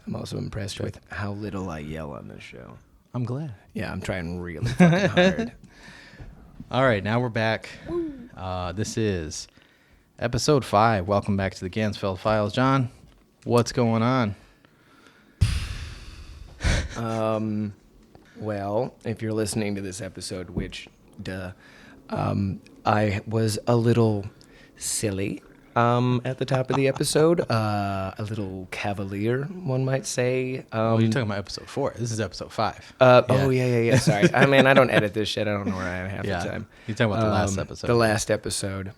I'm also impressed with how little I yell on this show. I'm glad. Yeah, I'm trying really fucking hard. All right, now we're back. This is episode 5. Welcome back to the Ganzfeld Files. John, what's going on? Well, if you're listening to this episode, which, I was a little silly at the top of the episode, a little cavalier, one might say. Well, you're talking about episode 4. This is episode 5. Oh, yeah. Sorry. I mean, I don't edit this shit. I don't know where I am half the time. You're talking about the last episode. The last episode.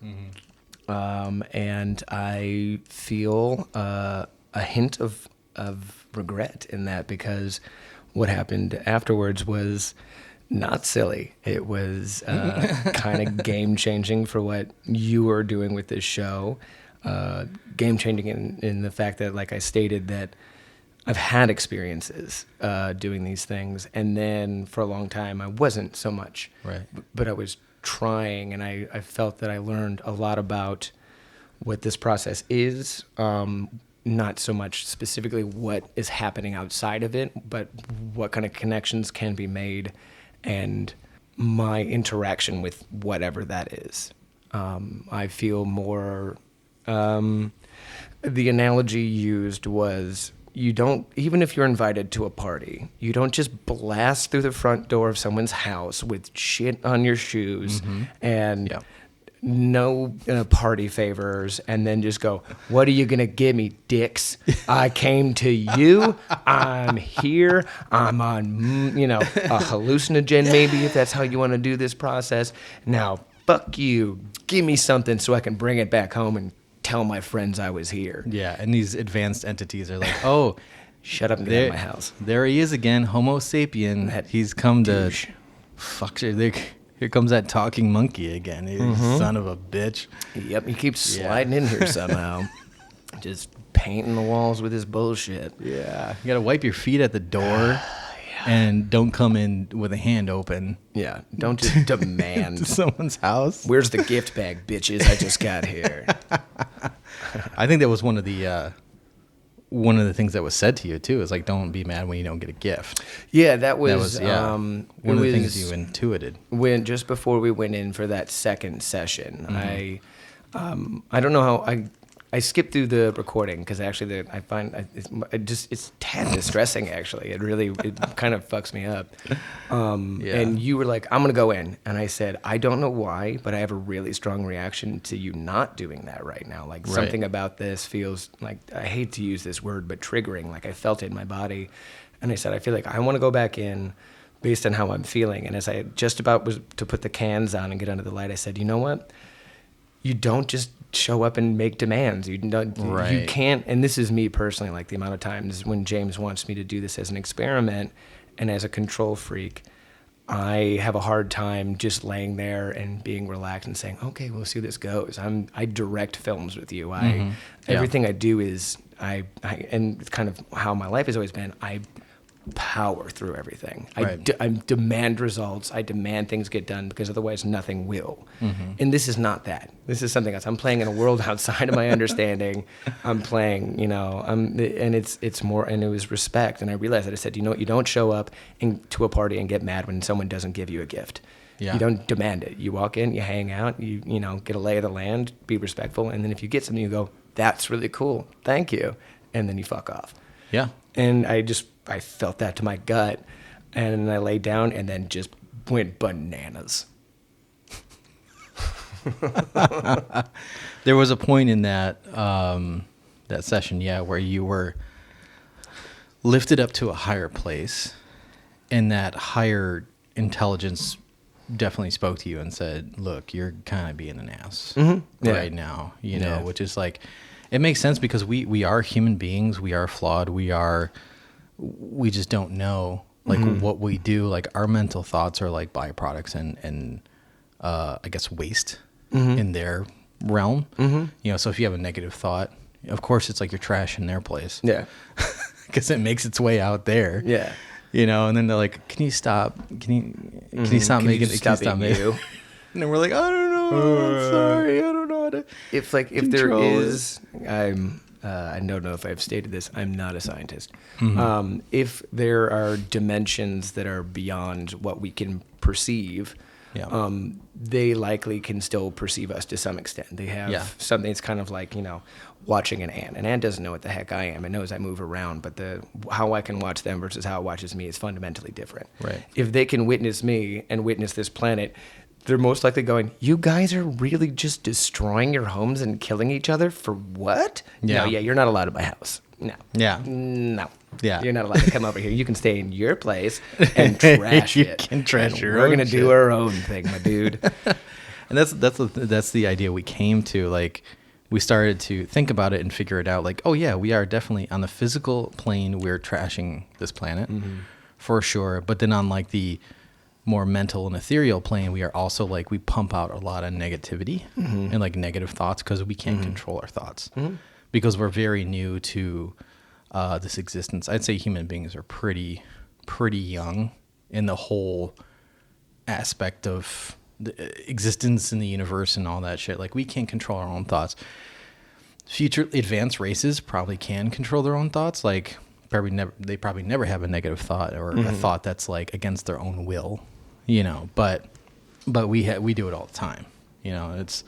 Mm-hmm. And I feel a hint of regret in that, because what happened afterwards was not silly. It was kind of game-changing for what you were doing with this show. Game-changing in the fact that, like I stated, that I've had experiences doing these things, and then for a long time I wasn't so much. Right. But I was trying, and I felt that I learned a lot about what this process is. Not so much specifically what is happening outside of it, but what kind of connections can be made and my interaction with whatever that is. I feel more, the analogy used was, you don't, even if you're invited to a party, you don't just blast through the front door of someone's house with shit on your shoes and no party favors, and then just go, what are you going to give me, dicks? I came to you. I'm here. I'm on, a hallucinogen, maybe, if that's how you want to do this process. Now, fuck you. Give me something so I can bring it back home and tell my friends I was here. Yeah, and these advanced entities are like, oh, shut up and get out of my house. There he is again, Homo sapien. He's come douche. To fuck you. Here comes that talking monkey again. You son of a bitch. Yep, he keeps sliding in here somehow. Just painting the walls with his bullshit. Yeah. You got to wipe your feet at the door and don't come in with a hand open. Yeah, don't just demand. To someone's house. Where's the gift bag, bitches? I just got here. I think that was one of the things that was said to you too, is like, don't be mad when you don't get a gift. Yeah, that was one of the things you intuited. When just before we went in for that second session, I don't know how I skipped through the recording, because actually I find it's tad distressing. Actually, it kind of fucks me up. And you were like, I'm gonna go in, and I said, I don't know why, but I have a really strong reaction to you not doing that right now. Like something about this feels like, I hate to use this word, but triggering. Like I felt it in my body, and I said, I feel like I want to go back in based on how I'm feeling. And as I just about was to put the cans on and get under the light, I said, you know what? You don't just show up and make demands. You can't, and this is me personally, like the amount of times when James wants me to do this as an experiment and as a control freak, I have a hard time just laying there and being relaxed and saying, okay, we'll see how this goes. I direct films with you. Everything I do is, and it's kind of how my life has always been, I power through everything. Right. I demand results. I demand things get done, because otherwise nothing will. And this is not that. This is something else. I'm playing in a world outside of my understanding. I'm playing, and it's more, and it was respect. And I realized that I said, you don't show up to a party and get mad when someone doesn't give you a gift. Yeah. You don't demand it. You walk in, you hang out, you get a lay of the land, be respectful, and then if you get something, you go, that's really cool, thank you, and then you fuck off. Yeah. And I felt that to my gut, and I laid down and then just went bananas. There was a point in that session, where you were lifted up to a higher place, and that higher intelligence definitely spoke to you and said, look, you're kind of being an ass right now, which is like, it makes sense, because we are human beings. We are flawed. We just don't know what we do. Like our mental thoughts are like byproducts and I guess waste in their realm. So if you have a negative thought, of course it's like you're trash in their place. Yeah. Because it makes its way out there. Yeah. And then they're like, can you stop? Can you stop making it? Can you stop making you? And then we're like, I don't know. I'm sorry. I don't know how to. If there is, I don't know if I've stated this, I'm not a scientist. If there are dimensions that are beyond what we can perceive, Yeah. they likely can still perceive us to some extent. They have something. It's kind of like, watching an ant. An ant doesn't know what the heck I am. It knows I move around, but how I can watch them versus how it watches me is fundamentally different. Right. If they can witness me and witness this planet, they're most likely going, you guys are really just destroying your homes and killing each other for what? Yeah. No, you're not allowed in my house. No. Yeah. No. Yeah. You're not allowed to come over here. You can stay in your place and trash You it. can trash And your We're own gonna do shit. our own thing, my dude. And that's the idea we came to. Like, we started to think about it and figure it out. Like, oh yeah, we are definitely on the physical plane. We're trashing this planet for sure. But then on like the more mental and ethereal plane, we are also like, we pump out a lot of negativity and like negative thoughts because we can't control our thoughts because we're very new to this existence. I'd say human beings are pretty young in the whole aspect of the existence in the universe and all that shit. Like, we can't control our own thoughts. Future advanced races probably can control their own thoughts. Like, they probably never have a negative thought or a thought that's like against their own will, but we do it all the time. It's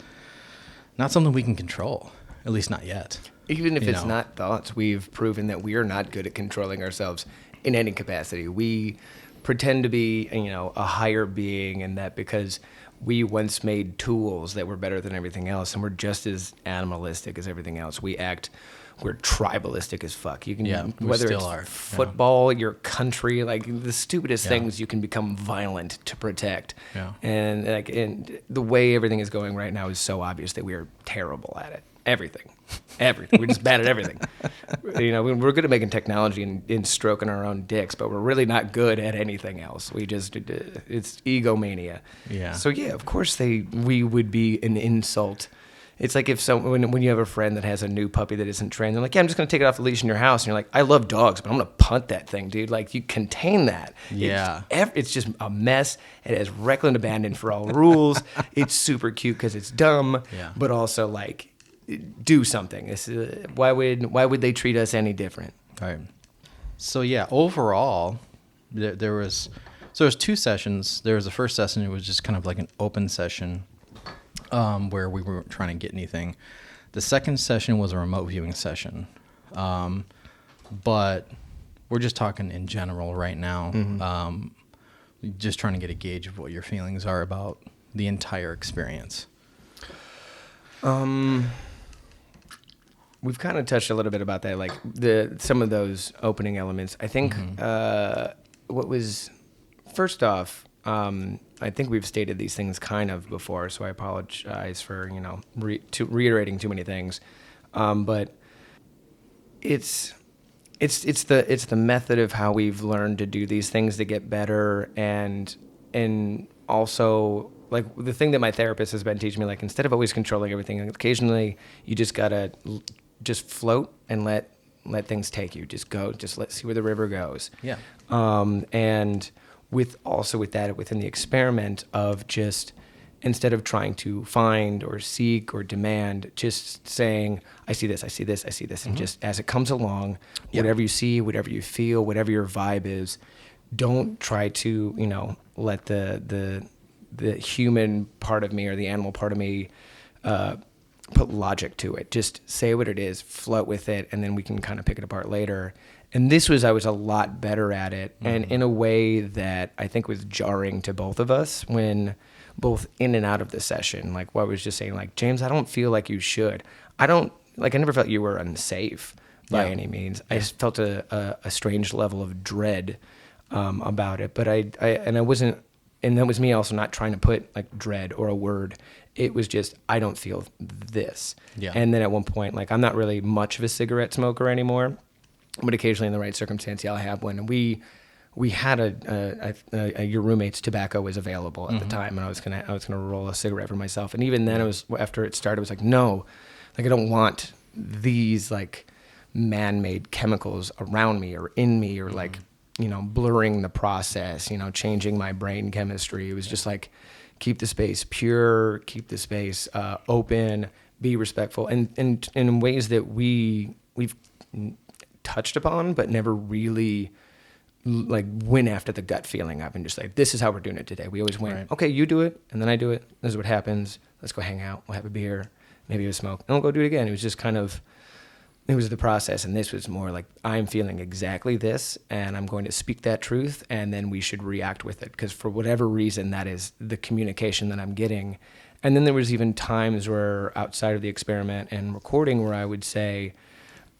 not something we can control, at least not yet. Even if it's not thoughts, we've proven that we are not good at controlling ourselves in any capacity. We pretend to be, a higher being, and that because we once made tools that were better than everything else, and we're just as animalistic as everything else. We're tribalistic as fuck. You can, we whether still it's are. football, your country, like the stupidest things, you can become violent to protect. Yeah. And the way everything is going right now is so obvious that we are terrible at it. Everything. We're just bad at everything. We're good at making technology and stroking our own dicks, but we're really not good at anything else. It's egomania. Yeah. So of course we would be an insult. It's like if when you have a friend that has a new puppy that isn't trained, they're like, I'm just going to take it off the leash in your house. And you're like, I love dogs, but I'm going to punt that thing, dude. Like, you contain that. Yeah. It's just a mess. It has reckless abandon for all rules. It's super cute because it's dumb, but also like, do something. Why would they treat us any different? All right. So overall, there was two sessions. There was the first session. It was just kind of like an open session, where we weren't trying to get anything. The second session was a remote viewing session, but we're just talking in general right now. Just trying to get a gauge of what your feelings are about the entire experience. We've kind of touched a little bit about that, like some of those opening elements. I think what was first off, I think we've stated these things kind of before, so I apologize for reiterating too many things. But it's the method of how we've learned to do these things to get better, and also, like, the thing that my therapist has been teaching me, like, instead of always controlling everything, occasionally you just gotta just float and let things take you. Just go. Just let's see where the river goes. Yeah. And within the experiment of just, instead of trying to find or seek or demand, just saying, I see this, and just as it comes along, whatever you see, whatever you feel, whatever your vibe is, don't try to, let the human part of me or the animal part of me put logic to it. Just say what it is, float with it, and then we can kind of pick it apart later. And I was a lot better at it, and in a way that I think was jarring to both of us when both in and out of the session. Like what I was just saying, like, James, I don't feel like you should. I never felt you were unsafe by any means. I just felt a strange level of dread about it. But I wasn't, and that was me also not trying to put like dread or a word. It was just, I don't feel this. Yeah. And then at one point, like, I'm not really much of a cigarette smoker anymore, but occasionally in the right circumstance, I'll have one. And we had your roommate's tobacco was available at the time, and I was gonna roll a cigarette for myself. And even then, it was, after it started, it was like, no, like, I don't want these like man-made chemicals around me or in me, or like, blurring the process, changing my brain chemistry. It was just like, keep the space pure, keep the space open, be respectful, and in ways that we we've touched upon, but never really like went after the gut feeling. I've been just like, this is how we're doing it today. We always went, Right. okay, you do it, and then I do it. This is what happens. Let's go hang out. We'll have a beer, maybe a smoke, and we'll go do it again. It was just kind of, it was the process, and this was more like, I'm feeling exactly this, and I'm going to speak that truth, and then we should react with it, because for whatever reason, that is the communication that I'm getting. And then there was even times where outside of the experiment and recording where I would say,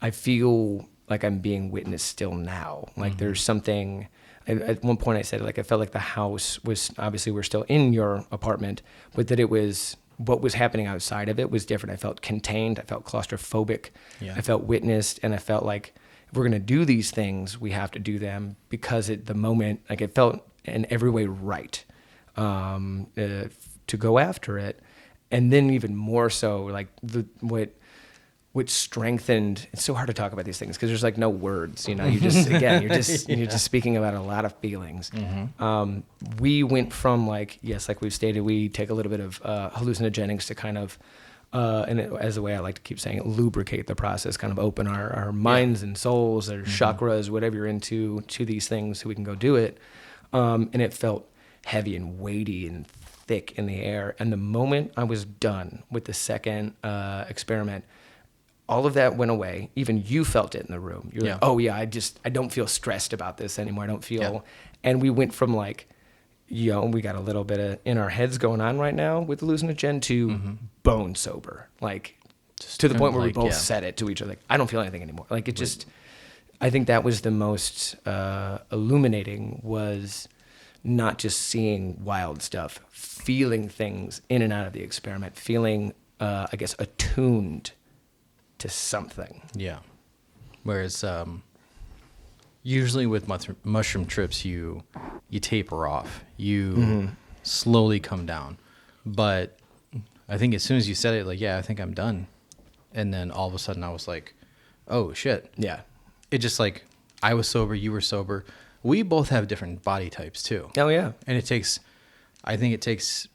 I feel like I'm being witnessed still now. Like there's something, at one point I said, like, I felt like the house was, obviously we're still in your apartment, but that it was, what was happening outside of it was different. I felt contained. I felt claustrophobic. Yeah. I felt witnessed. And I felt like if we're going to do these things, we have to do them because at the moment, like it felt in every way right to go after it. And then even more so, like what strengthened, it's so hard to talk about these things because there's like no words, you know, you just, again, you're just speaking about a lot of feelings. We went from like, yes, like we've stated, we take a little bit of hallucinogenics to kind of, and as a way I like to keep saying it, lubricate the process, kind of open our minds and souls, or chakras, whatever you're into, to these things so we can go do it. And it felt heavy and weighty and thick in the air. And the moment I was done with the second experiment, all of that went away. Even you felt it in the room. You're like, oh yeah, I don't feel stressed about this anymore. I don't feel, and we went from like, you know, we got a little bit of in our heads going on right now with hallucinogen to bone sober. Like just to the point where we both said it to each other. Like, I don't feel anything anymore. Like it just, I think that was the most illuminating, was not just seeing wild stuff, feeling things in and out of the experiment, feeling, I guess, attuned to something. Yeah. Whereas usually with mushroom trips, you taper off, you slowly come down. But I think as soon as you said it, like, yeah, I think I'm done. And then all of a sudden I was like, oh shit. Yeah. It just like, I was sober, you were sober. We both have different body types too. Oh yeah. And I think it takes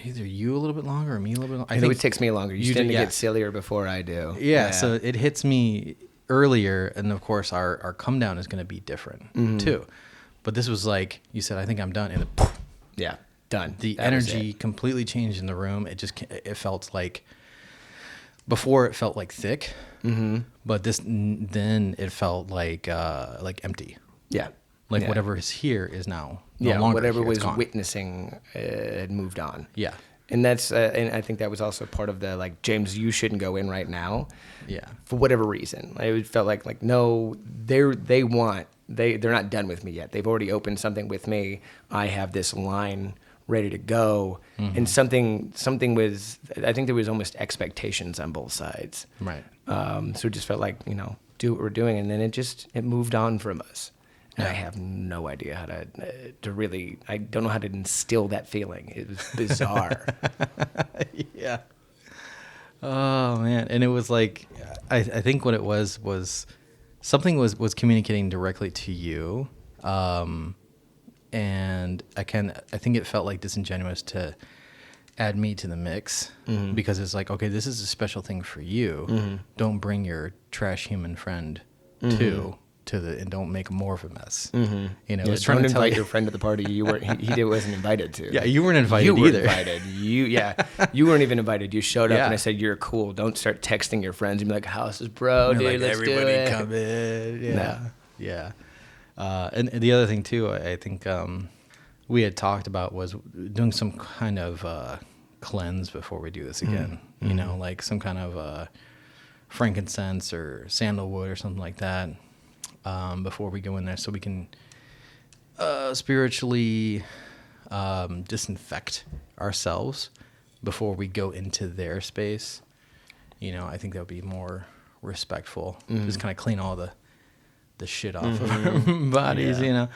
either you a little bit longer or me a little bit longer. I think it takes me longer. You tend to get sillier before I do. Yeah, so it hits me earlier, and of course our come down is going to be different too. But this was like, you said, I think I'm done, and then poof, yeah, done. The energy completely changed in the room. It felt like, before it felt like thick, but then it felt like empty. Yeah. Like whatever is here is now no longer whatever here. was witnessing had moved on. Yeah. And that's and I think that was also part of the, like, James, you shouldn't go in right now. Yeah. For whatever reason. It felt like no, they're not done with me yet. They've already opened something with me. I have this line ready to go. And something was, I think there was almost expectations on both sides. Right. So it just felt like, you know, do what we're doing, and then it moved on from us. And I have no idea how to really, I don't know how to instill that feeling. It was bizarre. Yeah. Oh man. And it was like, I think what it was something was communicating directly to you. And I think it felt like disingenuous to add me to the mix, because it's like, okay, this is a special thing for you. Don't bring your trash human friend and don't make more of a mess. You know, Yeah, don't invite your friend to the party. He wasn't invited to. Yeah, you weren't invited either. You were invited. You weren't even invited. You showed up and I said, "You're cool. Don't start texting your friends and be like, how's this, bro? Dude, like, let's everybody do it." come in. Yeah. No. Yeah. And the other thing too, I think we had talked about was doing some kind of cleanse before we do this again. You know, like some kind of frankincense or sandalwood or something like that. Before we go in there, so we can spiritually disinfect ourselves before we go into their space. You know, I think that would be more respectful. Just kind of clean all the shit off of our bodies, you know.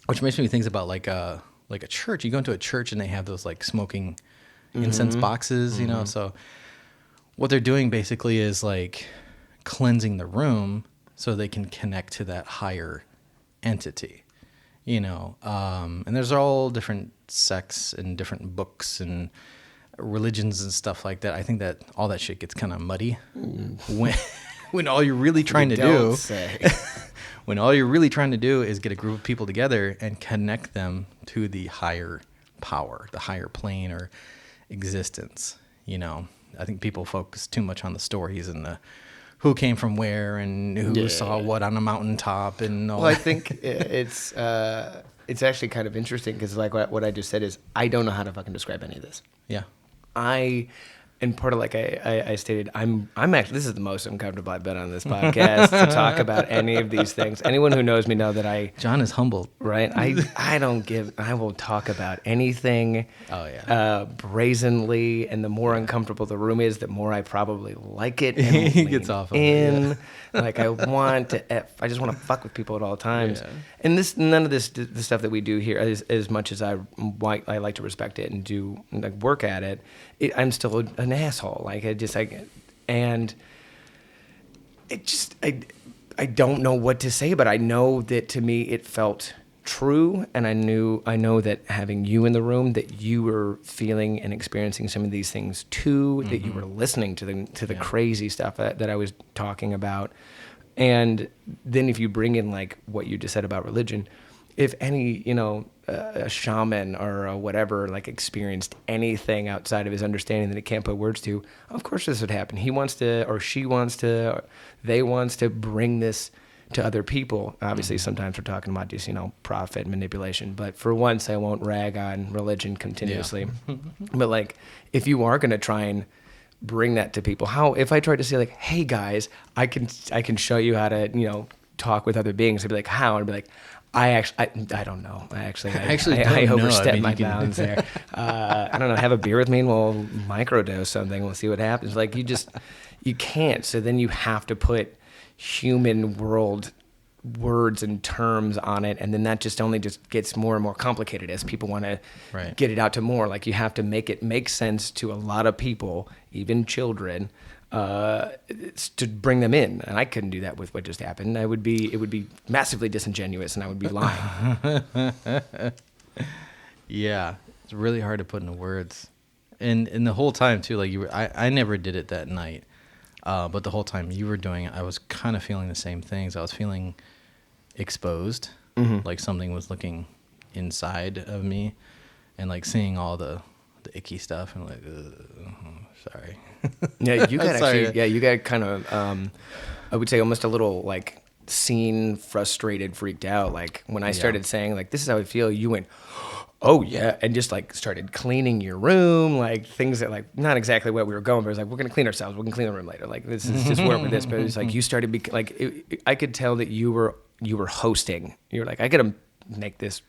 Which makes me think about like a church. You go into a church and they have those like smoking incense boxes, you know. So what they're doing basically is like cleansing the room, so they can connect to that higher entity, you know. And there's all different sects and different books and religions and stuff like that. I think that all that shit gets kind of muddy when all you're really trying to Don't do, say. when all you're really trying to do is get a group of people together and connect them to the higher power, the higher plane or existence. You know, I think people focus too much on the stories and the who came from where and who saw what on a mountaintop and all. Well, I think it's actually kind of interesting because like what I just said is I don't know how to fucking describe any of this. Yeah. And part of like I stated, I'm actually, this is the most uncomfortable I've been on this podcast to talk about any of these things. Anyone who knows me know that John is humbled. right? I will talk about anything. Oh, yeah. Brazenly, and the more uncomfortable the room is, the more I probably like it. And He lean gets off of it, in. Like I just want to fuck with people at all times. Yeah. And none of this, the stuff that we do here, as much as I like to respect it and do like work at it, I'm still an asshole. Like and it just I don't know what to say, but I know that to me it felt true, and I know that having you in the room, that you were feeling and experiencing some of these things too, that you were listening to the crazy stuff that I was talking about. And then if you bring in like what you just said about religion, if any, a shaman or a whatever like experienced anything outside of his understanding that he can't put words to, of course this would happen. He wants to, or she wants to, or they wants to bring this to other people. Obviously, sometimes we're talking about just, profit manipulation. But for once, I won't rag on religion continuously. Yeah. But like, if you are going to try and bring that to people, if I tried to say like, hey guys, I can show you how to, talk with other beings, I'd be like, how? I'd be like, I don't know. I overstepped my bounds there. I don't know. Have a beer with me and we'll microdose something. We'll see what happens. Like you can't. So then you have to put human world words and terms on it, and then that just gets more and more complicated as people want to get it out to more. Like you have to make it make sense to a lot of people, even children, to bring them in, and I couldn't do that with what just happened. It would be massively disingenuous, and I would be lying. Yeah, it's really hard to put into words, and the whole time too. Like I never did it that night. But the whole time you were doing it, I was kind of feeling the same things. I was feeling exposed, like something was looking inside of me, and like seeing all the icky stuff, and like, sorry. Yeah, you got you got kind of, I would say almost a little like seen, frustrated, freaked out. Like when I started saying like, this is how I feel, you went, oh yeah, and just like started cleaning your room, like things that like not exactly what we were going, but it was like, we're gonna clean ourselves, we're gonna clean the room later, like this is just work with this. But it's like you started I could tell that you were hosting. You were like, I gotta make this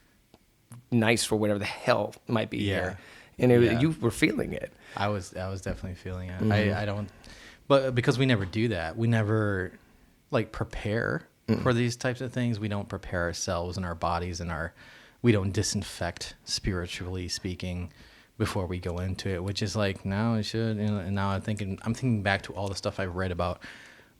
nice for whatever the hell might be here, and you were feeling it. I was definitely feeling it. I don't, but because we never do that, we never like prepare for these types of things. We don't prepare ourselves and our bodies and we don't disinfect, spiritually speaking, before we go into it, which is like, now I should, and now I'm thinking back to all the stuff I've read about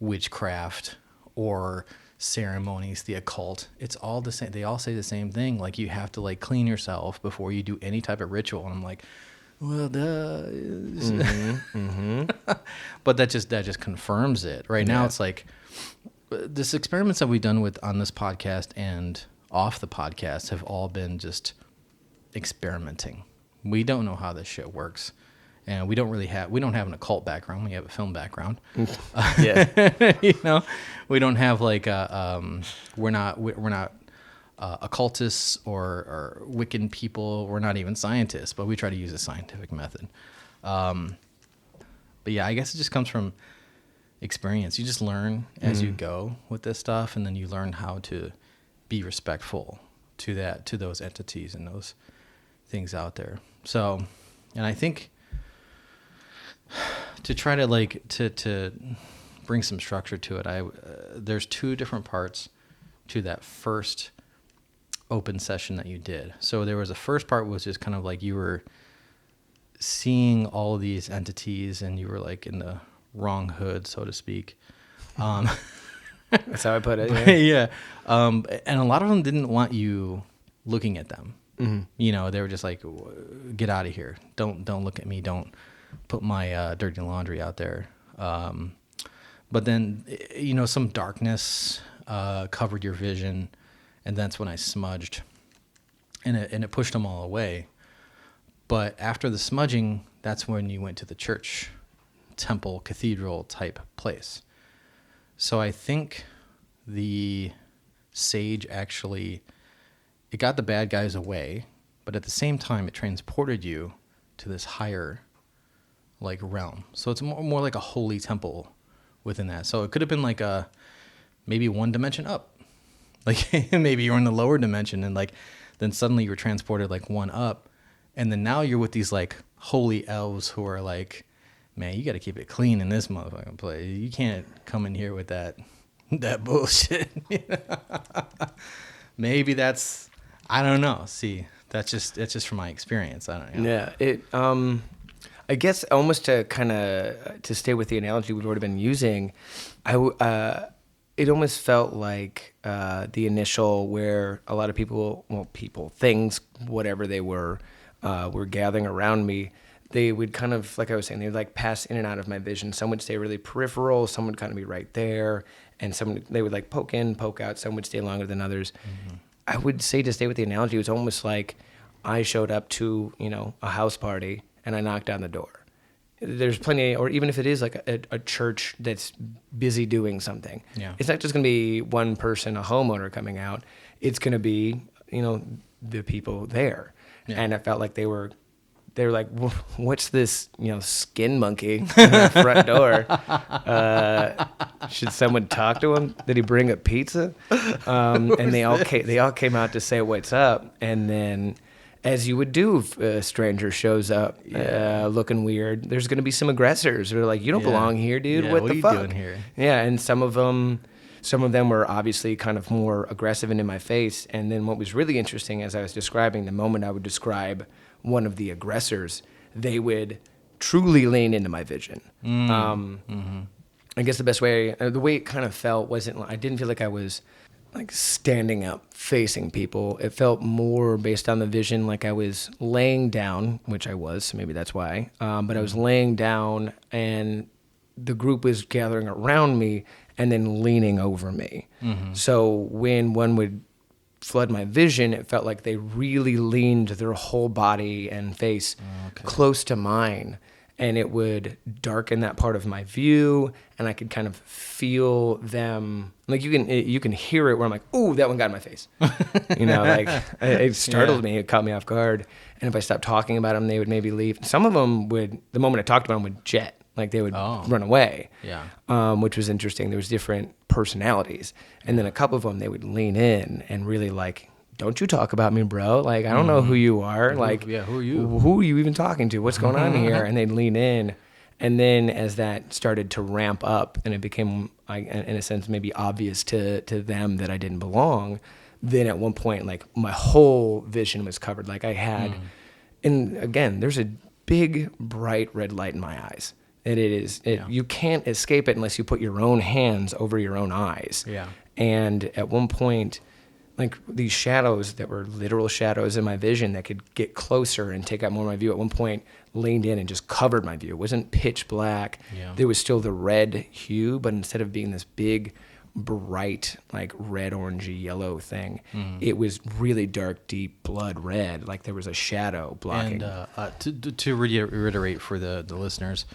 witchcraft or ceremonies, the occult. It's all the same. They all say the same thing. Like, you have to like clean yourself before you do any type of ritual. And I'm like, well, duh. But that just confirms it. Right now, it's like this experiments that we've done on this podcast and off the podcast have all been just experimenting. We don't know how this shit works, and we don't have an occult background. We have a film background. We don't have like we're not occultists or Wiccan people. We're not even scientists, but we try to use a scientific method. But yeah, I guess it just comes from experience. You just learn as you go with this stuff, and then you learn how to be respectful to those entities and those things out there. So, and I think to try to like to bring some structure to it, there's two different parts to that first open session that you did. So there was a first part was just kind of like you were seeing all of these entities and you were like in the wrong hood, so to speak. That's how I put it. Yeah. And a lot of them didn't want you looking at them. They were just like, get out of here. Don't look at me. Don't put my dirty laundry out there. But then, some darkness covered your vision, and that's when I smudged, and it pushed them all away. But after the smudging, that's when you went to the church, temple, cathedral type place. So I think the sage actually, it got the bad guys away, but at the same time, it transported you to this higher, like, realm. So it's more like a holy temple within that. So it could have been like maybe one dimension up. Like, maybe you were in the lower dimension, and like, then suddenly you were transported like one up. And then now you're with these like holy elves who are like, man, you got to keep it clean in this motherfucking place. You can't come in here with that bullshit. Maybe that's, I don't know. See, that's just from my experience. I don't know. Yeah. I guess almost to stay with the analogy we've already been using, it almost felt like the initial where a lot of people, things, whatever they were gathering around me. They would kind of, like I was saying, they would like pass in and out of my vision. Some would stay really peripheral, some would kind of be right there, and they would like poke in, poke out. Some would stay longer than others. Mm-hmm. I would say, to stay with the analogy, it was almost like I showed up to, a house party and I knocked on the door. There's plenty, or even if it is like a church that's busy doing something, it's not just going to be one person, a homeowner coming out. It's going to be, the people there. Yeah. And I felt like they were like, what's this, skin monkey at the front door? Should someone talk to him? Did he bring a pizza? And they all came out to say what's up. And then, as you would do if a stranger shows up looking weird, there's going to be some aggressors who are like, you don't belong here, dude. Yeah, what the fuck? What are you doing here? Yeah, and some of them were obviously kind of more aggressive and in my face. And then what was really interesting, as I was describing, the moment I would describe one of the aggressors, they would truly lean into my vision. I guess the best way, the way it kind of felt I didn't feel like I was like standing up facing people. It felt more based on the vision like I was laying down, which I was, so maybe that's why. But I was laying down and the group was gathering around me and then leaning over me. Mm-hmm. So when one would flood my vision, it felt like they really leaned their whole body and face close to mine, and it would darken that part of my view, and I could kind of feel them. Like you can hear it where I'm like, ooh, that one got in my face. Like it startled me, it caught me off guard. And if I stopped talking about them, they would maybe leave. Some of them would, the moment I talked about them, would jet. Like they would run away, which was interesting. There was different personalities. And then a couple of them, they would lean in and really like, don't you talk about me, bro. Like, I don't know who you are. Like, who are you? Who are you even talking to? What's going on here? And they'd lean in. And then as that started to ramp up and it became, in a sense, maybe obvious to them that I didn't belong, then at one point, like my whole vision was covered. Like I had, and again, there's a big, bright red light in my eyes. You can't escape it unless you put your own hands over your own eyes. Yeah. And at one point, like these shadows that were literal shadows in my vision that could get closer and take out more of my view, at one point leaned in and just covered my view. It wasn't pitch black. Yeah. There was still the red hue, but instead of being this big, bright, like red, orangey, yellow thing, it was really dark, deep blood red. Like there was a shadow blocking. And to reiterate for the listeners,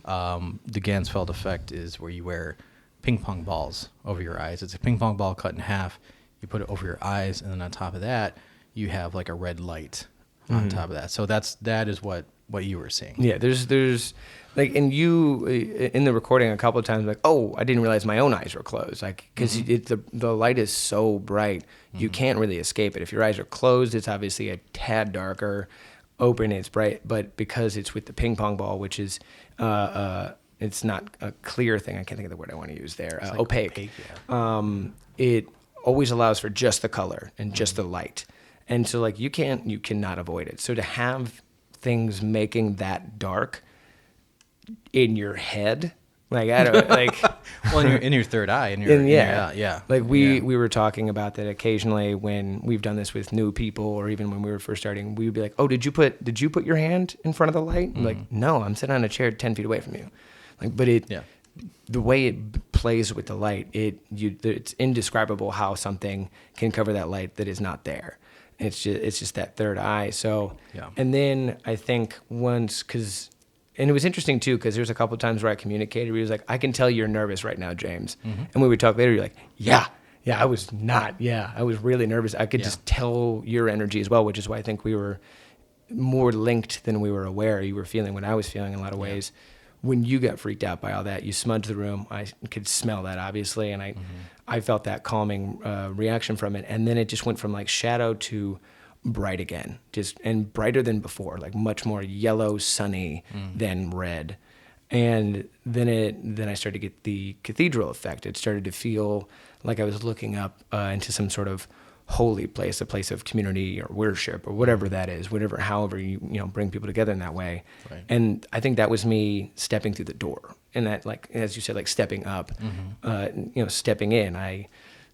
the Ganzfeld effect is where you wear ping pong balls over your eyes. It's a ping pong ball cut in half. You put it over your eyes, and then on top of that, you have like a red light on top of that. So that is what you were seeing. Yeah, there's like, and you in the recording a couple of times, like, oh, I didn't realize my own eyes were closed, like because the light is so bright, you can't really escape it. If your eyes are closed, it's obviously a tad darker. Open, it's bright, but because it's with the ping pong ball, which is it's not a clear thing. I can't think of the word I want to use there. Like opaque. It always allows for just the color and just the light, and so like you cannot avoid it. So to have things making that dark in your head, like I don't like. Well, in your third eye, yeah. Like we were talking about that occasionally when we've done this with new people, or even when we were first starting, we would be like, "Oh, did you put your hand in front of the light?" Like, no, I'm sitting on a chair 10 feet away from you. Like, but the way it plays with the light, it's indescribable how something can cover that light that is not there. It's just that third eye. So, Yeah. and then I think once, and it was interesting too, because there's a couple of times where I communicated where he was like, I can tell you're nervous right now, James. And we would talk later, you're like, yeah, I was not. Yeah, I was really nervous. I could just tell your energy as well, which is why I think we were more linked than we were aware. You were feeling what I was feeling in a lot of ways. When you got freaked out by all that, you smudged the room. I could smell that, obviously, and I felt that calming reaction from it. And then it just went from like shadow to bright again, and brighter than before, like much more yellow, sunny than red. And then I started to get the cathedral effect. It started to feel like I was looking up into some sort of holy place, a place of community or worship or whatever that is, however you bring people together in that way. Right. And I think that was me stepping through the door, and that, like, as you said, like stepping up, stepping in. I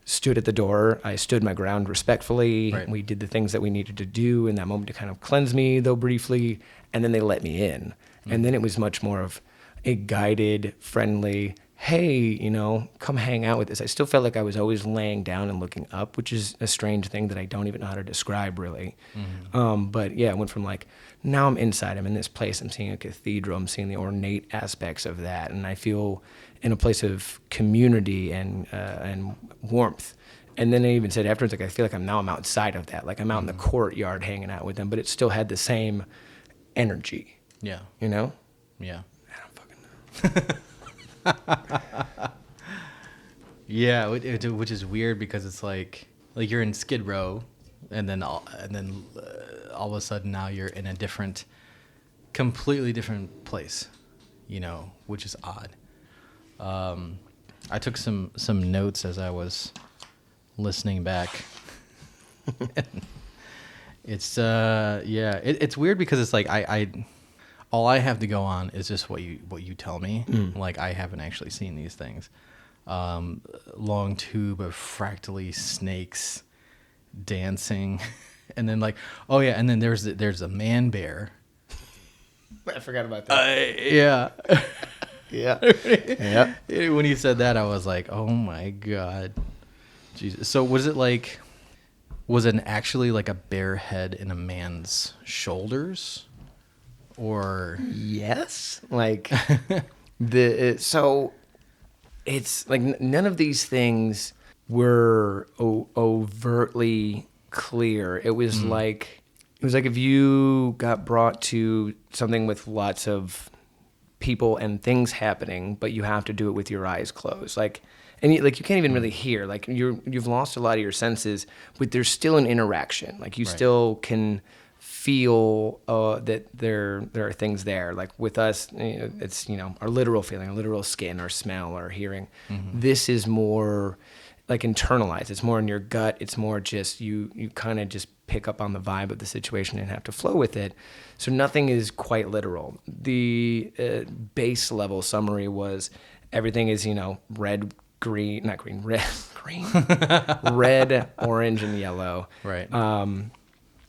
stood at the door. I stood my ground respectfully. Right. We did the things that we needed to do in that moment to kind of cleanse me, though briefly, and then they let me in. And then it was much more of a guided, friendly, hey, come hang out with us. I still felt like I was always laying down and looking up, which is a strange thing that I don't even know how to describe, really. But yeah, it went from like, now I'm inside, I'm in this place, I'm seeing a cathedral, I'm seeing the ornate aspects of that, and I feel in a place of community and warmth. And then I even said afterwards, like, I feel like I'm outside of that, like I'm out in the courtyard hanging out with them, but it still had the same energy. Yeah. Yeah. I don't fucking know. Yeah, which is weird because it's like you're in Skid Row, and then all of a sudden now you're in a completely different place, which is odd. I took some notes as I was listening back. It's it's weird because it's like I all I have to go on is just what you tell me. Like, I haven't actually seen these things. Long tube of fractally snakes dancing, and then and then there's a man bear. I forgot about that. Yeah. Yeah. When you said that, I was like, oh my God, Jesus. So was it actually like a bear head in a man's shoulders? Or yes, like so it's like none of these things were overtly clear. It was like if you got brought to something with lots of people and things happening, but you have to do it with your eyes closed, and you can't even really hear, like you've lost a lot of your senses, but there's still an interaction, like you still can feel that there are things there. Like with us, it's our literal feeling, our literal skin, our smell, our hearing. This is more like internalized. It's more in your gut. It's more just you kind of just pick up on the vibe of the situation and have to flow with it. So nothing is quite literal. The base level summary was everything is red, green, not green, red, green, red, orange, and yellow. Right.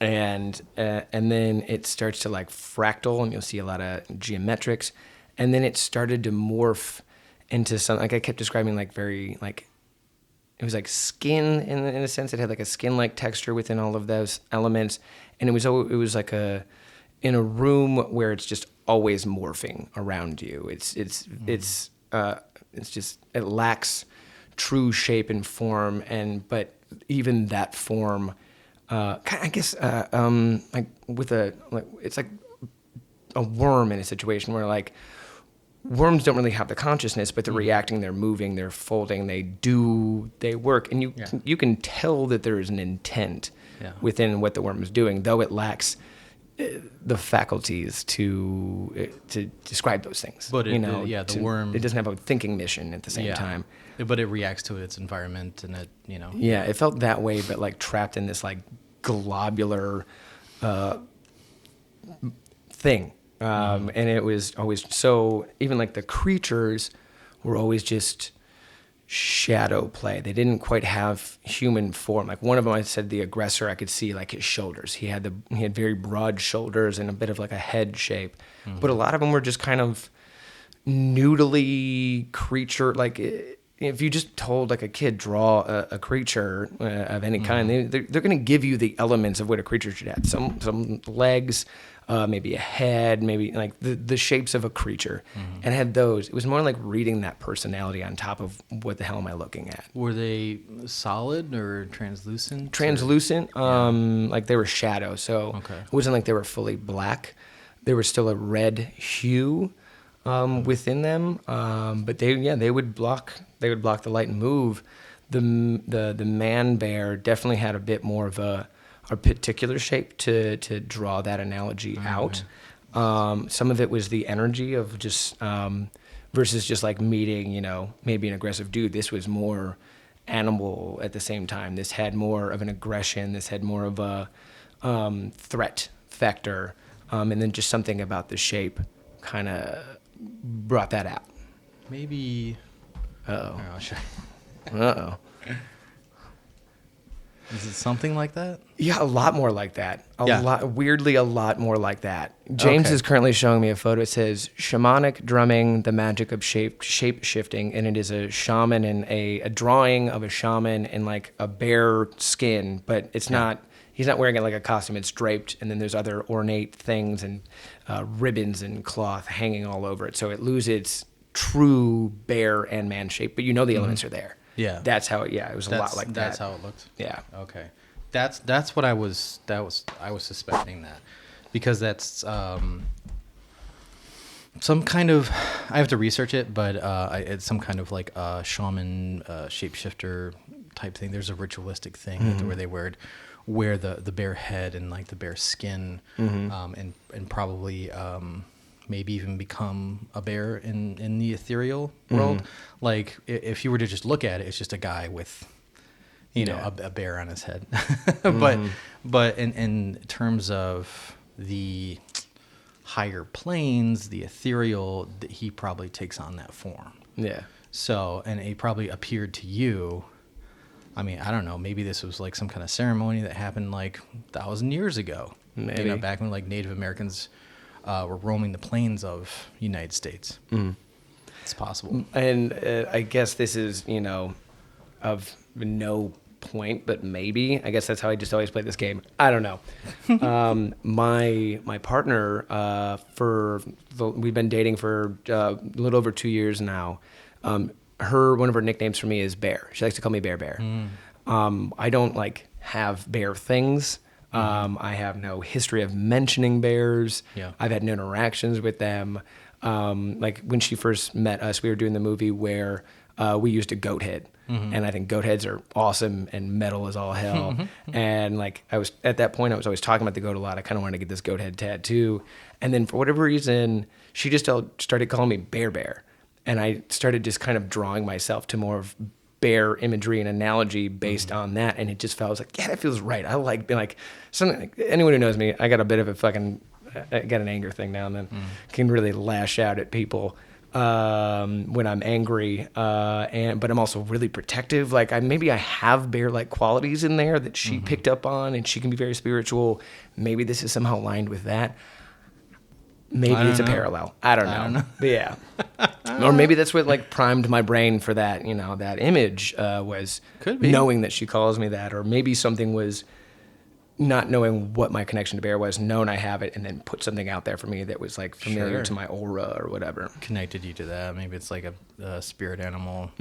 And then it starts to like fractal, and you'll see a lot of geometrics, and then it started to morph into something like I kept describing, like very like it was like skin in a sense. It had like a skin-like texture within all of those elements, and it was like in a room where it's just always morphing around you. It's just it lacks true shape and form, but even that form. I guess like with it's like a worm in a situation where like worms don't really have the consciousness, but they're reacting, they're moving, they're folding, they work, and you can tell that there is an intent within what the worm is doing, though it lacks the faculties to describe those things. But the worm, it doesn't have a thinking mission at the same time. But it reacts to its environment, and it Yeah, it felt that way, but like trapped in this like globular thing. And it was always so, even like the creatures were always just shadow play. They didn't quite have human form. Like one of them, I said the aggressor, I could see like his shoulders. He had very broad shoulders and a bit of like a head shape. But a lot of them were just kind of noodly creature. Like if you just told like a kid draw a creature of any kind, they're going to give you the elements of what a creature should have. Some legs, maybe a head, maybe like the shapes of a creature, and had those. It was more like reading that personality on top of what the hell am I looking at. Were they solid or translucent? Translucent, like they were shadows. So Okay. it wasn't like they were fully black. There was still a red hue within them, but they would block the light and move. The man bear definitely had a bit more of a particular shape to draw that analogy out. Some of it was the energy of just versus just like meeting, maybe an aggressive dude. This was more animal at the same time. This had more of an aggression. This had more of a threat factor, and then just something about the shape kind of brought that out. Maybe. Uh-oh. Oh, sure. Uh-oh. Is it something like that? Yeah, a lot more like that. Weirdly, a lot more like that. James Okay. is currently showing me a photo. It says shamanic drumming, the magic of shape shifting, and it is a shaman and a drawing of a shaman in like a bear skin, but it's not. He's not wearing it like a costume. It's draped, and then there's other ornate things and ribbons and cloth hanging all over it. So it loses its true bear and man shape, but the elements are there. Yeah. That's how. It was a lot like that. That's how it looked. Yeah. Okay. That's what I was suspecting that, because that's some kind of, I have to research it, but it's some kind of like shaman shapeshifter type thing. There's a ritualistic thing where they wear the bear head and like the bear skin, and probably maybe even become a bear in the ethereal world. Like if you were to just look at it, it's just a guy with a bear on his head. But in terms of the higher planes, the ethereal, he probably takes on that form. Yeah. So, and he probably appeared to you. I mean, I don't know. Maybe this was like some kind of ceremony that happened like 1,000 years ago. Maybe. Back when like Native Americans were roaming the plains of the United States. It's possible. And I guess this is, of no point, but maybe. I guess that's how I just always play this game. I don't know. My partner, we've been dating for a little over 2 years now. One of her nicknames for me is Bear. She likes to call me Bear. I don't like have bear things. I have no history of mentioning bears. Yeah. I've had no interactions with them. Like when she first met us, we were doing the movie where we used a goat head. And I think goat heads are awesome and metal as all hell. And like at that point, I was always talking about the goat a lot. I kind of wanted to get this goat head tattoo. And then for whatever reason, she just started calling me Bear. And I started just kind of drawing myself to more of bear imagery and analogy based on that. And it just felt, I was like, yeah, that feels right. I like being like, anyone who knows me, I got a bit of I got an anger thing now and then. Can really lash out at people when I'm angry, but I'm also really protective. Like maybe I have bear-like qualities in there that she picked up on, and she can be very spiritual. Maybe this is somehow aligned with that. Maybe it's a parallel. I don't know. But yeah. Or maybe that's what like primed my brain for that, that image was Could be. knowing that she calls me that. Or maybe something was not knowing what my connection to bear was, known I have it, and then put something out there for me that was like familiar to my aura or whatever. Connected you to that. Maybe it's like a spirit animal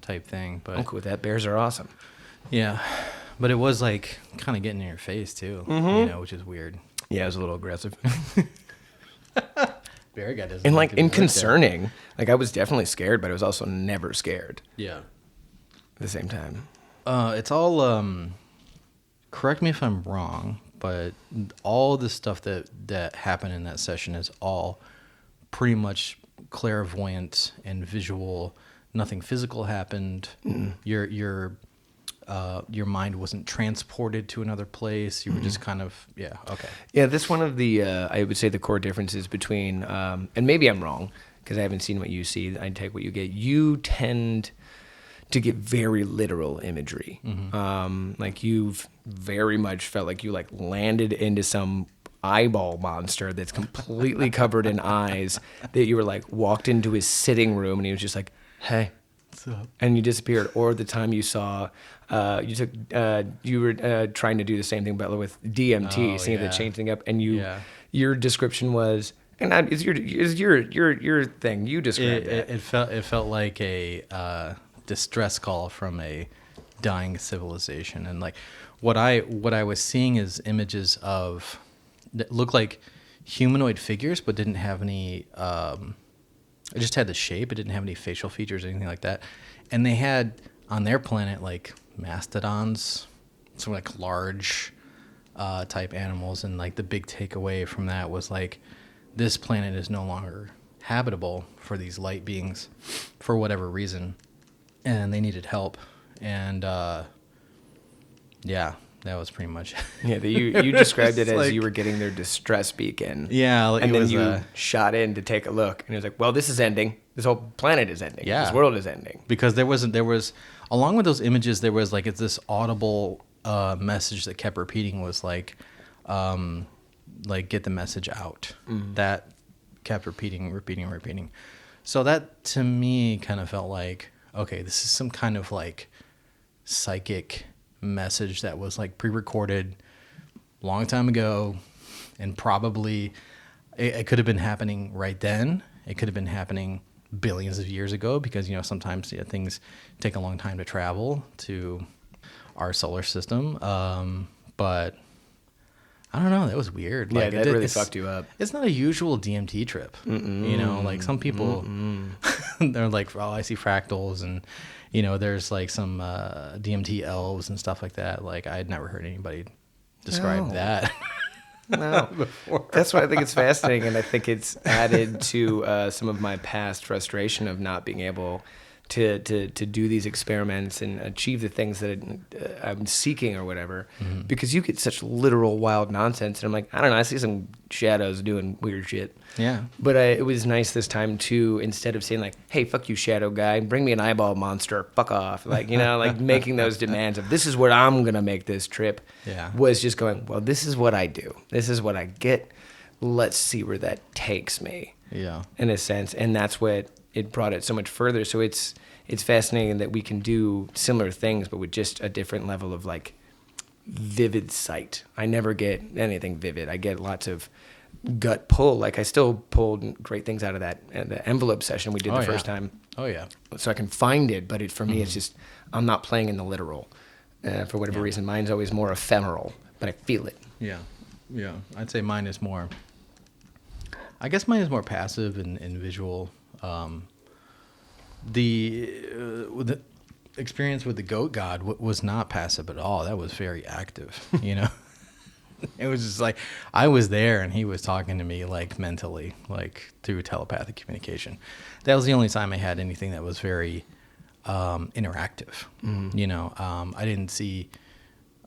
type thing. But I'm cool with that. Bears are awesome. yeah, but it was like kind of getting in your face too, which is weird. Yeah, it was a little aggressive. Bear guy doesn't. And like like to be and looked at. concerning. Like I was definitely scared, but I was also never scared Yeah. at the same time. It's all. Correct me if I'm wrong, but all the stuff that happened in that session is all pretty much clairvoyant and visual. Nothing physical happened. Your mind wasn't transported to another place. You were just kind of okay. Yeah, that's one of the I would say the core differences between and maybe I'm wrong because I haven't seen what you see. I take what you get. You tend to get very literal imagery. Like you've very much felt like you like landed into some eyeball monster that's completely covered in eyes that you were like walked into his sitting room and he was just like, hey, What's up? and you disappeared. Or the time you saw, you were trying to do the same thing, but with DMT, Oh, seeing yeah. the change thing up, and Yeah. your description was, and is your thing. You described it. It felt like a distress call from a dying civilization, and like what I was seeing is images of that looked like humanoid figures, but didn't have any. It just had the shape. It didn't have any facial features or anything like that. And they had on their planet like mastodons, some like large type animals, and like the big takeaway from that was like this planet is no longer habitable for these light beings for whatever reason, and they needed help. And yeah, that was pretty much Yeah, you described it as like- you were getting their distress beacon. yeah. Like, And it then was you shot in to take a look, and it was like, well, this is ending. This whole planet is ending. Yeah. This world is ending. because there was along with those images there was like it's this audible message that kept repeating was like get the message out. That kept repeating. So that to me kind of felt like, okay, this is some kind of like psychic message that was like pre-recorded long time ago, and probably it could have been happening right then. It could have been happening billions of years ago, because sometimes things take a long time to travel to our solar system. But I don't know, that was weird. Yeah, Like, that really it's- fucked you up. It's not a usual DMT trip. Like some people they're like, oh, I see fractals, and there's like some DMT elves and stuff like that. Like I had never heard anybody describe No. that. No, that's why I think it's fascinating, and I think it's added to some of my past frustration of not being able to do these experiments and achieve the things that I'm seeking or whatever, because you get such literal wild nonsense, and I'm like, I don't know, I see some shadows doing weird shit. Yeah. But it was nice this time too, instead of saying like, hey, fuck you, shadow guy, bring me an eyeball monster, fuck off. Like, like making those demands of this is what I'm going to make this trip. Yeah. Was just going, well, this is what I do. This is what I get. Let's see where that takes me. Yeah. In a sense. And that's what it brought it so much further. So it's fascinating that we can do similar things, but with just a different level of like vivid sight. I never get anything vivid. I get lots of gut pull. Like I still pulled great things out of the envelope session we did the first time. Oh yeah. So I can find it, but for me, it's just, I'm not playing in the literal. For whatever reason, mine's always more ephemeral, but I feel it. Yeah. Yeah. I'd say mine is more, I guess mine is more passive and visual. The experience with the goat god was not passive at all. That was very active, It was just like I was there and he was talking to me like mentally, like through telepathic communication. That was the only time I had anything that was very interactive. I didn't see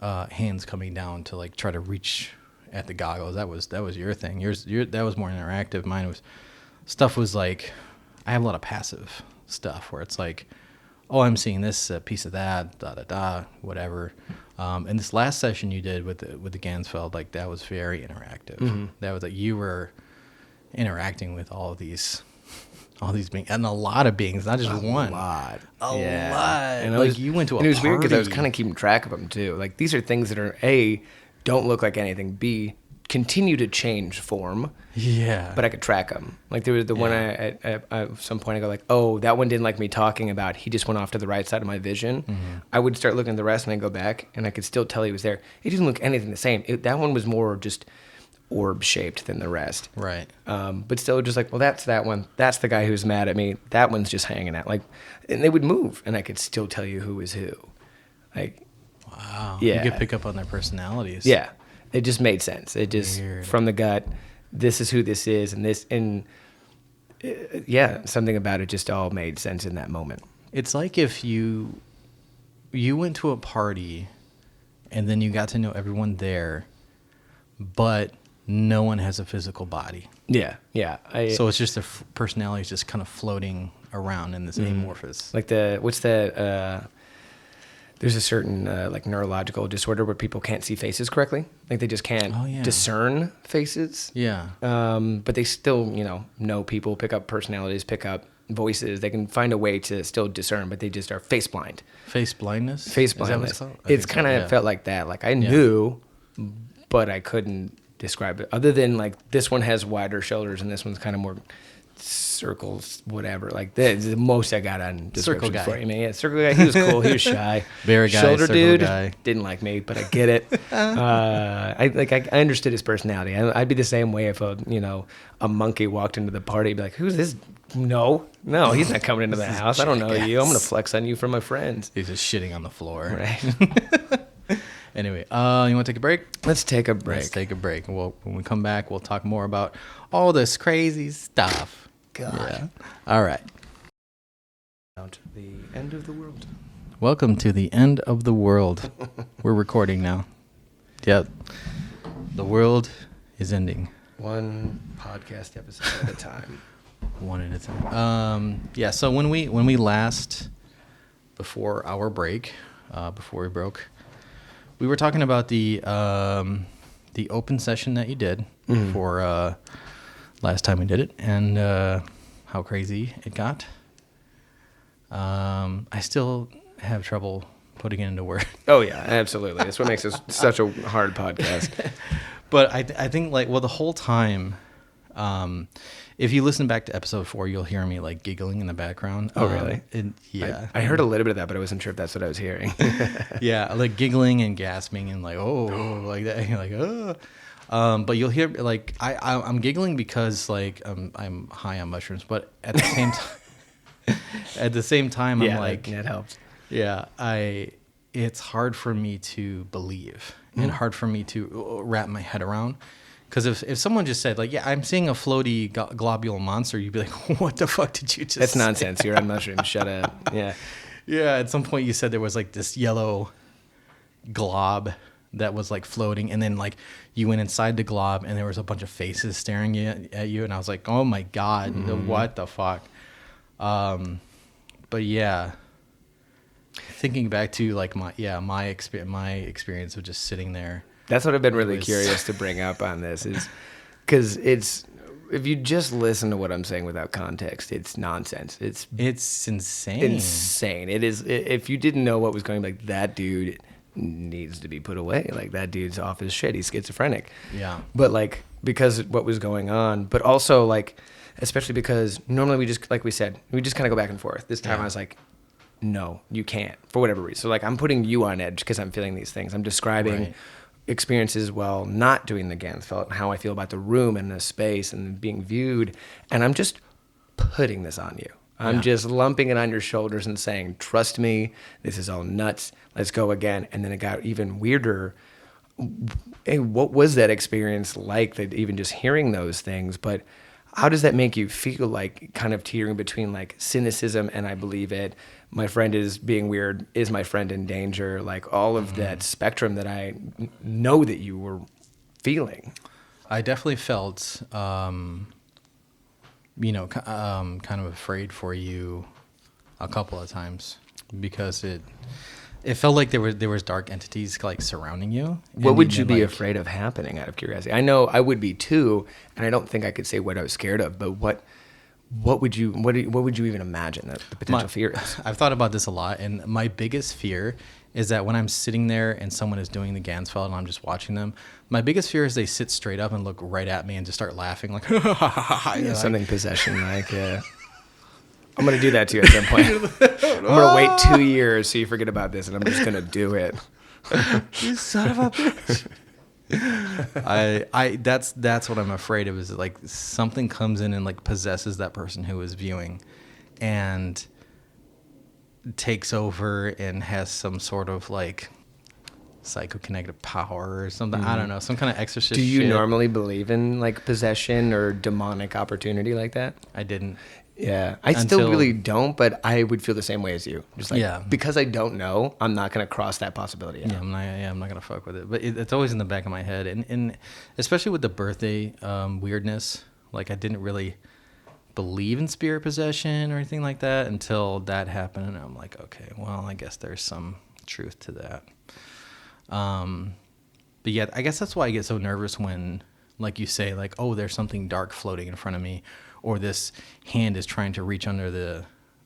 hands coming down to like try to reach at the goggles. That was your thing. That was more interactive. Mine was like I have a lot of passive stuff where it's like, oh, I'm seeing this piece of that, whatever. And this last session you did with the Ganzfeld, like that was very interactive. That was like you were interacting with all these beings, and a lot of beings, not just one. A lot. A lot. And Like you went to a and it was weird because I was party. kind of keeping track of them too. Like these are things that are A, don't look like anything. B, continue to change form. Yeah. But I could track them. Like there was the one at some point I go like, oh, that one didn't like me talking about. He just went off to the right side of my vision. I would start looking at the rest and I go back and I could still tell he was there. It didn't look anything the same. That one was more just orb shaped than the rest. Right. But still just like, well, that's that one. That's the guy who's mad at me. That one's just hanging out. Like, and they would move and I could still tell you who was who. Like, Wow. Yeah. You could pick up on their personalities. yeah, it just made sense. It just, Weird. from the gut, this is who this is. And yeah, something about it just all made sense in that moment. It's like if you went to a party and then you got to know everyone there, but no one has a physical body. Yeah. Yeah. So it's just their personalities just kind of floating around in this amorphous. like what's the there's a certain like neurological disorder where people can't see faces correctly. Like they just can't discern faces. Yeah. But they still, know people, pick up personalities, pick up voices. They can find a way to still discern, but they just are face blind. Face blindness? Face blindness. It's kind of felt like that. Like I knew, but I couldn't describe it. Other than like this one has wider shoulders and this one's kind of more circles, whatever. Like the most I got on description for you. Man, circle guy. He was cool. He was shy. Bear guy, shoulder circle dude guy. didn't like me, but I get it. I understood his personality. I'd be the same way if a monkey walked into the party. I'd be like, who's this? No, he's not coming into the house. I don't know you. I'm gonna flex on you for my friends. He's just shitting on the floor. Right. Anyway, you want to take a break? Let's take a break. Let's take a break. When we come back, we'll talk more about all this crazy stuff. God. Yeah. All right. The end of the world. Welcome to the end of the world. We're recording now. Yep. The world is ending. One podcast episode at a time. One at a time. So when we last, before our break, before we broke, we were talking about the open session that you did for last time we did it, and how crazy it got. I still have trouble putting it into words. Oh yeah, absolutely. That's what makes this such a hard podcast. But I think the whole time, if you listen back to episode 4, you'll hear me like giggling in the background. Oh really? Yeah. I heard a little bit of that, but I wasn't sure if that's what I was hearing. Yeah, like giggling and gasping and like like that. You're like oh. But you'll hear like I'm giggling because like I'm high on mushrooms, but at the same time I'm like that helps. Yeah, it's hard for me to believe and hard for me to wrap my head around. Because if someone just said, like, yeah, I'm seeing a floaty globule monster, you'd be like, what the fuck did you just That's say? nonsense. You're on mushrooms. Shut up. Yeah. Yeah, at some point you said there was like this yellow glob that was like floating, and then like you went inside the glob and there was a bunch of faces staring at you, and I was like, oh my God, what the fuck? But yeah, thinking back to like my experience of just sitting there. That's what I've been really curious to bring up on this is because if you just listen to what I'm saying without context, it's nonsense. It's insane. Insane. It is. If you didn't know what was going, like that dude needs to be put away. Like that dude's off his shit. He's schizophrenic. Yeah. But like because of what was going on, but also like especially because normally we just like we said we just kind of go back and forth. This time I was like, no, you can't for whatever reason. So like I'm putting you on edge because I'm feeling these things. I'm describing experiences while not doing the Ganzfeld and how I feel about the room and the space and being viewed, and I'm just putting this on you. I'm just lumping it on your shoulders and saying, trust me, this is all nuts. Let's go again. And then it got even weirder. Hey, what was that experience like, that even just hearing those things? But how does that make you feel, like kind of teetering between like cynicism and I believe it, my friend is being weird, is my friend in danger, like all of that spectrum that I know that you were feeling? I definitely felt, kind of afraid for you a couple of times because it felt like there was dark entities like surrounding you. What would you be afraid of happening, out of curiosity? I know I would be too, and I don't think I could say what I was scared of, but what would you even imagine that the potential fear is? I've thought about this a lot, and my biggest fear is that when I'm sitting there and someone is doing the Ganzfeld and I'm just watching them, my biggest fear is they sit straight up and look right at me and just start laughing like, something possession like. I'm going to do that to you at some point. I'm going to wait 2 years so you forget about this, and I'm just going to do it. You son of a bitch. That's what I'm afraid of, is like something comes in and like possesses that person who is viewing and takes over and has some sort of like psychokinetic power or something. I don't know, some kind of exorcist. Do you normally believe in like possession or demonic opportunity like that? I didn't. Yeah, I still really don't, but I would feel the same way as you. Just like, because I don't know, I'm not going to cross that possibility out. Yeah, I'm not going to fuck with it. But it's always in the back of my head. And especially with the birthday weirdness, like I didn't really believe in spirit possession or anything like that until that happened. And I'm like, okay, well, I guess there's some truth to that. But yeah, I guess that's why I get so nervous when, like you say, like, oh, there's something dark floating in front of me, or this hand is trying to reach under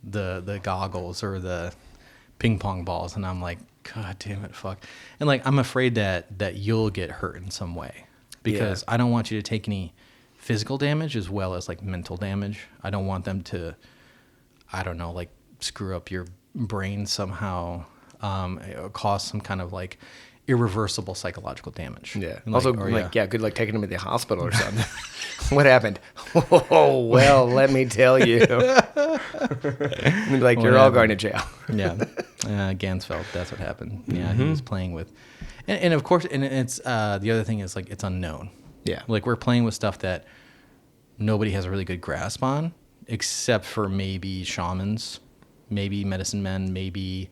the goggles or the ping pong balls, and I'm like, God damn it, fuck. And like, I'm afraid that you'll get hurt in some way, because I don't want you to take any physical damage as well as like mental damage. I don't want them to, I don't know, like screw up your brain somehow, cause some kind of like irreversible psychological damage. Yeah. Like, Also, or, like, good luck taking him to the hospital or something. What happened? Oh, well, let me tell you. Like, you're all going to jail. Yeah. Ganzfeld, that's what happened. Yeah, he was playing with, and of course, and it's the other thing is like it's unknown. Yeah. Like we're playing with stuff that nobody has a really good grasp on, except for maybe shamans, maybe medicine men, maybe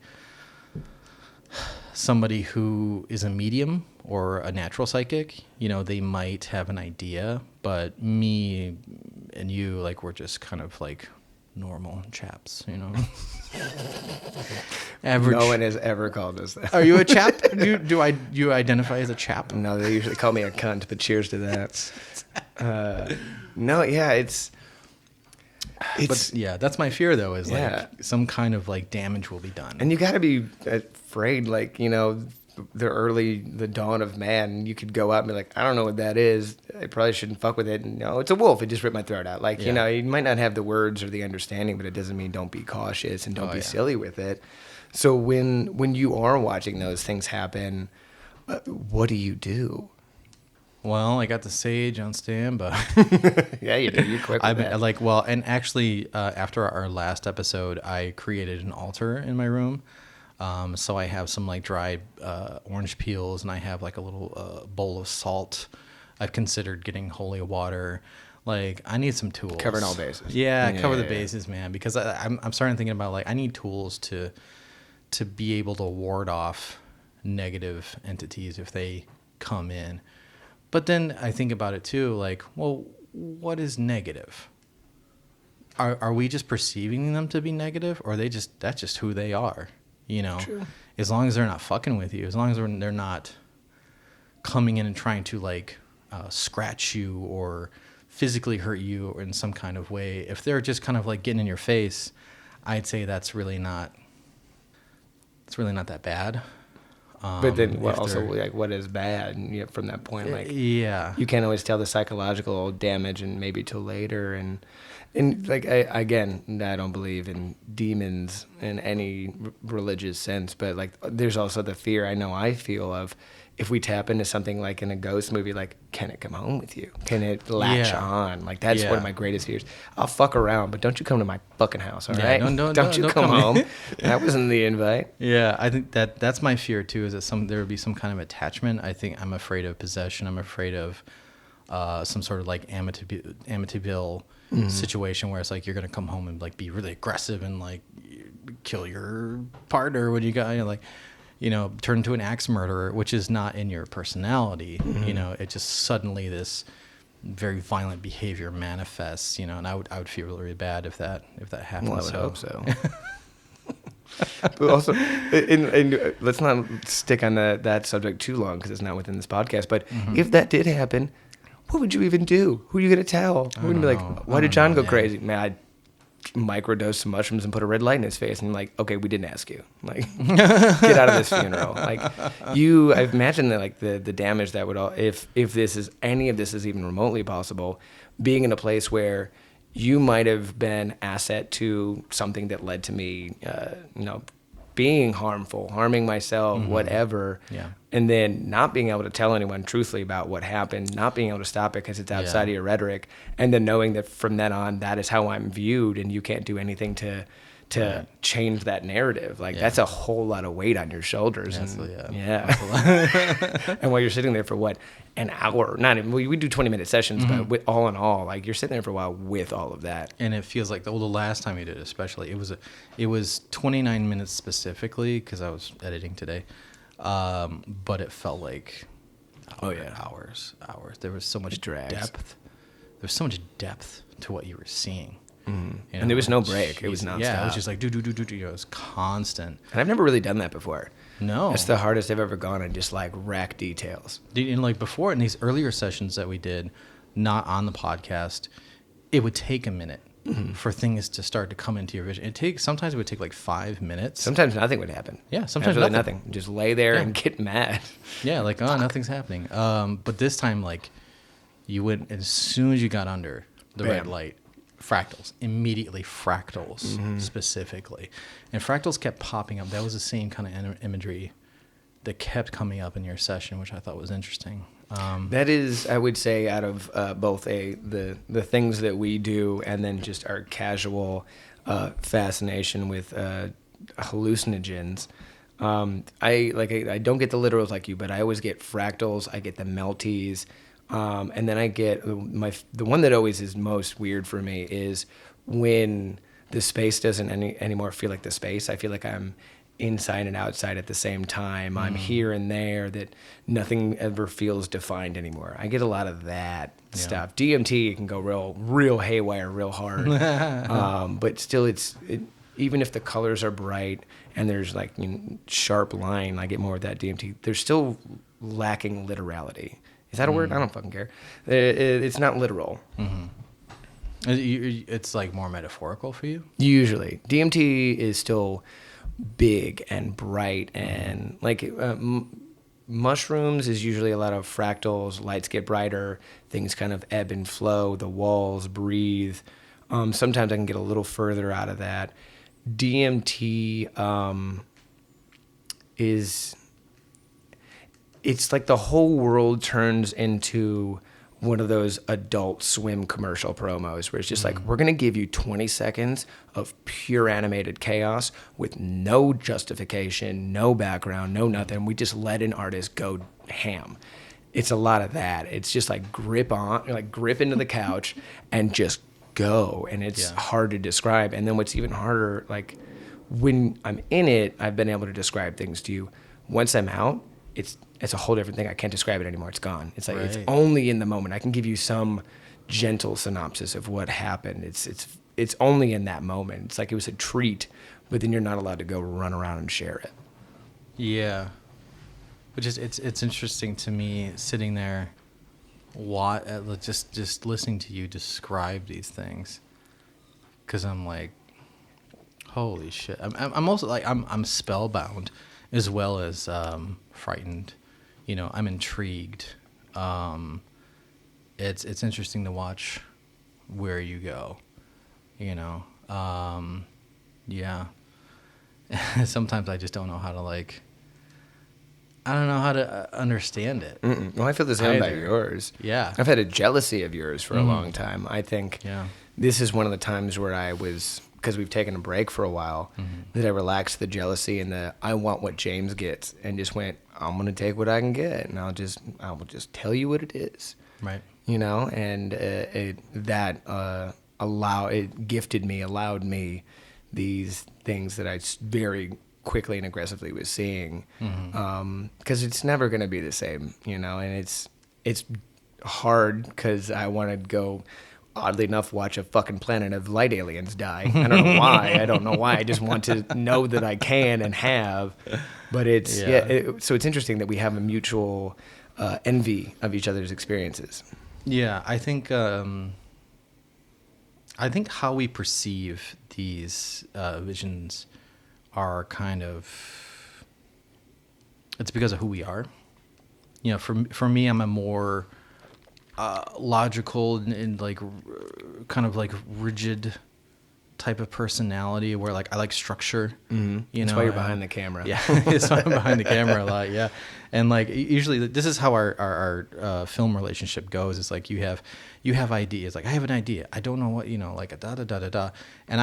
somebody who is a medium or a natural psychic. You know, they might have an idea, but me and you, like, we're just kind of like normal chaps, you know. Average. No one has ever called us that. Are you a chap? Do you identify as a chap? No, they usually call me a cunt, but cheers to that. No, yeah, it's But yeah, that's my fear though, is Yeah. like some kind of like damage will be done. and you got to be afraid, like, you know, the dawn of man. You could go out and be like, I don't know what that is. I probably shouldn't fuck with it. And, no, it's a wolf. It just ripped my throat out. Like, you Yeah. know, you might not have the words or the understanding, but it doesn't mean don't be cautious and don't be silly with it. So when you are watching those things happen, what do you do? Well, I got the sage on standby. Yeah, you do. You're quick with that. Like, well, and actually, after our last episode, I created an altar in my room. So I have some like dried orange peels, and I have like a little bowl of salt. I've considered getting holy water. Like, I need some tools. Covering all bases. Yeah, Yeah, cover the yeah. bases, man. Because I'm starting thinking about like I need tools to be able to ward off negative entities if they come in. But then I think about it too, like, well, what is negative? Are we just perceiving them to be negative, or are they that's just who they are? You know, True. As long as they're not fucking with you, as long as they're not coming in and trying to like scratch you or physically hurt you or in some kind of way. If they're just kind of like getting in your face, I'd say that's really not that bad. But then if also, they're- like, what is bad? And, you know, from that point, like, yeah, you can't always tell the psychological damage, and maybe till later. And like, I don't believe in demons in any religious sense, but like, there's also the fear I feel of, if we tap into something like in a ghost movie, like, can it come home with you? Can it latch Yeah. on? Like, that's one Yeah. of my greatest fears. I'll fuck around, but don't you come to my fucking house, all Yeah, right? don't you come come in. home. That wasn't the invite. Yeah, I think that's my fear too. Is that there would be some kind of attachment. I think I'm afraid of possession. I'm afraid of some sort of like Amityville situation where it's like you're gonna come home and like be really aggressive and like kill your partner when you got, you know, like, you know, turn into an axe murderer, which is not in your personality. You know, it just suddenly this very violent behavior manifests. You know, and I would feel really bad if that happened. Well, I would hope so. But also, and let's not stick on that subject too long because it's not within this podcast. But if that did happen, what would you even do? Who are you going to tell? Who would be like, why did John go crazy? Man, I microdosed some mushrooms and put a red light in his face. And I'm like, okay, we didn't ask you. Like, get out of this funeral. Like, I imagine that, like, the damage that would all, if any of this is even remotely possible, being in a place where you might have been asset to something that led to me, being harmful, harming myself, whatever. Yeah. And then not being able to tell anyone truthfully about what happened, not being able to stop it because it's outside of your rhetoric, and then knowing that from then on, that is how I'm viewed, and you can't do anything to change that narrative. Like, that's a whole lot of weight on your shoulders. And while you're sitting there for what, an hour, not even, we do 20-minute sessions, but all in all, like, you're sitting there for a while with all of that. And it feels like the last time you did it, especially, it was 29 minutes specifically because I was editing today, but it felt like hours. There was so much drags. depth. There was so much depth to what you were seeing. And there was no break. It was nonstop. Yeah, it was just like do. It was constant. And I've never really done that before. No, That's the hardest I've ever gone, and just like rack details. And like before in these earlier sessions that we did, not on the podcast, it would take a minute for things to start to come into your vision. Sometimes it would take like 5 minutes. Sometimes nothing would happen. Yeah, sometimes Absolutely nothing. Just lay there and get mad. Yeah, like, oh, nothing's happening. But this time, like, you went, as soon as you got under the red Bam. light, fractals, immediately fractals specifically. And fractals kept popping up. That was the same kind of imagery that kept coming up in your session, which I thought was interesting. That is, I would say, out of both the things that we do and then just our casual fascination with hallucinogens. I don't get the literals like you, but I always get fractals. I get the melties, and then I get the one that always is most weird for me is when the space doesn't anymore feel like the space. I feel like I'm inside and outside at the same time. I'm here and there, that nothing ever feels defined anymore. I get a lot of that stuff. DMT can go real haywire, real hard. But still, even if the colors are bright and there's like sharp line, I get more of that DMT. There's still lacking literality. Is that a word? I don't fucking care. It's not literal. It's like more metaphorical for you? Usually. DMT is still big and bright, and like mushrooms is usually a lot of fractals. Lights get brighter, things kind of ebb and flow, the walls breathe. Sometimes I can get a little further out of that. DMT it's like the whole world turns into one of those Adult Swim commercial promos where it's just like, we're going to give you 20 seconds of pure animated chaos with no justification, no background, no nothing. We just let an artist go ham. It's a lot of that. It's just like grip into the couch and just go. And it's hard to describe. And then what's even harder, like when I'm in it, I've been able to describe things to you. Once I'm out, it's a whole different thing. I can't describe it anymore. It's gone. It's like It's only in the moment. I can give you some gentle synopsis of what happened. It's only in that moment. It's like it was a treat, but then you're not allowed to go run around and share it. Yeah, which is it's interesting to me sitting there, just listening to you describe these things, because I'm like, holy shit. I'm also like I'm spellbound as well as frightened. I'm intrigued. It's interesting to watch where you go. Yeah. Sometimes I just don't know how to I don't know how to understand it. Well, I feel the same about yours. Yeah. I've had a jealousy of yours for a long time. I think this is one of the times where I was, because we've taken a break for a while, that I relaxed the jealousy and I want what James gets, and just went, I'm going to take what I can get, and I will just tell you what it is. Right. And it allowed me these things that I very quickly and aggressively was seeing, because it's never going to be the same, and it's hard because I want to go, oddly enough, watch a fucking planet of light aliens die. I don't know why. I just want to know that I can and have. But so it's interesting that we have a mutual envy of each other's experiences. Yeah, I think how we perceive these visions are kind of, it's because of who we are. For me, I'm a more logical and kind of rigid type of personality where I like structure. That's why you're behind the camera. Yeah, that's why I'm behind the camera a lot. Yeah, and usually this is how our film relationship goes. It's like you have ideas. Like I have an idea. I don't know what da da da da da, and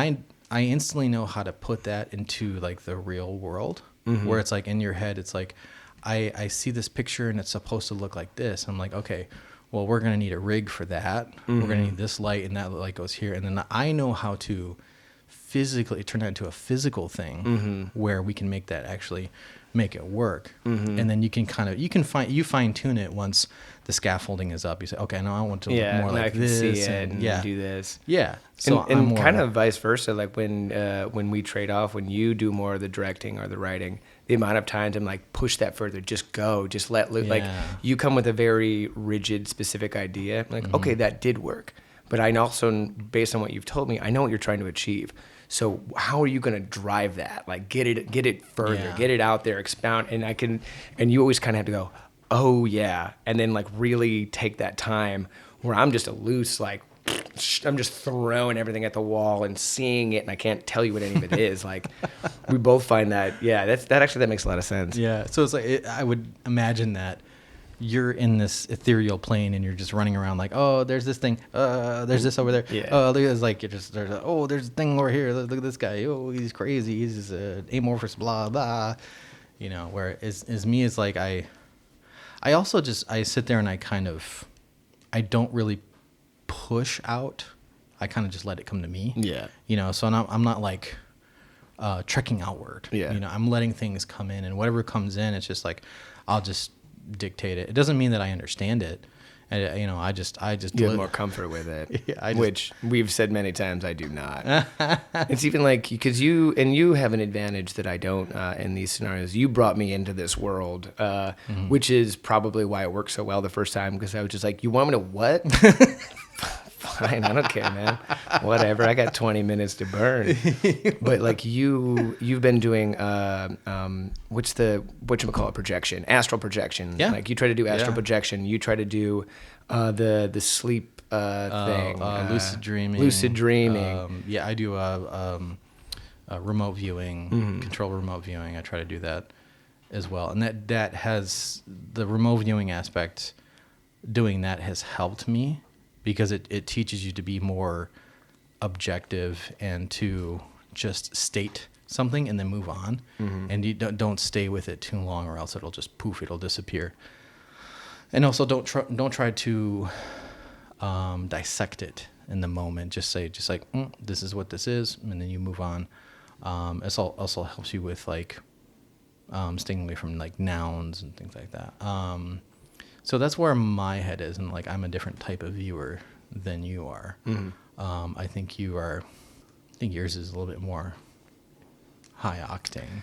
I instantly know how to put that into the real world, where it's in your head. It's like I see this picture and it's supposed to look like this. I'm like, okay, well, we're going to need a rig for that. We're going to need this light, and that light goes here. And then I know how to physically turn that into a physical thing where we can make that actually make it work. And then you can fine tune it once the scaffolding is up. You say, okay, now I want to look more like I can this. see it and do this. Yeah. So and I'm more kind of vice versa. Like when we trade off, when you do more of the directing or the writing, the amount of times I'm like, push that further, just go, just let loose. Like you come with a very rigid, specific idea. I'm like, okay, that did work. But I also, based on what you've told me, I know what you're trying to achieve. So how are you going to drive that? Like get it further, get it out there, expound. And you always kind of have to go, oh yeah. And then like really take that time where I'm just a loose, like, I'm just throwing everything at the wall and seeing it, and I can't tell you what any of it is. Like, we both find that, that makes a lot of sense. Yeah. So it's like, I would imagine that you're in this ethereal plane and you're just running around like, oh, there's this thing, there's this over there. Yeah. Oh, there's like, there's a thing over here. Look at this guy. Oh, he's crazy. He's amorphous, blah, blah. You know, where is me is like, I sit there and I don't really push out. I kind of just let it come to me. Yeah. You know, so I'm not like trekking outward. Yeah. You know, I'm letting things come in, and whatever comes in, it's just like I'll just dictate it. It doesn't mean that I understand it. And, you know, I just you have more comfort with it, yeah, which we've said many times I do not. It's even like, because you have an advantage that I don't in these scenarios. You brought me into this world, which is probably why it worked so well the first time, because I was just like, you want me to what? Fine, I don't care, man. Whatever. I got 20 minutes to burn. But like you've been doing whatchamacallit, projection, astral projection. Yeah. Like you try to do astral projection. You try to do the sleep thing. Lucid dreaming. Lucid dreaming. Yeah, I do remote viewing, control remote viewing. I try to do that as well, and that has the remote viewing aspect. Doing that has helped me, because it teaches you to be more objective and to just state something and then move on. And you don't stay with it too long, or else it'll just poof, it'll disappear. And also don't try to dissect it in the moment. Just say like, this is what this is, and then you move on. It also helps you with like staying away from like nouns and things like that. So that's where my head is, and like I'm a different type of viewer than you are. I think yours is a little bit more high octane.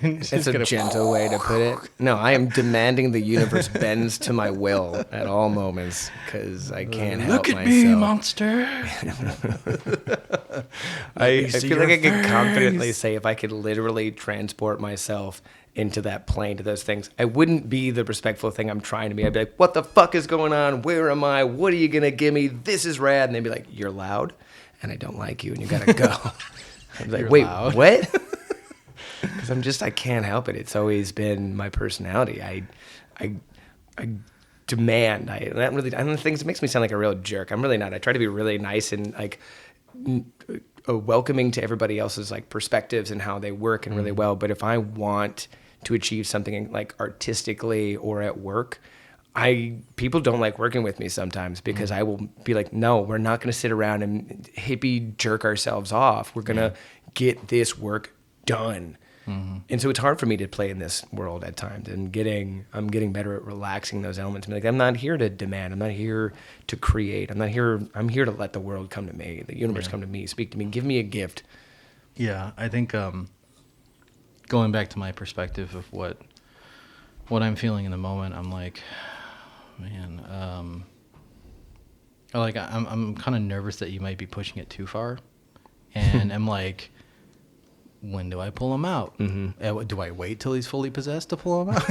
It's a gentle way to put it. No, I am demanding the universe bends to my will at all moments, because I can't help myself. Look at me, monster. I feel like I could confidently say, if I could literally transport myself into that plane, to those things, I wouldn't be the respectful thing I'm trying to be. I'd be like, what the fuck is going on? Where am I? What are you going to give me? This is rad. And they'd be like, you're loud and I don't like you and you got to go. I'd be like, You're wait, loud. what? Because I can't help it. It's always been my personality. I demand. I don't think it makes me sound like a real jerk. I'm really not. I try to be really nice and like welcoming to everybody else's like perspectives and how they work and really well. But if I want to achieve something like artistically or at work, people don't like working with me sometimes, because I will be like, no, we're not going to sit around and hippie jerk ourselves off. We're going to get this work done. And so it's hard for me to play in this world at times, and I'm getting better at relaxing those elements. Like, I'm not here to demand. I'm not here to create. I'm here to let the world come to me, the universe come to me, speak to me, give me a gift. Yeah, I think going back to my perspective of what I'm feeling in the moment, I'm like, man, like I'm kind of nervous that you might be pushing it too far, and I'm like, when do I pull him out? Do I wait till he's fully possessed to pull him out?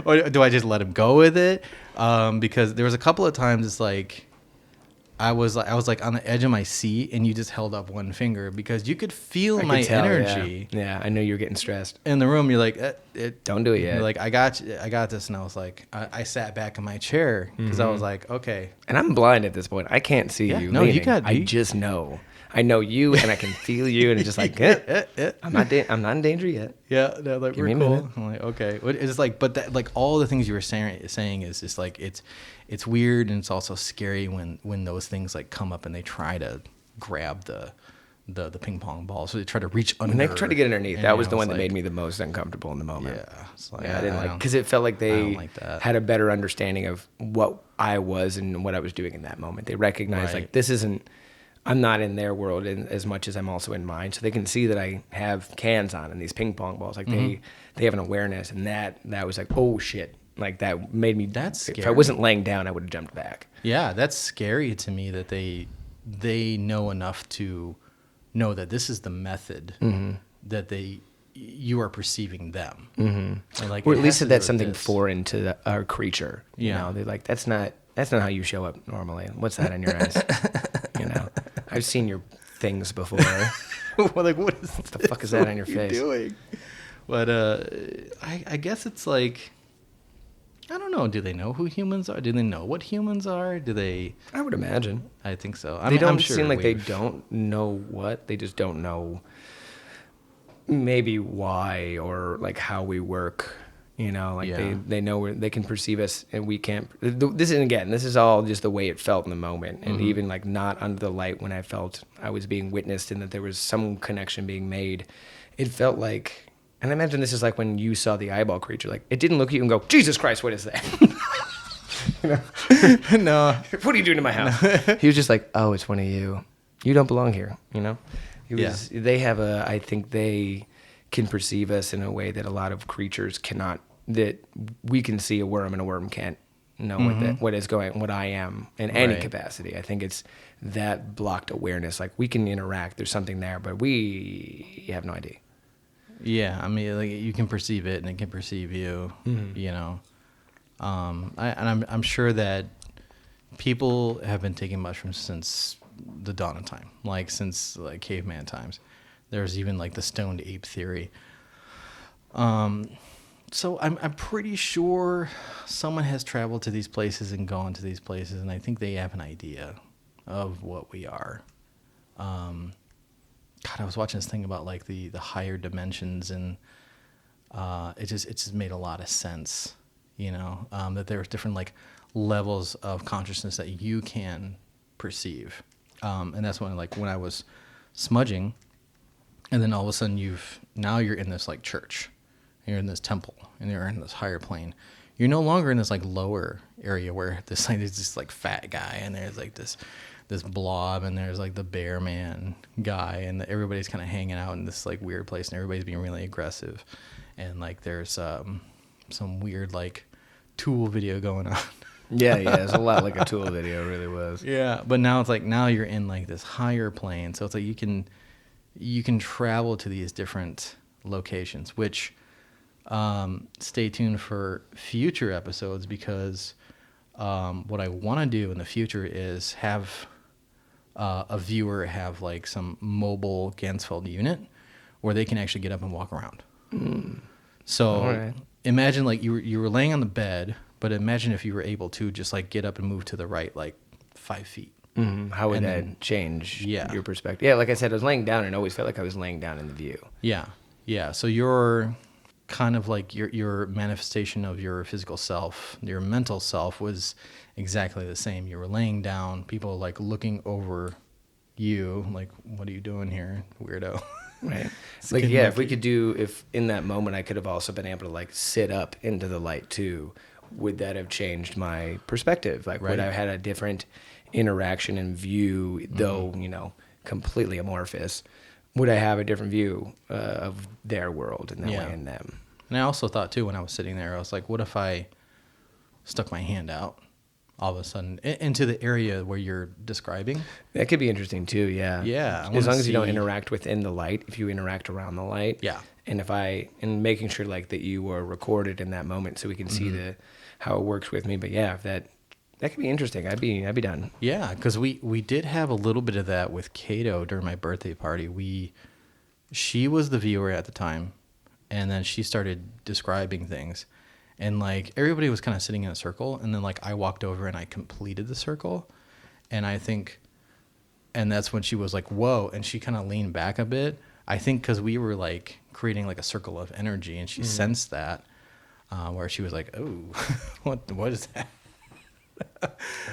Or do I just let him go with it? Because there was a couple of times it's like I was like on the edge of my seat, and you just held up one finger, because you could feel my energy. Yeah, I knew you were getting stressed In the room, you're like, don't do it yet. You're like, I got this. And I was like, I sat back in my chair, because I was like, okay. And I'm blind at this point. I can't see you. No, leaning. I just know. I know you, and I can feel you, and it's just like, I'm not in danger yet. Yeah, no, like, Give we're me a cool. minute. I'm like, okay. It's like, but that, like, all the things you were saying is just like, it's weird, and it's also scary when those things like come up and they try to grab the ping pong ball. So they try to reach under. And they tried to get underneath. and, That you was know, the one it's that like- made me the most uncomfortable in the moment. Yeah, it's like, Yeah, I didn't like, don't- because it felt like I they don't like that. had a better understanding of what I was and what I was doing in that moment. They recognized Right. like this isn't. I'm not in their world as much as I'm also in mine, so they can see that I have cans on and these ping pong balls. Like Mm-hmm. they have an awareness, and that was like, oh shit, like that made me. That's If I scary. wasn't laying down, I would have jumped back. Yeah, that's scary to me that they know enough to know that this is the method that you are perceiving them. Mm-hmm. Like, Or it at has least to that that's do with something this. foreign to our creature. You Yeah. know, they're like, that's not how you show up normally. What's that in your eyes? You know, I've seen your things before. Well, like, what is the fuck is that on your face? Doing? But I guess it's like, I don't know. Do they know who humans are? Do they know what humans are? Do they? I would imagine. I think so. They don't I'm sure seem like they we've- don't know what. They just don't know maybe why or like how we work. You know, like Yeah. they know they can perceive us and we can't. This is all just the way it felt in the moment. And even like not under the light when I felt I was being witnessed and that there was some connection being made. It felt like, and I imagine this is like when you saw the eyeball creature, like it didn't look at you and go, Jesus Christ, what is that? No. What are you doing to my house? He was just like, oh, it's one of you. You don't belong here, you know? They have I think they can perceive us in a way that a lot of creatures cannot, that we can see a worm and a worm can't know what I am in any Right. capacity. I think it's that blocked awareness. Like we can interact, there's something there, but we have no idea. Yeah, I mean, like you can perceive it, and it can perceive you. You know, I'm sure that people have been taking mushrooms since the dawn of time, like since like caveman times. There's even like the stoned ape theory. So I'm pretty sure someone has traveled to these places and gone to these places, and I think they have an idea of what we are. God, I was watching this thing about like the higher dimensions, and it just made a lot of sense, you know, that there's different like levels of consciousness that you can perceive, and that's when I was smudging, and then all of a sudden you're in this like church, you're in this temple, and you're in this higher plane. You're no longer in this like lower area where there's this like fat guy, and there's like this blob, and there's like the bear man guy, and everybody's kind of hanging out in this like weird place, and everybody's being really aggressive, and like there's some weird like Tool video going on. Yeah, it's a lot like a Tool video, it really was. Yeah, but now it's like now you're in like this higher plane, so it's like you can travel to these different locations, which stay tuned for future episodes, because what I want to do in the future is have a viewer have like some mobile Ganzfeld unit where they can actually get up and walk around. So All right. imagine like you were laying on the bed, but imagine if you were able to just like get up and move to the right like 5 feet. How would And that then- change Yeah. your perspective? Yeah, like I said, I was laying down and I always felt like I was laying down in the view. Yeah. So your kind of like your manifestation of your physical self, your mental self was exactly the same. You were laying down, people like looking over you, like, what are you doing here, weirdo? Right. It's Like, kinda yeah, like if we could if in that moment I could have also been able to like sit up into the light too, would that have changed my perspective? Like, would Right. I have had a different interaction and view, though, completely amorphous? Would I have a different view of their world and that Yeah. way in them? And I also thought too, when I was sitting there, I was like, what if I stuck my hand out all of a sudden into the area where you're describing? That could be interesting too, yeah. Yeah, I As wanna long as you don't see- interact within the light, if you interact around the light. Yeah. And and making sure like that you were recorded in that moment so we can see how it works with me. But yeah, if that could be interesting. I'd be done. Yeah, because we did have a little bit of that with Kato during my birthday party. She was the viewer at the time, and then she started describing things, and like everybody was kind of sitting in a circle, and then like I walked over and I completed the circle, and that's when she was like, whoa, and she kind of leaned back a bit. I think because we were like creating like a circle of energy, and she sensed that, where she was like, oh, what is that?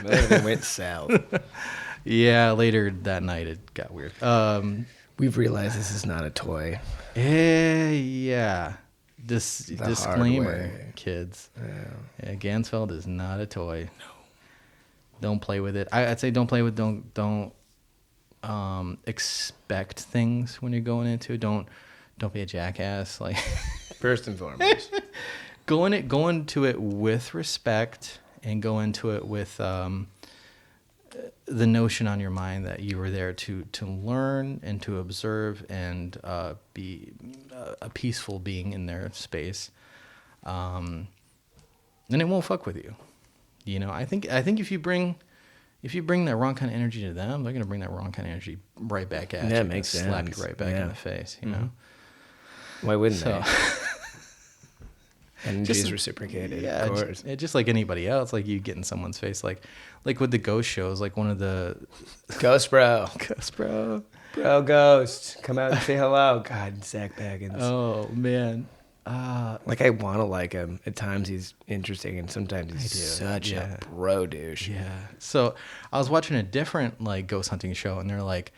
It went south. Yeah, later that night it got weird. We've realized this is not a toy. Yeah. The hard Disclaimer, way. kids. Yeah. Yeah, Ganzfeld is not a toy. No. Don't play with it. I'd say don't play with. Don't expect things when you're going into it. Don't be a jackass. Like First and foremost. go into it with respect and go into it with the notion on your mind that you were there to learn and to observe and be a peaceful being in their space. Then it won't fuck with you. You know, I think if you bring that wrong kind of energy to them, they're gonna bring that wrong kind of energy right back at you. That makes sense. Slap you right back in the face. You know. Why wouldn't So- they? Energy is reciprocated, Yeah, of course. just like anybody else, like you get in someone's face, like with the ghost shows, like one of the Ghost bro. ghost bro. Bro Ghost. Come out and say hello. God, Zach Baggins. Oh man, Like, I want to like him. At times he's interesting, and sometimes he's such a bro douche. yeah. So I was watching a different like ghost hunting show, and they're like,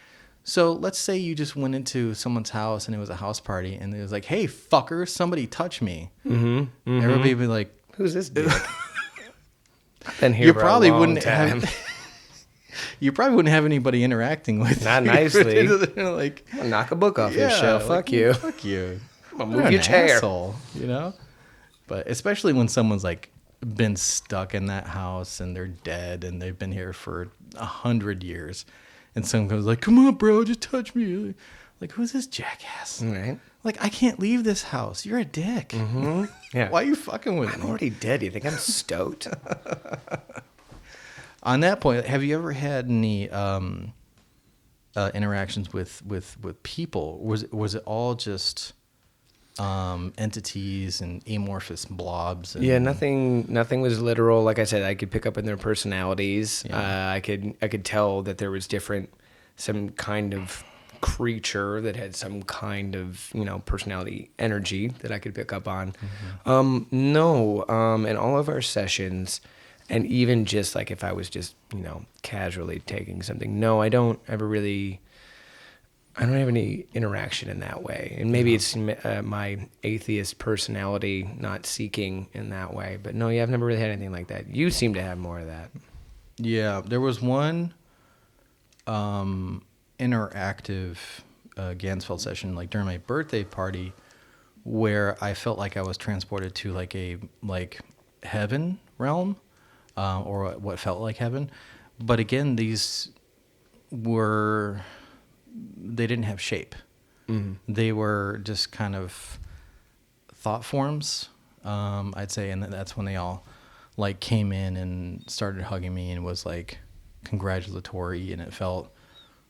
so let's say you just went into someone's house and it was a house party, and it was like, hey fucker, somebody touch me. Mm-hmm. Everybody would be like, Who's this dude? Been here you for probably a long wouldn't time. have. You probably wouldn't have anybody interacting with Not you. nicely. They're like, I'll knock a book off your shelf. like, Fuck you. Fuck you. I'm gonna You're move your an chair. asshole, you know? But especially when someone's like been stuck in that house and they're dead and they've been here for 100 years, and someone goes like, "Come on, bro, just touch me." Like, who's this jackass? Right. Like, I can't leave this house. You're a dick. Mm-hmm. Yeah. Why are you fucking with I'm me? already dead. You think I'm stoked? On that point, have you ever had any interactions with people? Was it all just entities and amorphous blobs? And, Yeah, nothing was literal. Like I said, I could pick up in their personalities. Yeah. I could tell that there was some kind of creature that had some kind of, personality energy that I could pick up on. Mm-hmm. In all of our sessions, and even just like if I was just, casually taking something, no, I don't have any interaction in that way. And maybe it's my atheist personality not seeking in that way. But no, I've never really had anything like that. You seem to have more of that. Yeah, there was one interactive Ganzfeld session, like during my birthday party, where I felt like I was transported to like a heaven realm, or what felt like heaven. But again, they didn't have shape. Mm-hmm. They were just kind of thought forms, I'd say, and that's when they all like came in and started hugging me and was like congratulatory, and it felt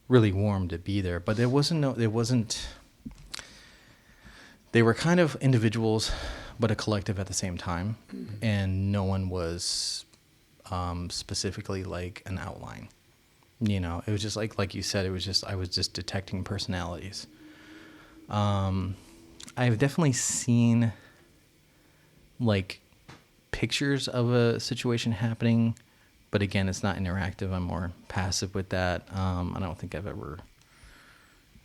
really warm to be there. But they were kind of individuals, but a collective at the same time, mm-hmm. and no one was specifically like an outline. It was just like you said, I was just detecting personalities. I've definitely seen like pictures of a situation happening, but again, it's not interactive. I'm more passive with that. I don't think I've ever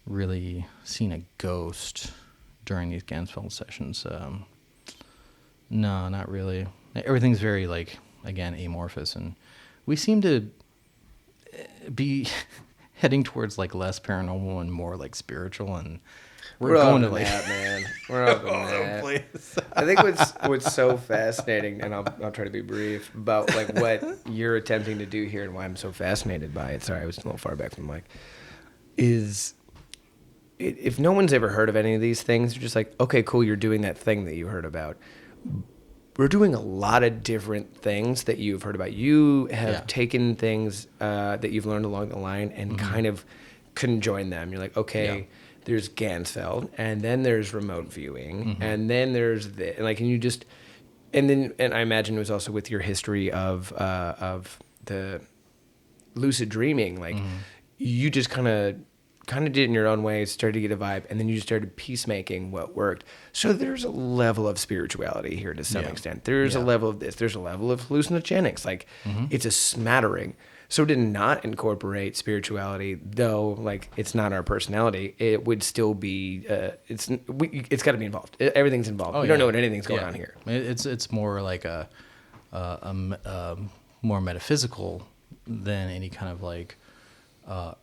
really seen a ghost during these Ganzfeld sessions. No, not really. Everything's very again, amorphous, and we seem to be heading towards less paranormal and more spiritual, and we're going to that, man. We're all going that. I think what's so fascinating, and I'll try to be brief about what you're attempting to do here and why I'm so fascinated by it. Sorry, I was a little far back from the mic. Is if no one's ever heard of any of these things, you're just like, okay, cool, you're doing that thing that you heard about. We're doing a lot of different things that you've heard about. You have taken things that you've learned along the line and mm-hmm. kind of conjoined them. You're like, okay, there's Ganzfeld, and then there's remote viewing, mm-hmm. and then there's this. And I imagine it was also with your history of the lucid dreaming. Mm-hmm. You just kind of did it in your own way, started to get a vibe, and then you just started peacemaking what worked. So there's a level of spirituality here to some extent. There's a level of this. There's a level of hallucinogenics. Mm-hmm. It's a smattering. So to not incorporate spirituality, though, like it's not our personality, it would still be. It's got to be involved. Everything's involved. We don't know what anything's going on here. It's more like a more metaphysical than any kind of like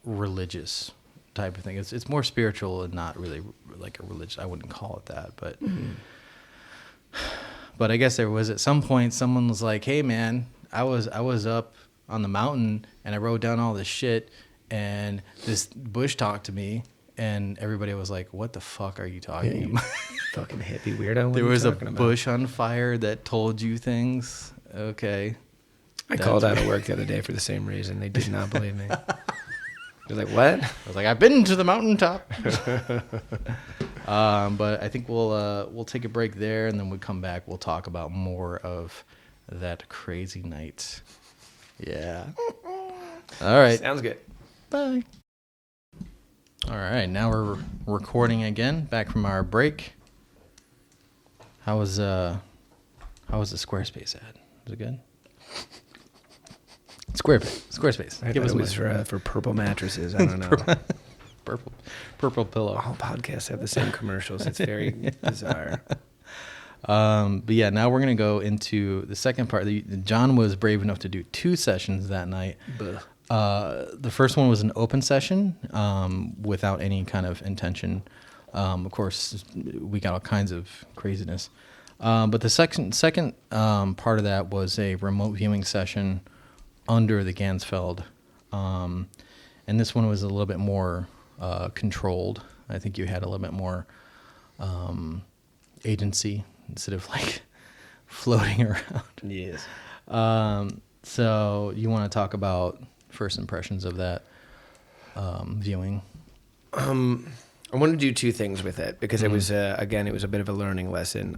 religious type of thing. It's more spiritual and not really like a religious. I wouldn't call it that, but but I guess there was at some point someone was like, "Hey, man, I was up on the mountain and I wrote down all this shit and this bush talked to me," and everybody was like, "What the fuck are you talking about?" Fucking hippie weirdo. What There are you was a talking about? bush on fire that told you things. Okay. I called out of work the other day for the same reason. They did not believe me. They're like, "What?" I was like, "I've been to the mountaintop." But I think we'll take a break there, and then when we come back, we'll talk about more of that crazy night. Yeah. All right. Sounds good. Bye. All right. Now we're recording again, back from our break. How was the Squarespace ad? Was it good? Squarespace. I Give us thought it was for purple mattresses. I don't know. purple pillow. All podcasts have the same commercials. It's very bizarre. But yeah, now we're going to go into the second part. Jon was brave enough to do 2 sessions that night. The first one was an open session without any kind of intention. Of course, we got all kinds of craziness. But the second part of that was a remote viewing session under the Ganzfeld. And this one was a little bit more controlled. I think you had a little bit more agency instead of like floating around. Yes. So you want to talk about first impressions of that viewing? I want to do 2 things with it because it was again, it was a bit of a learning lesson.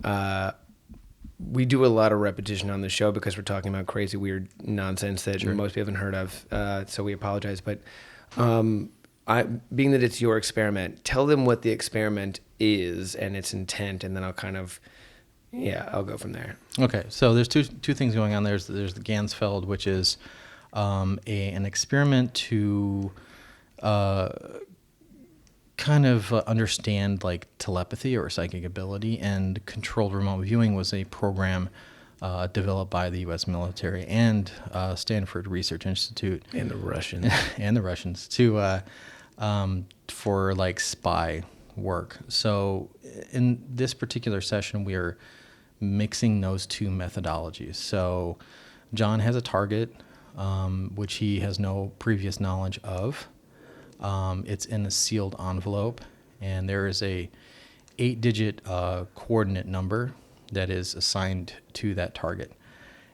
We do a lot of repetition on the show because we're talking about crazy, weird nonsense that most people haven't heard of. So we apologize, but being that it's your experiment, tell them what the experiment is and its intent, and then I'll kind of, I'll go from there. Okay, so there's two things going on. There's the Ganzfeld, which is an experiment to kind of understand like telepathy or psychic ability, and controlled remote viewing was a program developed by the U.S. military and Stanford Research Institute And the Russians. to for like spy work. So in this particular session, we are mixing those 2 methodologies. So Jon has a target, which he has no previous knowledge of. It's in a sealed envelope, and there is a 8-digit coordinate number that is assigned to that target.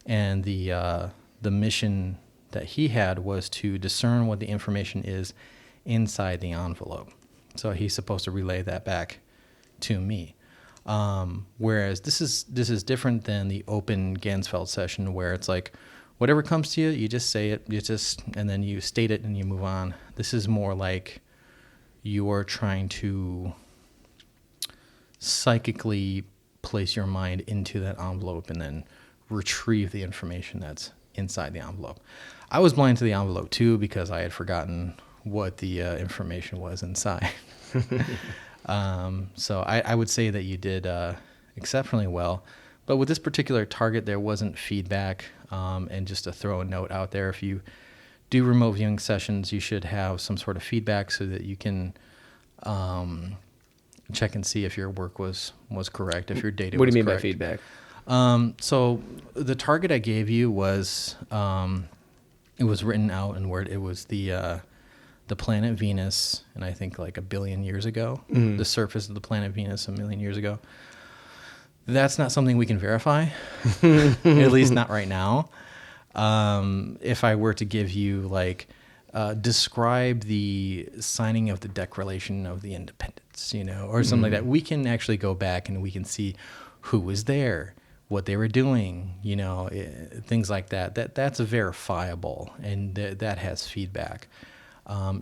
And the mission that he had was to discern what the information is inside the envelope. So he's supposed to relay that back to me. Whereas this is different than the open Ganzfeld session, where it's like whatever comes to you, you just say it, and then you state it and you move on. This is more like you are trying to psychically place your mind into that envelope and then retrieve the information that's inside the envelope. I was blind to the envelope too because I had forgotten what the information was inside. So I would say that you did exceptionally well. But with this particular target, there wasn't feedback. And just to throw a note out there, if you do remote viewing sessions, you should have some sort of feedback so that you can check and see if your work was correct, if your data was correct. What do you mean by feedback? So the target I gave you was, it was written out in Word. It was the planet Venus, and I think like 1 billion years ago, the surface of the planet Venus 1 million years ago. That's not something we can verify, at least not right now. If I were to give you like, describe the signing of the Declaration of the Independence, or something like that, we can actually go back and we can see who was there, what they were doing, things like that. That's verifiable, and that has feedback.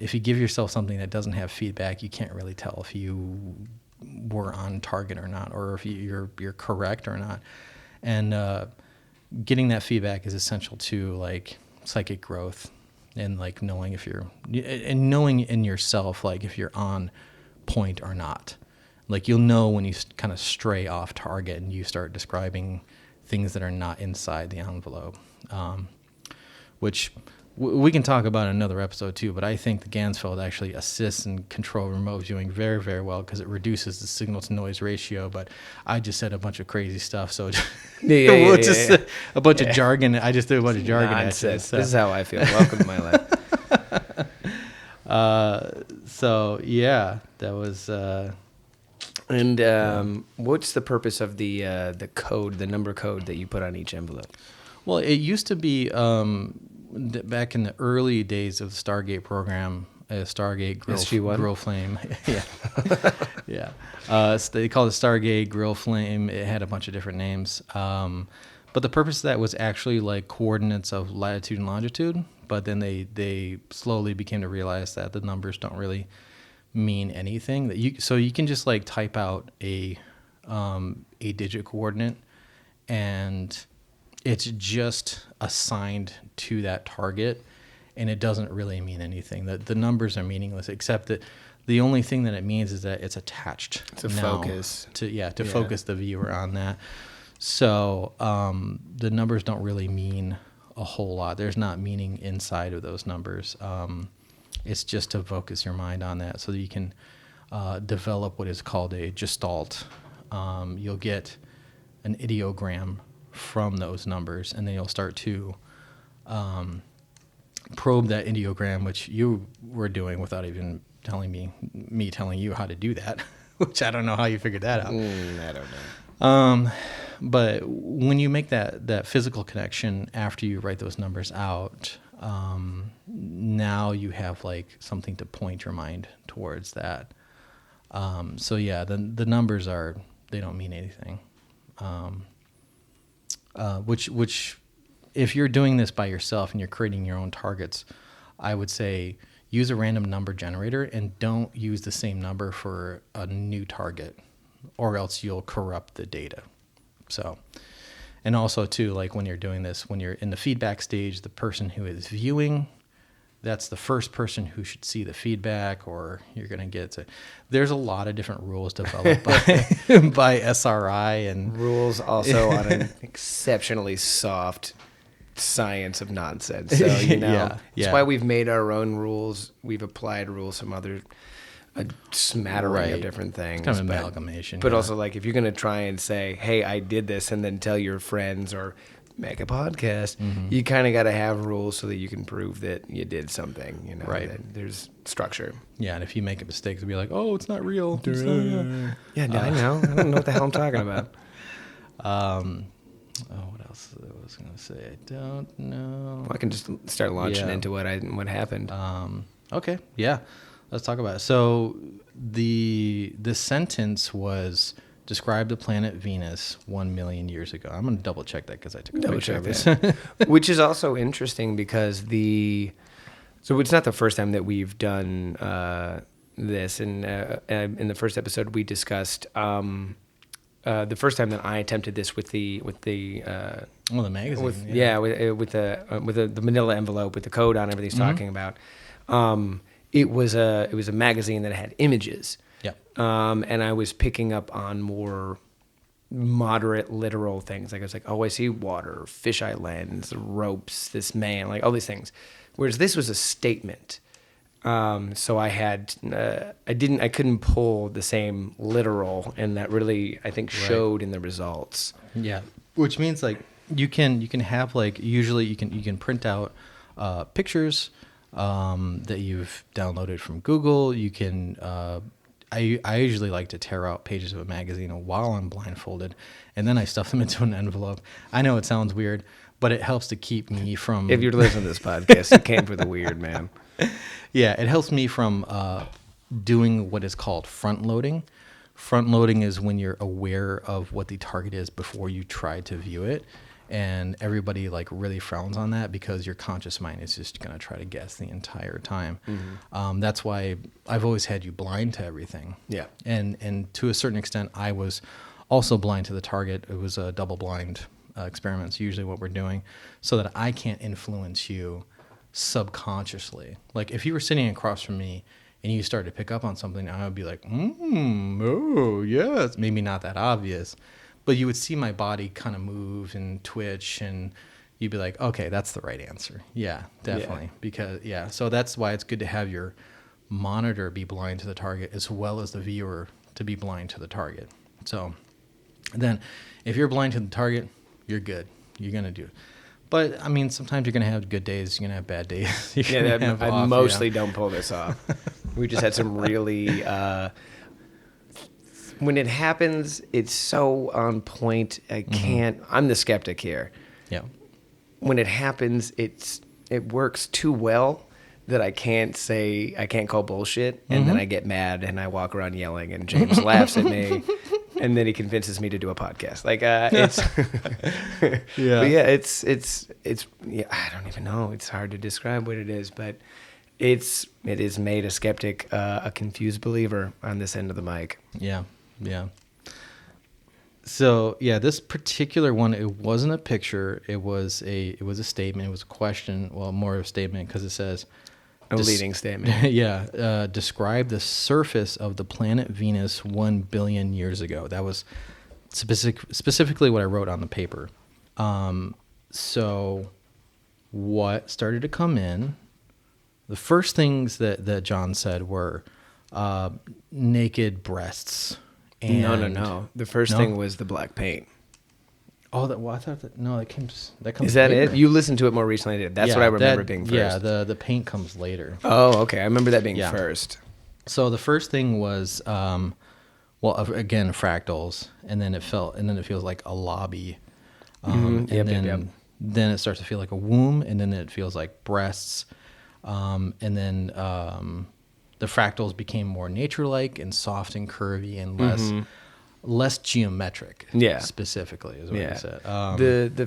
If you give yourself something that doesn't have feedback, you can't really tell if you were on target or not, or if you're correct or not. And getting that feedback is essential to like psychic growth and like knowing knowing in yourself, like if you're on point or not. Like you'll know when you kind of stray off target and you start describing things that are not inside the envelope, which we can talk about in another episode too. But I think the Ganzfeld actually assists and control remote viewing very, very well because it reduces the signal to noise ratio. But I just said a bunch of crazy stuff, so a bunch of jargon. I just threw a bunch of jargon at you. So. This is how I feel. Welcome to my life. So yeah, that was. And what's the purpose of the code, the number code that you put on each envelope? Well, it used to be back in the early days of the Stargate program, Stargate Grill Flame. Yeah, yeah. So they called it Stargate Grill Flame. It had a bunch of different names, but the purpose of that was actually like coordinates of latitude and longitude. But then they slowly became to realize that the numbers don't really mean anything. So you can just like type out a digit coordinate, and it's just assigned to that target, and it doesn't really mean anything. The numbers are meaningless, except that the only thing that it means is that it's attached to focus focus the viewer on that. So the numbers don't really mean a whole lot. There's not meaning inside of those numbers. It's just to focus your mind on that so that you can develop what is called a gestalt. You'll get an ideogram from those numbers, and then you'll start to probe that ideogram, which you were doing without even telling me telling you how to do that, which I don't know how you figured that out. I don't know. But when you make that physical connection after you write those numbers out, now you have like something to point your mind towards that. So yeah, the numbers they don't mean anything. Which if you're doing this by yourself and you're creating your own targets, I would say use a random number generator and don't use the same number for a new target, or else you'll corrupt the data. So, and also too, like when you're doing this, when you're in the feedback stage, the person who is viewing, that's the first person who should see the feedback, or you're going to get to, there's a lot of different rules developed by SRI and rules also on an exceptionally soft science of nonsense. So, that's why we've made our own rules. We've applied rules from a smattering of different things. It's kind of amalgamation. But also, like, if you're going to try and say, hey, I did this, and then tell your friends or make a podcast, you kind of got to have rules so that you can prove that you did something, right. That there's structure. Yeah, and if you make a mistake, it'll be like, oh, it's not real. I know. I don't know what the hell I'm talking about. What else I was going to say? I don't know. Well, I can just start launching into what happened. Okay, yeah. Let's talk about it. So the sentence was, describe the planet Venus 1 million years ago. I'm going to double check that because I took a picture of this. Which is also interesting because so it's not the first time that we've done this. And in the first episode, we discussed the first time that I attempted this with the magazine. With the manila envelope with the code on everything he's talking about. It was a magazine that had images. Yeah. And I was picking up on more moderate literal things. Like I was like, oh, I see water, fisheye lens, ropes, this man, like all these things. Whereas this was a statement. So I had, I couldn't pull the same literal, and that really, I think, showed in the results. Yeah. Which means like you can have like, usually you can print out pictures that you've downloaded from Google. You can, I usually like to tear out pages of a magazine while I'm blindfolded, and then I stuff them into an envelope. I know it sounds weird, but it helps to keep me from... If you're listening to this podcast, it came for the weird, man. Yeah, it helps me from doing what is called front loading. Front loading is when you're aware of what the target is before you try to view it. And everybody like really frowns on that because your conscious mind is just going to try to guess the entire time. Mm-hmm. That's why I've always had you blind to everything. Yeah. And to a certain extent, I was also blind to the target. It was a double blind experiments, usually what we're doing, so that I can't influence you subconsciously. Like if you were sitting across from me and you started to pick up on something, I would be like, oh, yes. Maybe not that obvious, but you would see my body kind of move and twitch, and you'd be like, okay, that's the right answer. Yeah, definitely. Because, so that's why it's good to have your monitor be blind to the target as well as the viewer to be blind to the target. So then if you're blind to the target, you're good. You're going to do it. But, I mean, sometimes you're going to have good days. You're going to have bad days. I mostly don't pull this off. We just had some really... when it happens, it's so on point. I can't... I'm the skeptic here. Yeah. When it happens, it works too well that I can't call bullshit, and then I get mad and I walk around yelling, and James laughs at me, and then he convinces me to do a podcast. Like it's but it's I don't even know. It's hard to describe what it is, but it has made a skeptic a confused believer on this end of the mic. Yeah. So this particular one, it wasn't a picture. It was a statement. It was a question. Well, more of a statement because it says a leading statement. Describe the surface of the planet Venus 1 billion years ago. That was specifically what I wrote on the paper. So what started to come in? The first things that Jon said were naked breasts. And No. The first thing was the black paint. Oh, I thought that that comes. Is that later. it? You listened to it more recently. That's what I remember being first. Yeah, the paint comes later. Oh, okay. I remember that being first. So the first thing was, again, fractals, and then it feels like a lobby, and then it starts to feel like a womb, and then it feels like breasts, and then the fractals became more nature-like and soft and curvy and less geometric. Yeah, specifically is what he said. The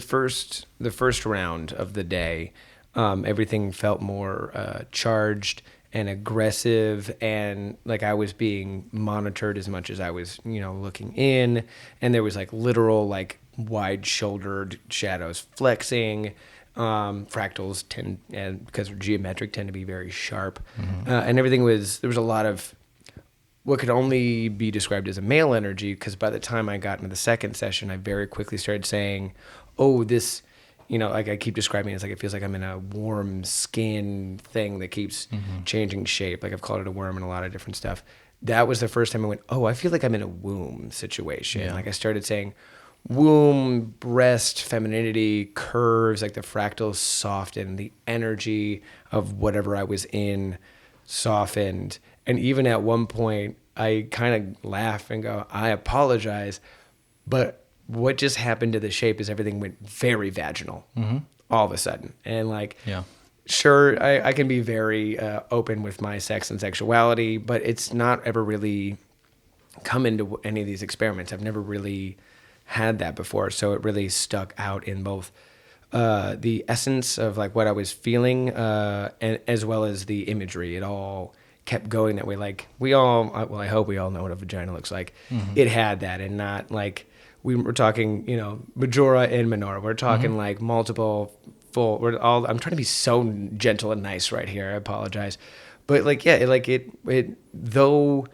first round of the day, everything felt more charged and aggressive, and like I was being monitored as much as I was, looking in, and there was like literal like wide-shouldered shadows flexing. Fractals tend, and because of geometric, tend to be very sharp, and there was a lot of what could only be described as a male energy, because by the time I got into the second session, I very quickly started saying, oh, this, like I keep describing it as like it feels like I'm in a warm skin thing that keeps changing shape. Like I've called it a worm and a lot of different stuff. That was the first time I went, oh, I feel like I'm in a womb situation. Yeah. Like I started saying womb, breast, femininity, curves, like the fractals softened, the energy of whatever I was in softened. And even at one point, I kind of laugh and go, I apologize, but what just happened to the shape is everything went very vaginal all of a sudden. And like, sure, I can be very open with my sex and sexuality, but it's not ever really come into any of these experiments. I've never really had that before, so it really stuck out in both the essence of like what I was feeling, and as well as the imagery. It all kept going that way. Like I hope we all know what a vagina looks like. It had that, and not like we were talking, majora and minora. We're talking like multiple full. I'm trying to be so gentle and nice right here. I apologize, but like it though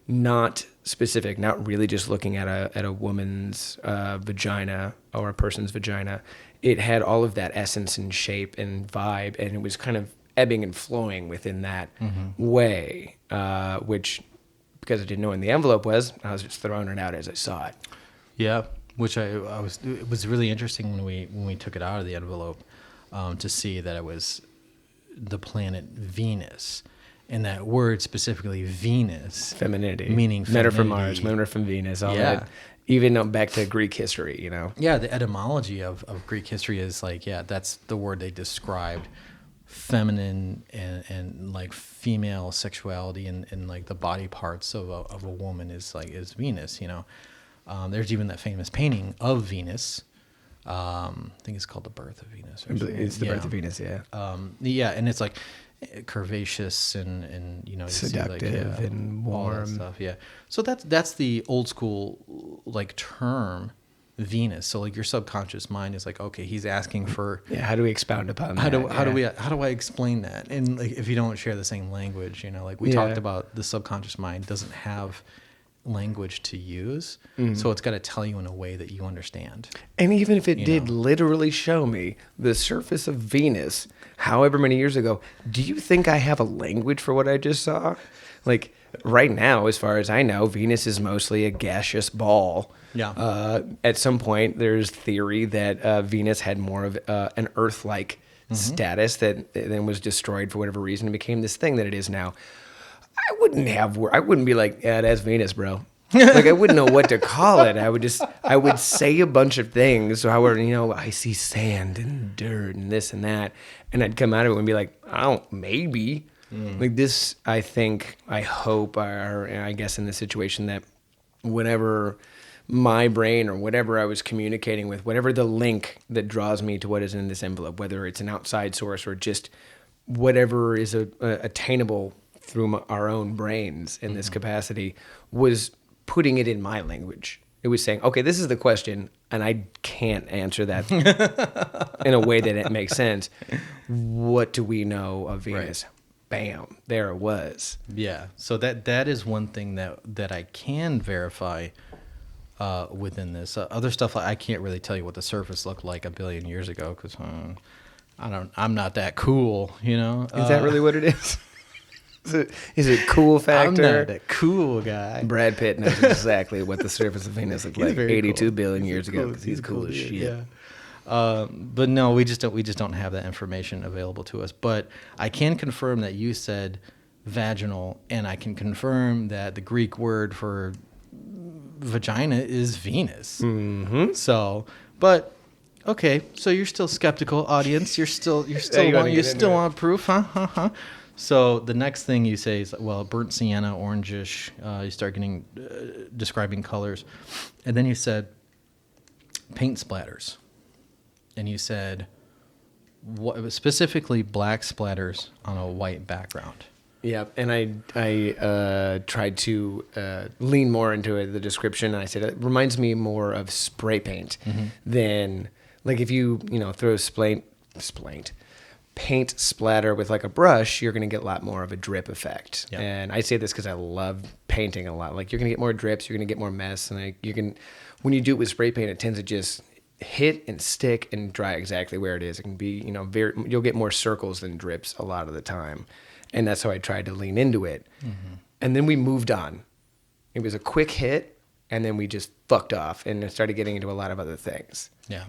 not specific, not really just looking at a woman's vagina or a person's vagina. It had all of that essence and shape and vibe, and it was kind of ebbing and flowing within that way, which, because I didn't know what the envelope was, I was just throwing it out as I saw it. Yeah, which it was really interesting when we took it out of the envelope, to see that it was the planet Venus. And that word specifically, Venus. Femininity. Meaning femininity. Men are from Mars, women are from Venus. All that. Even back to Greek history, Yeah, the etymology of Greek history is like, that's the word they described. Feminine and like female sexuality and like the body parts of a woman is Venus, There's even that famous painting of Venus. I think it's called The Birth of Venus. It's The Birth of Venus, yeah. And it's like curvaceous and seductive and warm stuff. Yeah. So that's the old school like term Venus. So like your subconscious mind is like, okay, he's asking for Yeah, how do we expound upon how that? how do I explain that? And like if you don't share the same language, like we Yeah. talked about, the subconscious mind doesn't have language to use, so it's got to tell you in a way that you understand. And even if it did know. literally show me the surface of Venus, however many years ago, do you think I have a language for what I just saw? Like right now, as far as I know, Venus is mostly a gaseous ball. Yeah. At some point, there's theory that Venus had more of an Earth-like status that then was destroyed for whatever reason and became this thing that it is now. I wouldn't be like, yeah, that's Venus, bro. Like I wouldn't know what to call it. I would say a bunch of things. So however, I see sand and dirt and this and that, and I'd come out of it and be like, oh, maybe. Like this, I hope, or I guess in this situation that whatever my brain or whatever I was communicating with, whatever the link that draws me to what is in this envelope, whether it's an outside source or just whatever is attainable through our own brains in this capacity, was putting it in my language. It was saying, okay, this is the question, and I can't answer that in a way that it makes sense. What do we know of Venus? Right. Bam, there it was. Yeah. So that is one thing that I can verify within this. Other stuff, I can't really tell you what the surface looked like a billion years ago because I'm not that cool, Is that really what it is? Is it cool factor? I'm not a cool guy. Brad Pitt knows exactly what the surface of Venus looked like 82 cool. billion years ago because he's cool as shit. Yeah. But no, we just don't have that information available to us. But I can confirm that you said vaginal, and I can confirm that the Greek word for vagina is Venus. Mm-hmm. So, but okay, so you're still skeptical, audience. You're still you want proof, huh? So the next thing you say is, well, burnt sienna, orangish. You start getting describing colors, and then you said paint splatters, and you said what, specifically black splatters on a white background. Yeah, and I tried to lean more into it, the description. And I said it reminds me more of spray paint than like if you throw paint splatter with like a brush, you're going to get a lot more of a drip effect. Yep. And I say this because I love painting a lot. Like you're going to get more drips, you're going to get more mess, and when you do it with spray paint, it tends to just hit and stick and dry exactly where it is. It can be you'll get more circles than drips a lot of the time, and that's how I tried to lean into it. And then we moved on. It was a quick hit, and then we just fucked off and started getting into a lot of other things. Yeah.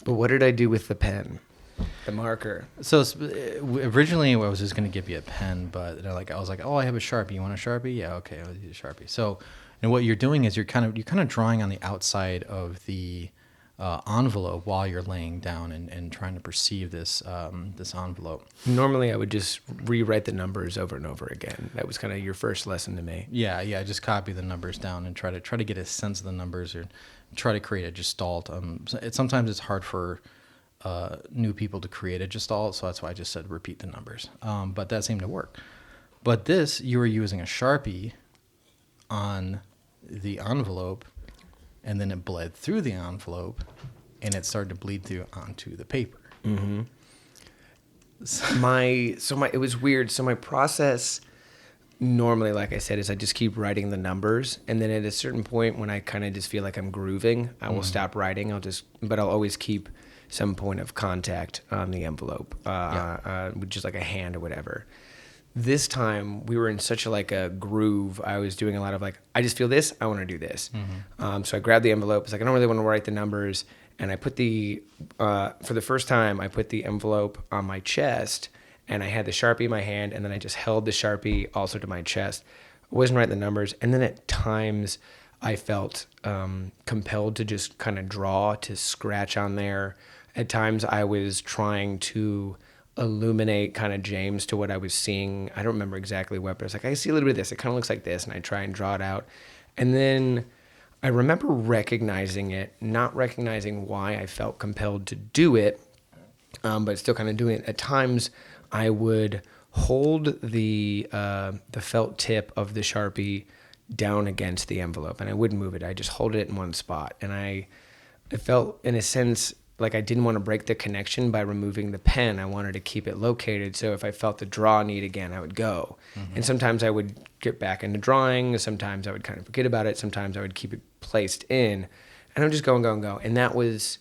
But what did I do with the pen? The marker. So originally I was just going to give you a pen, but I was like, oh, I have a Sharpie. You want a Sharpie? Yeah, okay, I'll use a Sharpie. So, and what you're doing is you're kind of drawing on the outside of the envelope while you're laying down and trying to perceive this envelope. Normally, I would just rewrite the numbers over and over again. That was kind of your first lesson to me. Yeah. Just copy the numbers down and try to get a sense of the numbers, or try to create a gestalt. Sometimes it's hard for new people to create a gestalt, so that's why I just said repeat the numbers. But that seemed to work. But this, you were using a Sharpie on the envelope, and then it bled through the envelope, and it started to bleed through onto the paper. Mm-hmm. It was weird. So my process normally, like I said, is I just keep writing the numbers, and then at a certain point when I kind of just feel like I'm grooving, I will stop writing. But I'll always keep some point of contact on the envelope, which is like a hand or whatever. This time we were in such a groove. I was doing a lot of I just feel this, I want to do this. So I grabbed the envelope. It's I don't really want to write the numbers. And I put for the first time, I put the envelope on my chest, and I had the Sharpie in my hand, and then I just held the Sharpie also to my chest. I wasn't writing the numbers. And then at times I felt compelled to just kind of draw, to scratch on there. At times I was trying to illuminate kind of James to what I was seeing. I don't remember exactly what, but I was I see a little bit of this. It kind of looks like this, and I try and draw it out. And then I remember recognizing it, not recognizing why I felt compelled to do it, but still kind of doing it. At times I would hold the felt tip of the Sharpie down against the envelope, and I wouldn't move it. I just hold it in one spot, and I it felt in a sense like I didn't want to break the connection by removing the pen. I wanted to keep it located. So if I felt the draw need again, I would go. And sometimes I would get back into drawing. Sometimes I would kind of forget about it. Sometimes I would keep it placed in. And I would just go and go and go. And that was,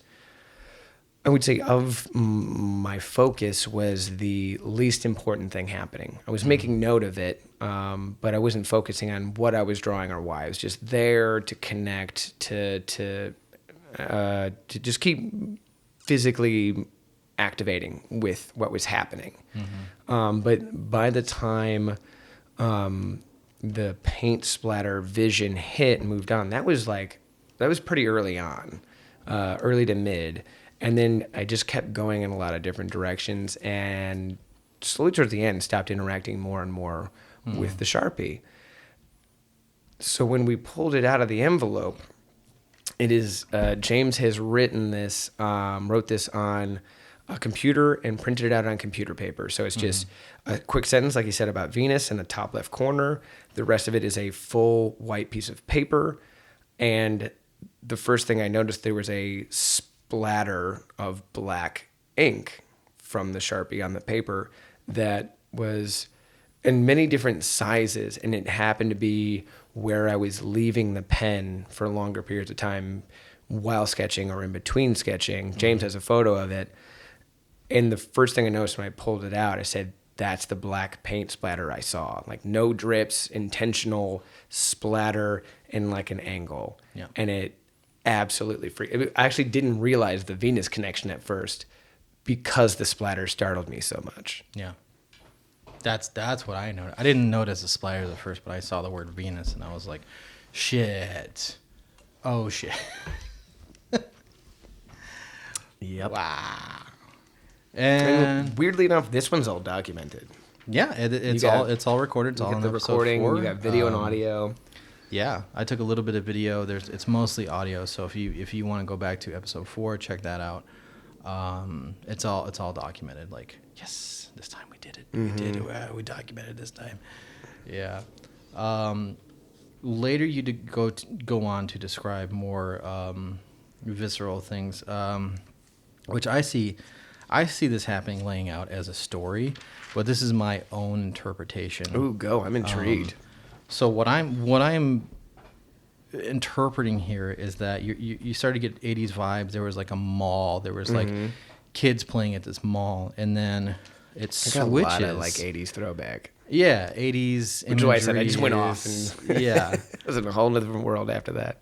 I would say, of my focus was the least important thing happening. I was making note of it, but I wasn't focusing on what I was drawing or why. I was just there to connect, to just keep physically activating with what was happening. But by the time the paint splatter vision hit and moved on, that was pretty early on, early to mid. And then I just kept going in a lot of different directions, and slowly towards the end stopped interacting more and more with the Sharpie. So when we pulled it out of the envelope, it is James has wrote this on a computer and printed it out on computer paper. So it's just a quick sentence, like he said, about Venus in the top left corner. The rest of it is a full white piece of paper. And the first thing I noticed, there was a splatter of black ink from the Sharpie on the paper that was in many different sizes, and it happened to be where I was leaving the pen for longer periods of time while sketching or in between sketching. James has a photo of it, and the first thing I noticed when I pulled it out, I said, that's the black paint splatter I saw. Like no drips, intentional splatter in like an angle. Yeah. And it absolutely I actually didn't realize the Venus connection at first because the splatter startled me so much. Yeah. That's what I noticed. I didn't notice the splatter at first, but I saw the word Venus and I was like, shit. Oh, shit. Yep. Wow. And weirdly enough, this one's all documented. Yeah, it's all recorded. It's all You in got the episode recording, 4. you got video and audio. Yeah, I took a little bit of video. It's mostly audio, so if you want to go back to episode 4, check that out. It's all documented. Like, yes, this time we did it. We did it. We documented this time. Yeah. Later, you did go on to describe more visceral things, which I see this happening laying out as a story, but this is my own interpretation. Ooh, go! I'm intrigued. So what I'm interpreting here is that you started to get 80s vibes. There was like a mall. There was like kids playing at this mall, and then it switches. A lot of like 80s throwback. Yeah, 80s. Which is why I said I just went off. And yeah. It was in a whole other world after that.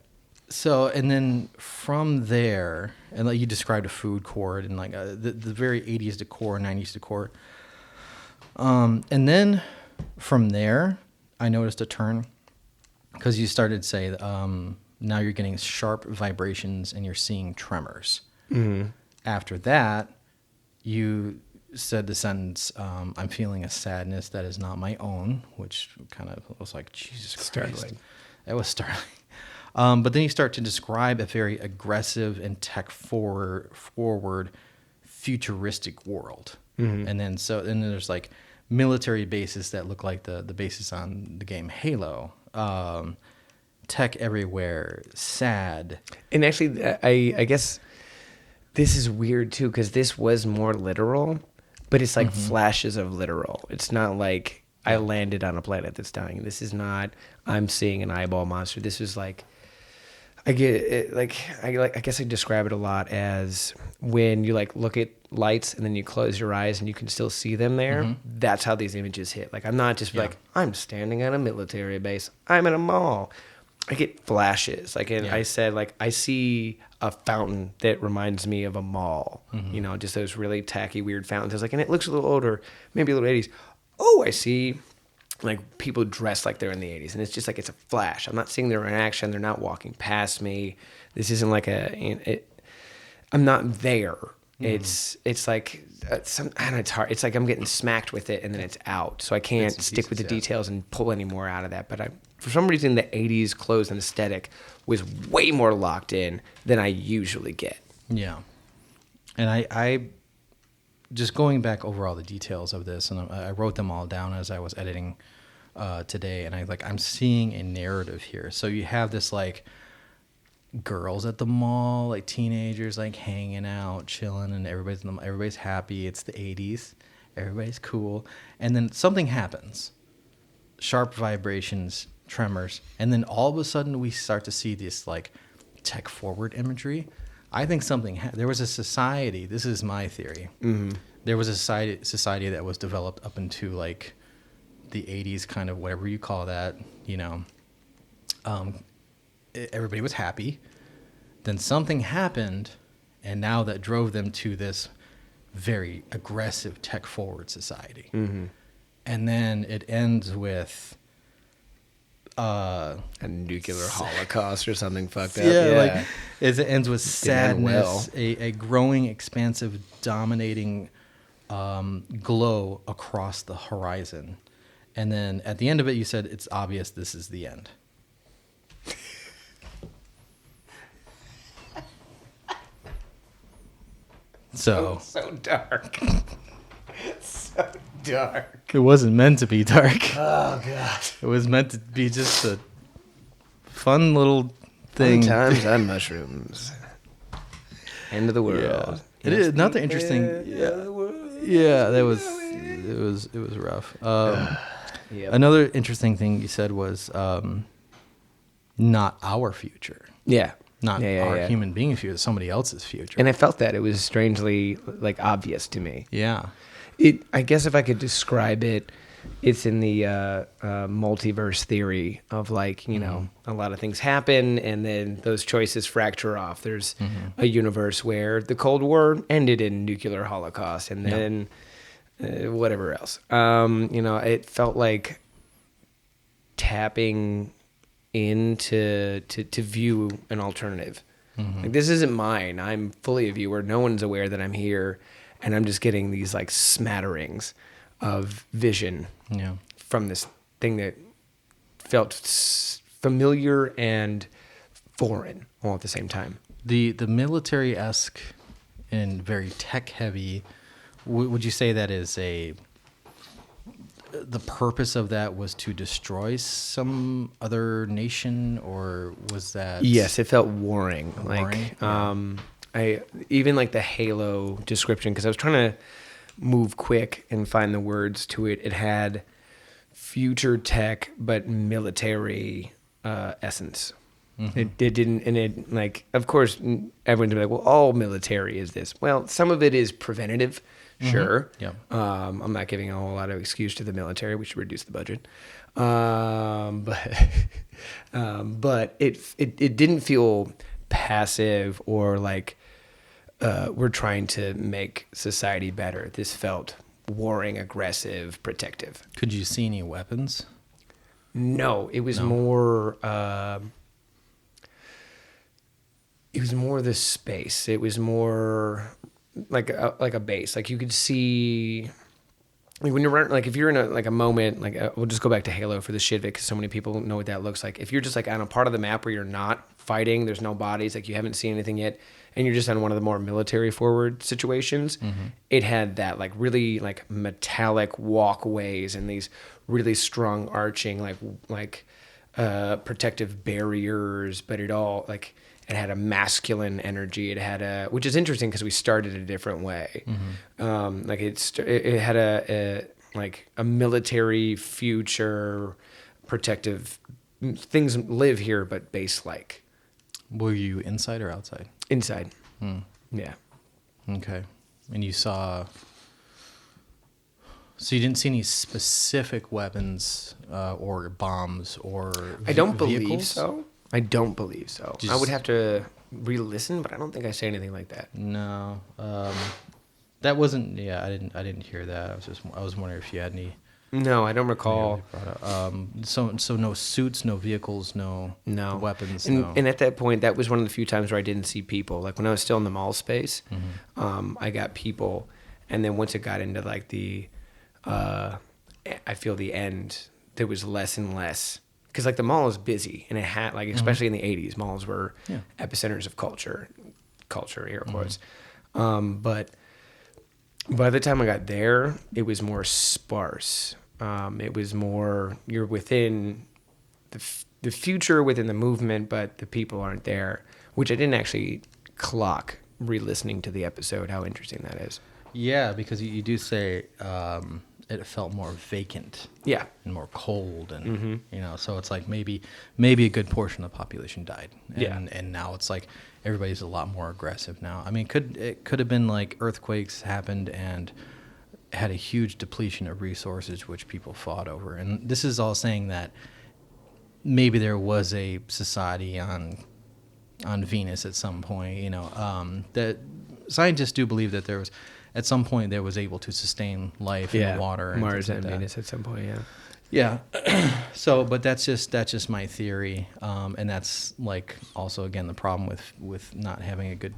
So, and then from there, and like you described a food court and like the very 80s decor, 90s decor. And then from there, I noticed a turn because you started to say, now you're getting sharp vibrations and you're seeing tremors. Mm-hmm. After that, you said the sentence, I'm feeling a sadness that is not my own, which kind of was like, Jesus Christ. Startling. It was startling. But then you start to describe a very aggressive and tech forward futuristic world. Mm-hmm. And then there's like military bases that look like the bases on the game Halo. Tech everywhere, sad. And actually, I guess this is weird too, because this was more literal, but it's like flashes of literal. It's not like I landed on a planet that's dying. This is not I'm seeing an eyeball monster. This is like I get it, I guess I describe it a lot as when you like look at lights and then you close your eyes and you can still see them there. Mm-hmm. That's how these images hit. Like I'm not just like I'm standing at a military base. I'm in a mall. I get flashes. Like I said, like I see a fountain that reminds me of a mall. Mm-hmm. You know, just those really tacky, weird fountains. I was like, and it looks a little older, maybe a little 80s. Oh, I see like people dressed like they're in the 80s, and it's just like it's a flash. I'm not seeing their action. They're not walking past me. This isn't like I'm not there. It's like I don't know, it's hard. It's like I'm getting smacked with it and then it's out. So I can't stick with the details and pull any more out of that. But for some reason, the 80s clothes and aesthetic was way more locked in than I usually get. Yeah. And I just going back over all the details of this, and I wrote them all down as I was editing today, and I'm seeing a narrative here. So you have this like girls at the mall, like teenagers, like hanging out, chilling, and everybody's happy. It's the 80s. Everybody's cool. And then something happens. Sharp vibrations, tremors, and then all of a sudden we start to see this like tech forward imagery. I think there was a society, this is my theory. Mm-hmm. There was a society that was developed up into like the 80s, kind of whatever you call that, you know. Everybody was happy. Then something happened, and now that drove them to this very aggressive tech forward society. Mm-hmm. And then it ends with a nuclear holocaust or something fucked up. Yeah, like it ends with sadness, well. a growing, expansive, dominating glow across the horizon. And then at the end of it, you said, it's obvious this is the end. So dark. So dark. It wasn't meant to be dark. Oh god. It was meant to be just a fun little thing. Sometimes on mushrooms. End of the world. Yeah. It is another interesting. Yeah, that was it was rough. Yep. Another interesting thing you said was not our future. Yeah. Not our human being future, somebody else's future. And I felt that it was strangely like obvious to me. Yeah. I guess if I could describe it, it's in the multiverse theory of like, you know, a lot of things happen and then those choices fracture off. There's a universe where the Cold War ended in nuclear holocaust and then whatever else. You know, it felt like tapping into to view an alternative. Like, this isn't mine. I'm fully a viewer. No one's aware that I'm here. And I'm just getting these like smatterings of vision from this thing that felt familiar and foreign all at the same time. The military-esque and very tech-heavy, would you say that is the purpose of that was to destroy some other nation, or was that... Yes, it felt warring. Warring? Like, I even like the Halo description, because I was trying to move quick and find the words to it. It had future tech, but military essence. It didn't, and it like, of course, everyone's like, well, all military is this. Well, some of it is preventative, sure. Yeah. I'm not giving a whole lot of excuse to the military. We should reduce the budget. But it didn't feel passive or like we're trying to make society better. This felt warring, aggressive, protective. Could you see any weapons? No, it was more. It was more the space. It was more like a base. Like you could see. Like when you're like if you're in a moment like we'll just go back to Halo for the shit of it because so many people know what that looks like. If you're just like on a part of the map where you're not fighting, there's no bodies, like you haven't seen anything yet, and you're just on one of the more military forward situations, it had that like really like metallic walkways and these really strong arching like protective barriers, but it all like it had a masculine energy. It had which is interesting because we started a different way. Like it had a military future protective things live here, but base like. Were you inside or outside? Inside. Yeah. Okay. And you saw... So you didn't see any specific weapons or bombs or I don't vehicles? believe so. I don't believe so. I would have to re-listen, but I don't think I say anything like that. No. That wasn't... Yeah, I didn't hear that. I was wondering if you had any... No, I don't recall. So no suits, no vehicles, no weapons. And at that point, that was one of the few times where I didn't see people. Like when I was still in the mall space, I got people, and then once it got into like the, I feel the end, there was less and less because like the mall is busy, and it had like especially in the '80s, malls were epicenters of culture, air quotes, but. By the time I got there, it was more sparse. It was more, you're within the future, within the movement, but the people aren't there. which I didn't actually clock re-listening to the episode, how interesting that is. Yeah, because you do say it felt more vacant. Yeah. And more cold, and so it's like maybe a good portion of the population died, and now it's like everybody's a lot more aggressive now. I mean, it could have been like earthquakes happened and had a huge depletion of resources which people fought over, and this is all saying that maybe there was a society on Venus at some point. That scientists do believe that there was. At some point, there was able to sustain life in the water. And Mars and and Venus at some point, Yeah. So, but that's just my theory, and that's like also again the problem with not having a good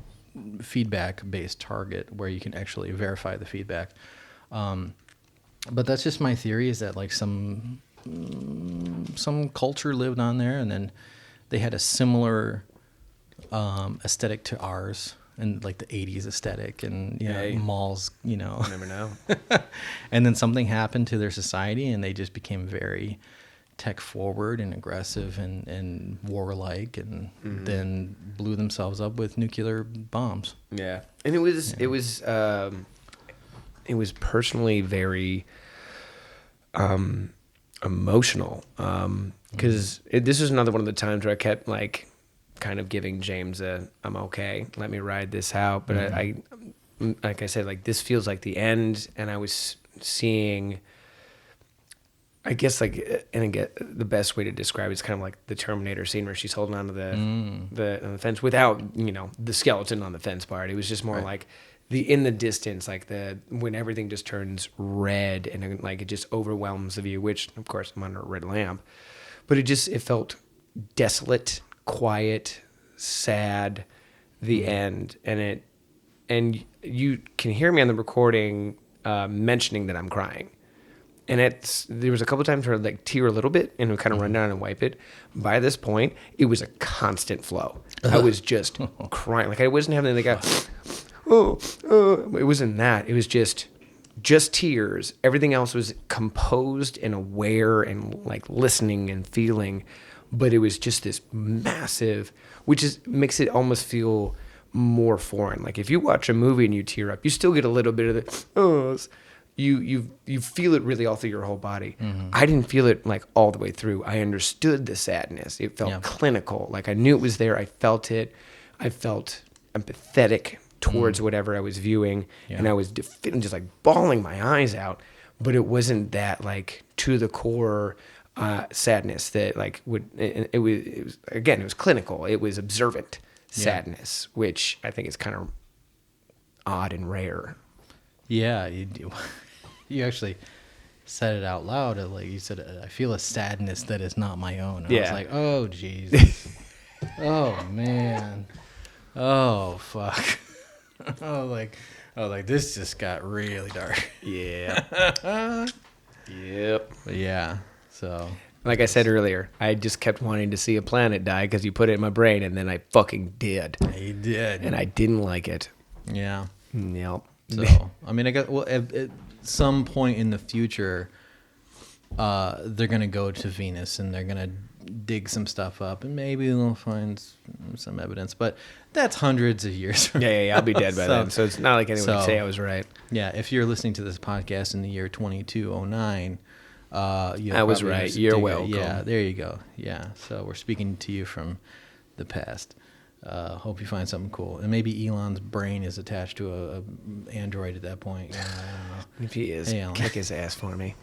feedback-based target where you can actually verify the feedback. But that's just my theory, is that like some culture lived on there, and then they had a similar aesthetic to ours. And like the 80s aesthetic and malls, You never know. And then something happened to their society and they just became very tech forward and aggressive and warlike, and then blew themselves up with nuclear bombs. Yeah. And it was personally very emotional, because this was another one of the times where I kept like kind of giving James I'm okay, let me ride this out, but I like I said, like this feels like the end, and I was seeing, I guess, like, and again, the best way to describe it is kind of like the Terminator scene where she's holding onto the fence without the skeleton on the fence part. It was just more like in the distance, like when everything just turns red and like it just overwhelms the view, which of course I'm under a red lamp, but it felt desolate, quiet, sad, the end, and you can hear me on the recording mentioning that I'm crying, and there was a couple times where I'd like tear a little bit and would kind of run down and wipe it. By this point, it was a constant flow. I was just crying, like I wasn't having like it wasn't that. It was just tears. Everything else was composed and aware and like listening and feeling. But it was just this massive, which makes it almost feel more foreign. Like if you watch a movie and you tear up, you still get a little bit of the you feel it really all through your whole body. I didn't feel it like all the way through. I understood the sadness. It felt clinical. Like I knew it was there. I felt it. I felt empathetic towards whatever I was viewing, and I was just like bawling my eyes out. But it wasn't that like to the core sadness that like it was clinical. It was observant sadness, which I think is kind of odd and rare. Yeah, you actually said it out loud. Like you said, I feel a sadness that is not my own. I was like, oh Jesus, oh man, oh fuck, like this just got really dark. Yeah. Yep. But yeah. So, like I said earlier, I just kept wanting to see a planet die because you put it in my brain, and then I fucking did. You did, and I didn't like it. Yeah. Yep. So, I mean, I guess at some point in the future, they're gonna go to Venus and they're gonna dig some stuff up, and maybe they'll find some evidence. But that's hundreds of years from Yeah. I'll be dead by then, so it's not like anyone can say I was right. Yeah, if you're listening to this podcast in the year 2209. I was right. You're welcome. Yeah, there you go. Yeah, so we're speaking to you from the past. Hope you find something cool, and maybe Elon's brain is attached to a Android at that point. I don't know. If he is, kick his ass for me.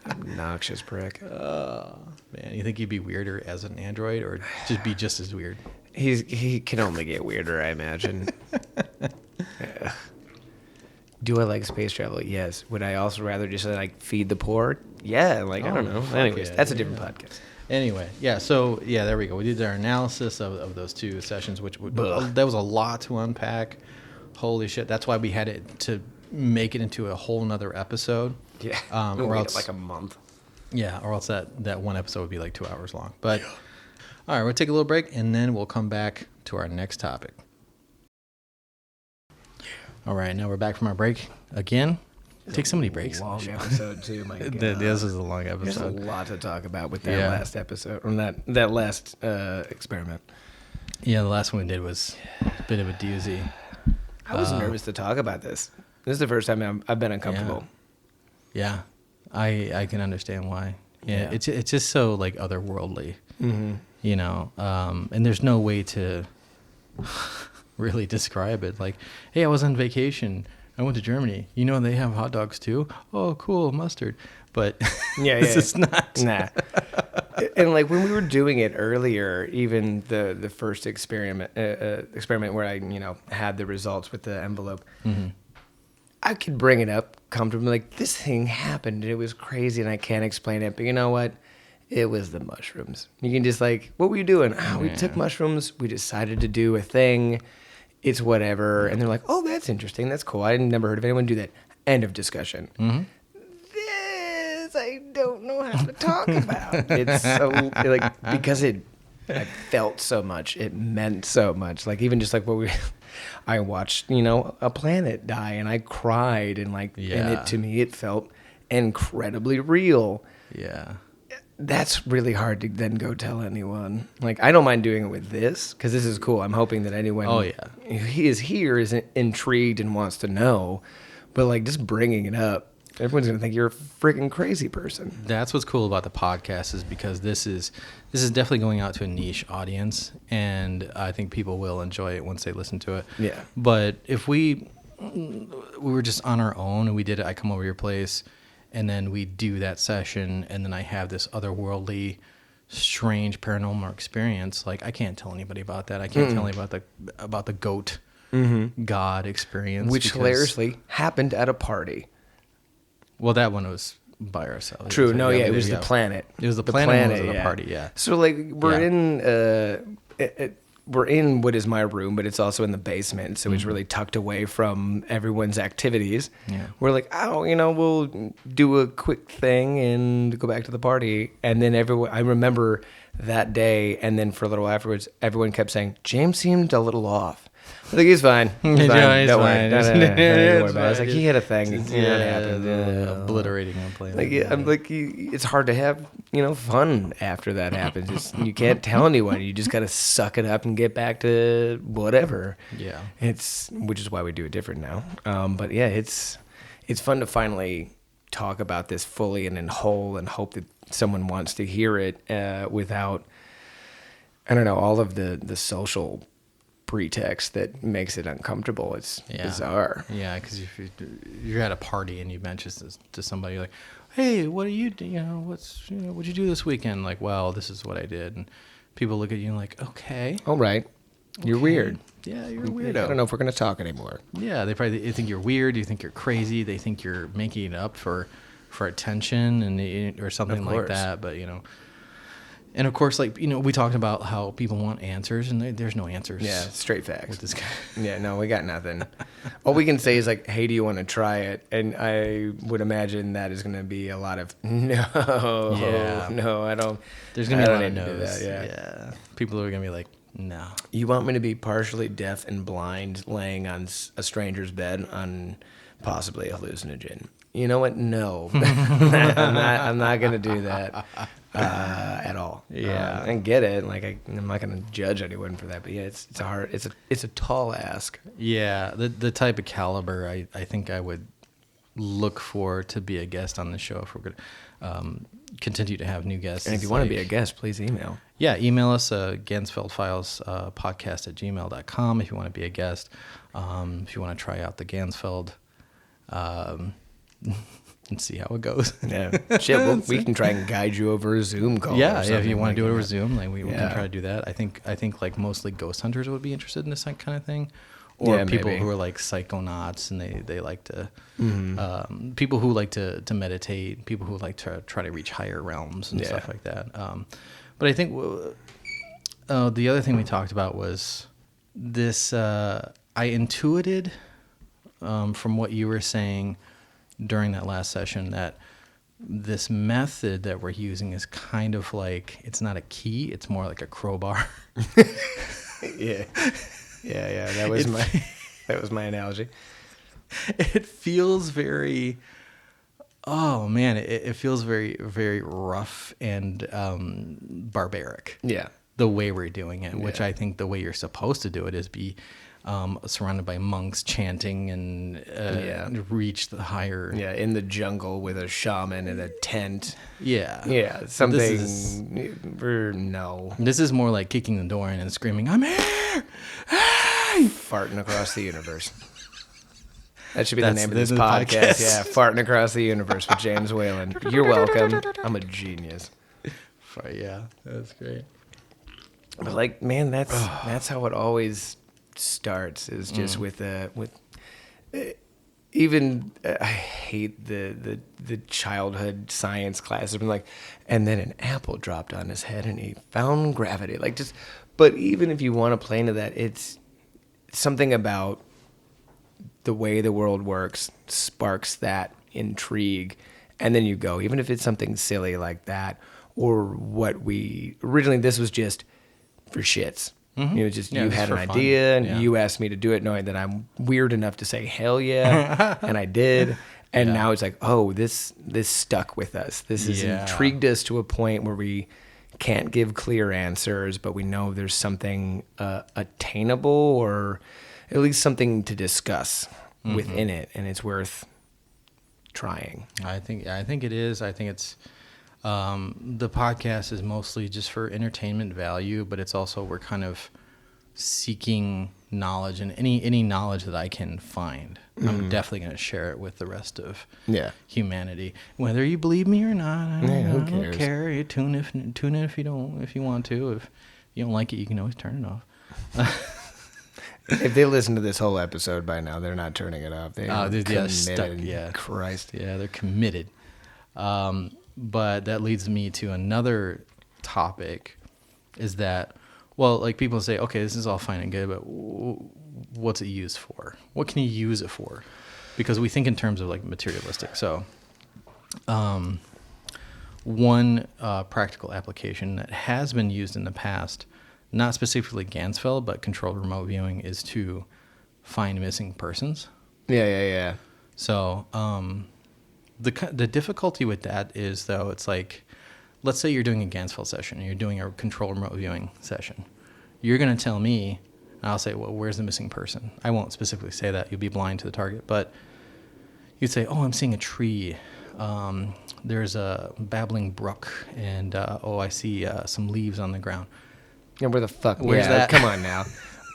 Obnoxious prick. Man, you think he'd be weirder as an Android, or just be just as weird? He can only get weirder, I imagine. Do I like space travel? Yes. Would I also rather just like feed the poor? Yeah. Like I don't know. Anyways, that's a different podcast. Anyway, so there we go. We did our analysis of those two sessions, which that was a lot to unpack. Holy shit! That's why we had it to make it into a whole nother episode. Yeah. Or else like a month. Yeah, or else that one episode would be like 2 hours long. But all right, we'll take a little break and then we'll come back to our next topic. All right, now we're back from our break again. Take so many breaks. Long episode too, my God. This is a long episode. There's a lot to talk about with that last episode, or that last experiment. Yeah, the last one we did was a bit of a doozy. I was nervous to talk about this. This is the first time I've been uncomfortable. Yeah, I can understand why. Yeah, Yeah. it's just so like otherworldly, Mm-hmm. you know. And there's no way to really describe it. Like, hey, I was on vacation. I went to Germany. You know, they have hot dogs too. Oh, cool, mustard. But this is not. Nah. And like when we were doing it earlier, even the first experiment where I had the results with the envelope, I could bring it up comfortably. Like, this thing happened and it was crazy and I can't explain it. But you know what? It was the mushrooms. You can just like, what were you doing? We took mushrooms. We decided to do a thing. It's whatever. And they're like, oh, that's interesting. That's cool. I never heard of anyone do that. End of discussion. Mm-hmm. This I don't know how to talk about. It's so like, because I felt so much. It meant so much. Like, even just like I watched, a planet die and I cried and like, and to me, it felt incredibly real. Yeah. That's really hard to then go tell anyone. Like, I don't mind doing it with this because this is cool. I'm hoping that anyone who is here is intrigued and wants to know. But like, just bringing it up, everyone's gonna think you're a freaking crazy person. That's what's cool about the podcast, is because this is definitely going out to a niche audience, and I think people will enjoy it once they listen to it. Yeah. But if we were just on our own and we did it, I come over to your place, and then we do that session, and then I have this otherworldly, strange paranormal experience. Like, I can't tell anybody about that. I can't tell anybody about the goat God experience, Which hilariously happened at a party. Well, that one was by ourselves. True. No, yeah, it was the planet. It was the planet was at a party, yeah. So like we're in what is my room, but it's also in the basement, so it's really tucked away from everyone's activities. Yeah. We're like, we'll do a quick thing and go back to the party. And then I remember that day, and then for a little afterwards, everyone kept saying, James seemed a little off. I think he's fine. He's fine. Don't worry. No, don't worry about it. I was like, he had a thing. It happened. Obliterating a plane. Like, I'm like, it's hard to have, fun after that happens. You can't tell anyone. You just got to suck it up and get back to whatever. Yeah. Which is why we do it different now. But yeah, it's fun to finally talk about this fully and in whole, and hope that someone wants to hear it without, I don't know, all of the social pretext that makes it uncomfortable. It's bizarre. Yeah, because if you're at a party and you mention this to somebody, like, hey, what do you do? What'd you do this weekend? Like, well, this is what I did. And people look at you and like, okay. All right. You're weird. Yeah, you're a weirdo. I don't know if we're going to talk anymore. Yeah, they think you're weird. You think you're crazy. They think you're making it up for attention or something like that. But, and of course, like, we talked about how people want answers, and there's no answers. Yeah, straight facts. With this guy. Yeah, no, we got nothing. All we can say is like, hey, do you want to try it? And I would imagine that is going to be a lot of no, I don't. There's going to be a lot of no's. no's. Yeah. People are going to be like, no. You want me to be partially deaf and blind, laying on a stranger's bed on possibly a hallucinogen? You know what? No, I'm not going to do that. At all. Yeah. I get it. Like, I'm not going to judge anyone for that, but yeah, it's a tall ask. Yeah. The type of caliber I think I would look for to be a guest on the show, if we're going to continue to have new guests. And if you want to be a guest, please email. Yeah. Email us, Ganzfeld Files podcast@gmail.com if you want to be a guest. If you want to try out the Ganzfeld, and see how it goes. Yeah, shit. We can try and guide you over a Zoom call. Yeah, if you want to do it over Zoom, like we can try to do that. I think like mostly ghost hunters would be interested in this kind of thing, or people who are like psychonauts and they like to, people who like to meditate, people who like to try to reach higher realms and stuff like that. But I think the other thing we talked about was this. I intuited from what you were saying during that last session that this method that we're using is kind of like, it's not a key, it's more like a crowbar. Yeah. That was my analogy. It feels very, oh man, it feels very, very rough and barbaric. Yeah. the way we're doing it, which Yeah. I think the way you're supposed to do it is be surrounded by monks chanting and reach the higher. Yeah, in the jungle with a shaman in a tent. Yeah. Yeah, So something. No. This is more like kicking the door in and screaming, "I'm here! Hey!" Farting across the universe. That should be That's the name of the this name of the podcast. podcast. Yeah, Farting Across the Universe with James Whalen. You're welcome. I'm a genius. Yeah, that's great. But like, man, that's how it always starts. Is just with even I hate the childhood science class. I've been like, and then an apple dropped on his head and he found gravity. Like just, but even if you want to play into that, it's something about the way the world works sparks that intrigue, and then you go, even if it's something silly like that, or what we originally, this was just for shits. Mm-hmm. You know, just Yeah, you just had an for fun. idea and Yeah. you asked me to do it, knowing that I'm weird enough to say hell yeah, and I did. And Yeah. now it's like, oh, this stuck with us. This has Yeah. intrigued us to a point where we can't give clear answers, but we know there's something attainable, or at least something to discuss within it, and it's worth trying. I think it is. I think it's the podcast is mostly just for entertainment value, but it's also we're kind of seeking knowledge, and any knowledge that I can find, I'm definitely going to share it with the rest of humanity, whether you believe me or not. Yeah, who I don't cares? care. You tune in if you want to. If you don't like it, you can always turn it off. If they listen to this whole episode by now, they're not turning it off. They're committed. Yeah. Christ. Yeah, they're committed. But that leads me to another topic, is that, well, like people say, okay, this is all fine and good, but what's it used for? What can you use it for? Because we think in terms of like materialistic. So one practical application that has been used in the past, not specifically Ganzfeld, but controlled remote viewing, is to find missing persons. Yeah. So the difficulty with that is, though, it's like, let's say you're doing a Ganzfeld session, and you're doing a controlled remote viewing session. You're going to tell me, and I'll say, well, where's the missing person? I won't specifically say that. You'll be blind to the target. But you'd say, oh, I'm seeing a tree. There's a babbling brook, and, I see some leaves on the ground. Yeah, where the fuck? Where's that? Come on now.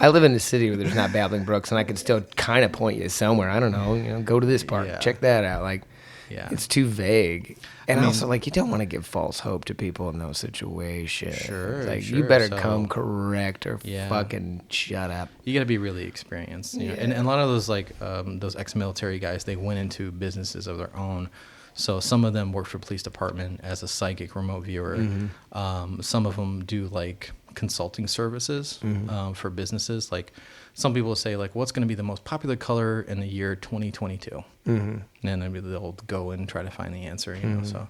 I live in a city where there's not babbling brooks, and I can still kind of point you somewhere. I don't know. You know, go to this park, Yeah. check that out. Like, Yeah. it's too vague. And I mean- also, like, you don't want to give false hope to people in those situations. Sure, Like, sure. you better So- come correct or Yeah. fucking shut up. You got to be really experienced. You know? And a lot of those, like, those ex-military guys, they went into businesses of their own. So some of them work for police department as a psychic remote viewer. Some of them do, like, consulting services for businesses. Like, some people say, like, what's going to be the most popular color in the year 2022? And then they'll go and try to find the answer. You know, so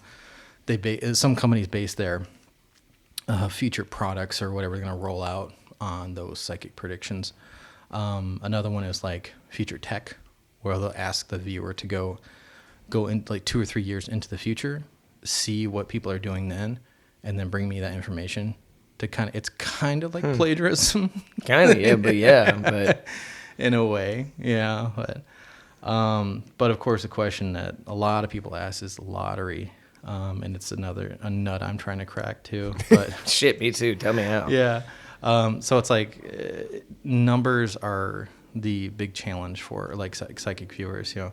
some companies base their future products or whatever they're going to roll out on those psychic predictions. Another one is like future tech, where they'll ask the viewer to go in like 2 or 3 years into the future, see what people are doing then, and then bring me that information to it's kind of like plagiarism. Kind of, but In a way, yeah. But of course, the question that a lot of people ask is the lottery. And it's a nut I'm trying to crack too. But shit, me too. Tell me how. yeah. So it's like numbers are the big challenge for like psychic viewers, you know.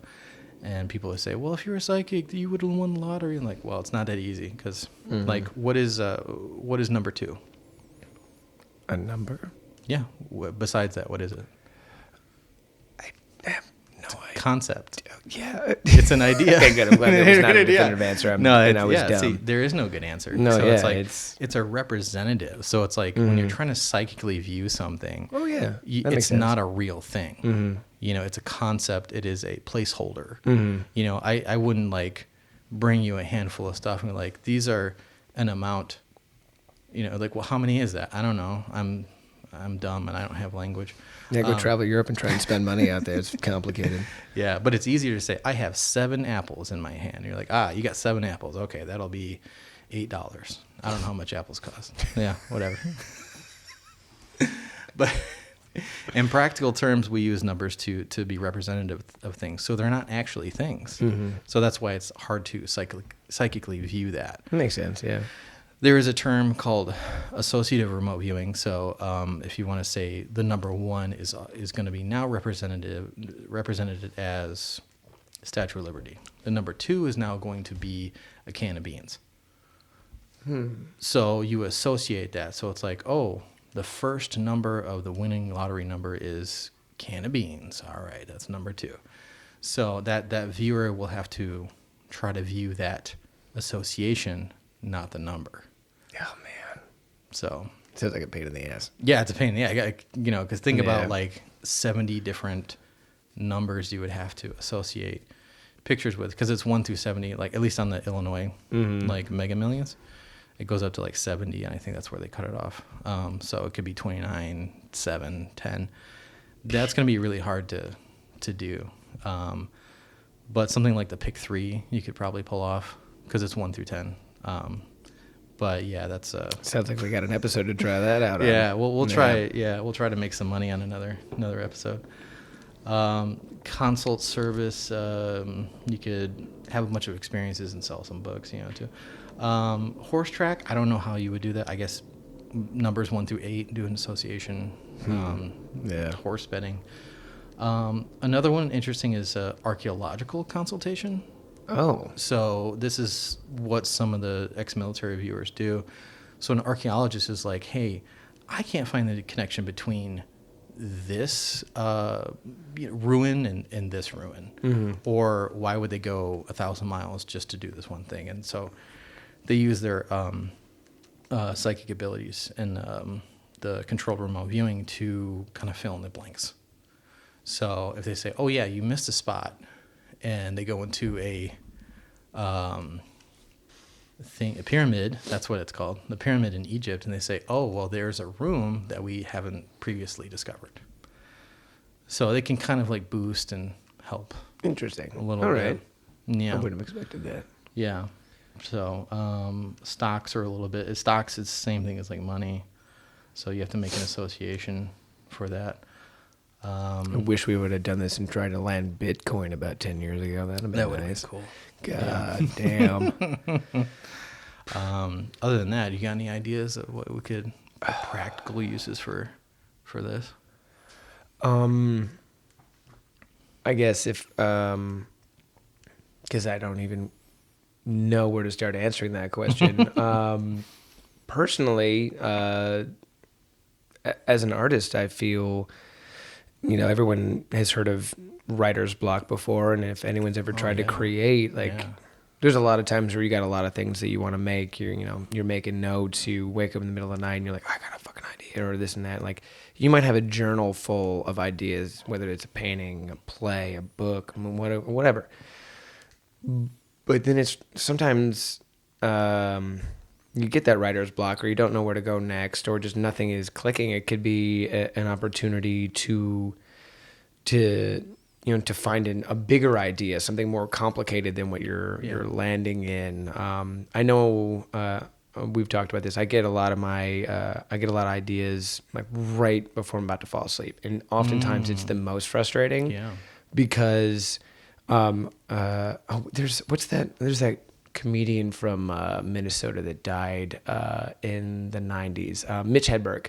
And people would say, well, if you're a psychic, you would have won the lottery. And like, well, it's not that easy because like, what is number 2? A number? Yeah. Besides that, what is it? I have no idea. Concept. Yeah. It's an idea. Okay, good. I'm glad there was not a definitive answer. I was dumb. See, there is no good answer. No, so yeah, it's like it's a representative. So it's like when you're trying to psychically view something, Oh, yeah. That makes it's sense. not a real thing. You know, it's a concept. It is a placeholder. You know, I wouldn't like bring you a handful of stuff and be like, these are an amount. You know, like, well, how many is that? I don't know. I'm dumb and I don't have language. Yeah, go travel Europe and try and spend money out there. It's complicated. Yeah, but it's easier to say, I have 7 apples in my hand. You're like, you got 7 apples. Okay, that'll be $8. I don't know how much apples cost. Yeah, whatever. But in practical terms, we use numbers to be representative of things. So they're not actually things. So that's why it's hard to psychically view that. Makes sense, yeah. There is a term called associative remote viewing. So if you want to say the number 1 is going to be now represented as Statue of Liberty. The number 2 is now going to be a can of beans. So you associate that. So it's like, oh, the first number of the winning lottery number is can of beans. All right, that's number 2. So that viewer will have to try to view that association, not the number. Oh, man. So Sounds like a pain in the ass. yeah, it's a pain. Yeah, because think about like 70 different numbers you would have to associate pictures with, because it's 1 through 70, like at least on the Illinois like Mega Millions, it goes up to like 70, and I think that's where they cut it off. So it could be 29, 7, 10. That's going to be really hard to do. But something like the pick 3 you could probably pull off, because it's 1 through 10. But yeah, that's sounds like we got an episode to try that out. yeah, on. we'll try. Yeah, we'll try to make some money on another episode. Consult service, you could have a bunch of experiences and sell some books, too. Horse track, I don't know how you would do that. I guess numbers 1 through 8, do an association. Horse betting. Another one interesting is archaeological consultation. Oh. So this is what some of the ex-military viewers do. So an archaeologist is like, hey, I can't find the connection between this ruin and this ruin. Or why would they go 1,000 miles just to do this one thing? And so they use their psychic abilities and the controlled remote viewing to kind of fill in the blanks. So if they say, oh yeah, you missed a spot, and they go into a pyramid, that's what it's called, the pyramid in Egypt, and they say, oh, well, there's a room that we haven't previously discovered. So they can kind of like boost and help. Interesting. A little All bit. right. Yeah. I wouldn't have expected that. Yeah. So stocks are a little bit, stocks is the same thing as like money. So you have to make an association for that. I wish we would have done this and tried to land Bitcoin about 10 years ago. That would have been nice. Cool. God damn. Other than that, you got any ideas of what we could practical uses for this? I guess if, because I don't even know where to start answering that question. Personally, as an artist, I feel, everyone has heard of writer's block before, and if anyone's ever tried to create, there's a lot of times where you got a lot of things that you want to make. You're making notes. You wake up in the middle of the night and you're like, I got a fucking idea, or this and that. Like, you might have a journal full of ideas, whether it's a painting, a play, a book, whatever. But then it's sometimes you get that writer's block, or you don't know where to go next, or just nothing is clicking. It could be an opportunity to find a bigger idea, something more complicated than what you're landing in. I know we've talked about this. I get a lot of ideas like right before I'm about to fall asleep, and oftentimes it's the most frustrating. Yeah. Because there's that comedian from Minnesota that died in the 90s, Mitch Hedberg.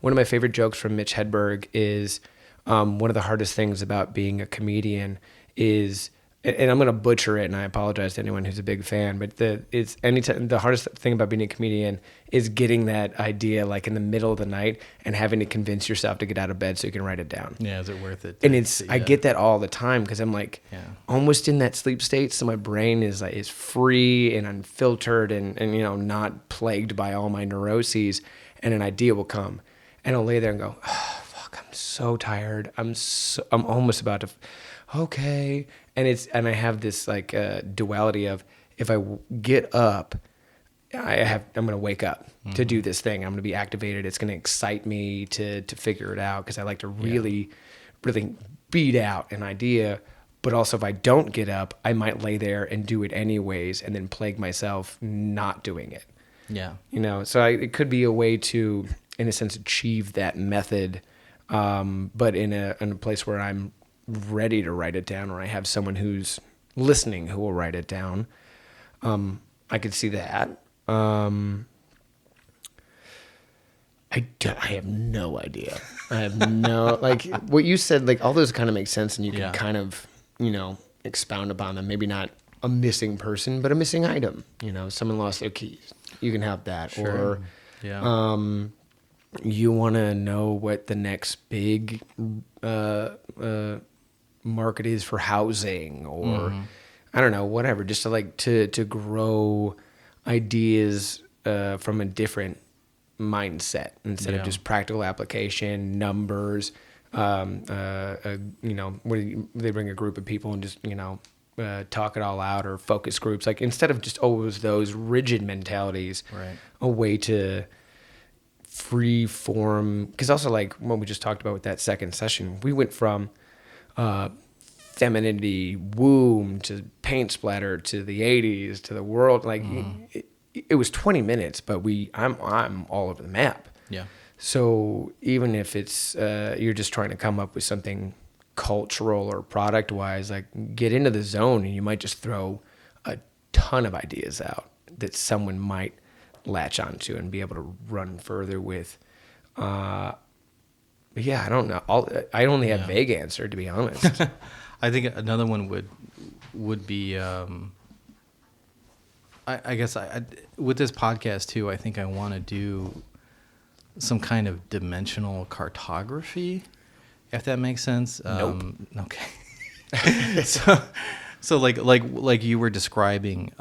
One of my favorite jokes from Mitch Hedberg is one of the hardest things about being a comedian is, and I'm going to butcher it, and I apologize to anyone who's a big fan, but the hardest thing about being a comedian is getting that idea like in the middle of the night and having to convince yourself to get out of bed so you can write it down. Yeah, is it worth it? And I get that all the time because I'm like almost in that sleep state, so my brain is free and unfiltered and not plagued by all my neuroses, and an idea will come, and I'll lay there and go, oh, fuck, I'm so tired. I'm almost about to, okay. And I have this like duality of, if I get up, I'm going to wake up to do this thing. I'm going to be activated. It's going to excite me to figure it out, because I like to really, really beat out an idea. But also, if I don't get up, I might lay there and do it anyways, and then plague myself not doing it. Yeah. So it could be a way to in a sense, achieve that method, but in a place where I'm ready to write it down, or I have someone who's listening who will write it down. I could see that. I have no idea. I have no, like what you said, like all those kind of make sense, and you can kind of, expound upon them. Maybe not a missing person, but a missing item. Someone lost their keys. You can have that. Sure. Or, you want to know what the next big market is for housing, or I don't know, whatever. Just to grow ideas from a different mindset instead of just practical application, numbers. They bring a group of people and just talk it all out, or focus groups. Like instead of just always those rigid mentalities, right. A way to free form. Because also like what we just talked about with that second session, we went from femininity, womb, to paint splatter, to the 80s, to the world. Like it was 20 minutes, but I'm all over the map. Yeah. So even if it's you're just trying to come up with something cultural or product wise, like get into the zone, and you might just throw a ton of ideas out that someone might latch onto and be able to run further with. But yeah, I don't know. I only have vague answer, to be honest. I think another one would be I guess with this podcast too, I think I want to do some kind of dimensional cartography, if that makes sense. Nope. Okay. so like you were describing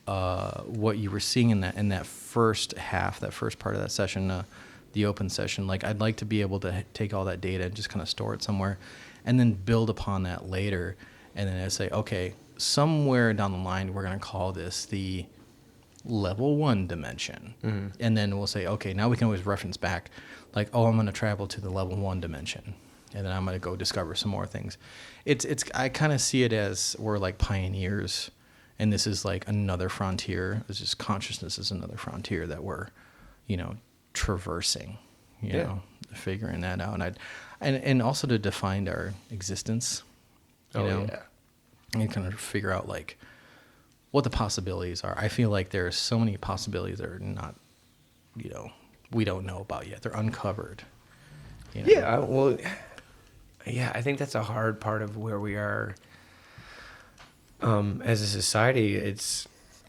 what you were seeing in that first half, that first part of that session, the open session. Like I'd like to be able to take all that data and just kind of store it somewhere, and then build upon that later. And then I say, okay, somewhere down the line, we're going to call this the level 1 dimension. Mm-hmm. And then we'll say, okay, now we can always reference back, like, oh, I'm going to travel to the level 1 dimension, and then I'm going to go discover some more things. I kind of see it as we're like pioneers, and this is like another frontier. It's just consciousness is another frontier that we're, traversing, figuring that out. And also to define our existence, and kind of figure out like what the possibilities are. I feel like there are so many possibilities that are not, we don't know about yet. They're uncovered. Yeah, well, I think that's a hard part of where we are as a society.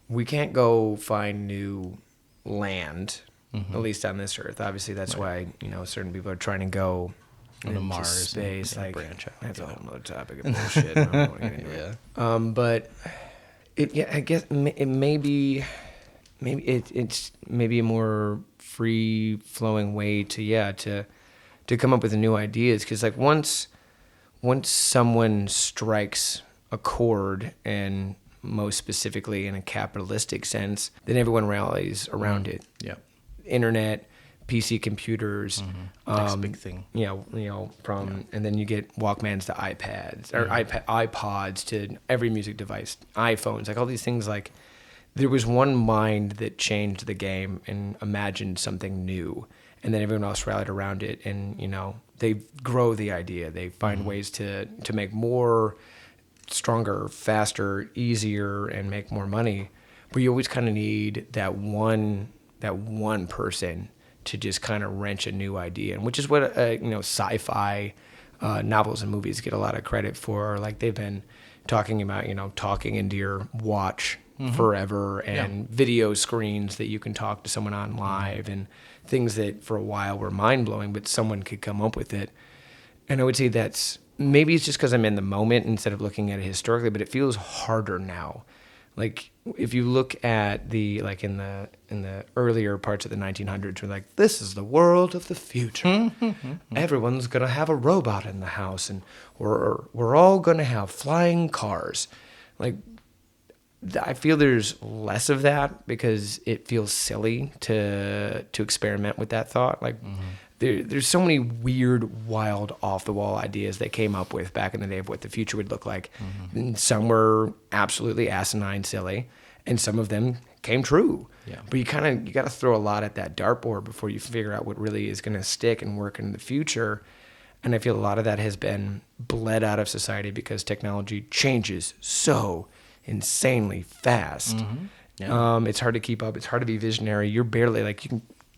We can't go find new land, at least on this earth. Obviously, that's why certain people are trying to go into Mars, space, and branch out. That's a whole nother topic of bullshit. I don't want to get into it. But I guess it may be, it's maybe a more free flowing way to come up with new ideas. Because like once someone strikes a chord, and most specifically in a capitalistic sense, then everyone rallies around it. Yeah. Internet, PC computers, next big thing. And then you get Walkmans to iPads, or iPods to every music device, iPhones, like all these things. Like there was one mind that changed the game and imagined something new, and then everyone else rallied around it, and they grow the idea. They find ways to make more, stronger, faster, easier, and make more money. But you always kind of need that one person to just kind of wrench a new idea, and which is what sci-fi novels and movies get a lot of credit for. Like they've been talking about talking into your watch forever, and video screens that you can talk to someone on live, and things that for a while were mind-blowing, but someone could come up with it. And I would say that's maybe it's just because I'm in the moment instead of looking at it historically, but it feels harder now. Like if you look at in the earlier parts of the 1900s, we're like, this is the world of the future. Everyone's gonna have a robot in the house, and we're all gonna have flying cars. Like I feel there's less of that because it feels silly to experiment with that thought. Like there's so many weird, wild, off-the-wall ideas they came up with back in the day of what the future would look like. And some were absolutely asinine silly, and some of them came true. Yeah. But you got to throw a lot at that dartboard before you figure out what really is going to stick and work in the future. And I feel a lot of that has been bled out of society because technology changes so insanely fast. Mm-hmm. Yeah. It's hard to keep up. It's hard to be visionary. You're barely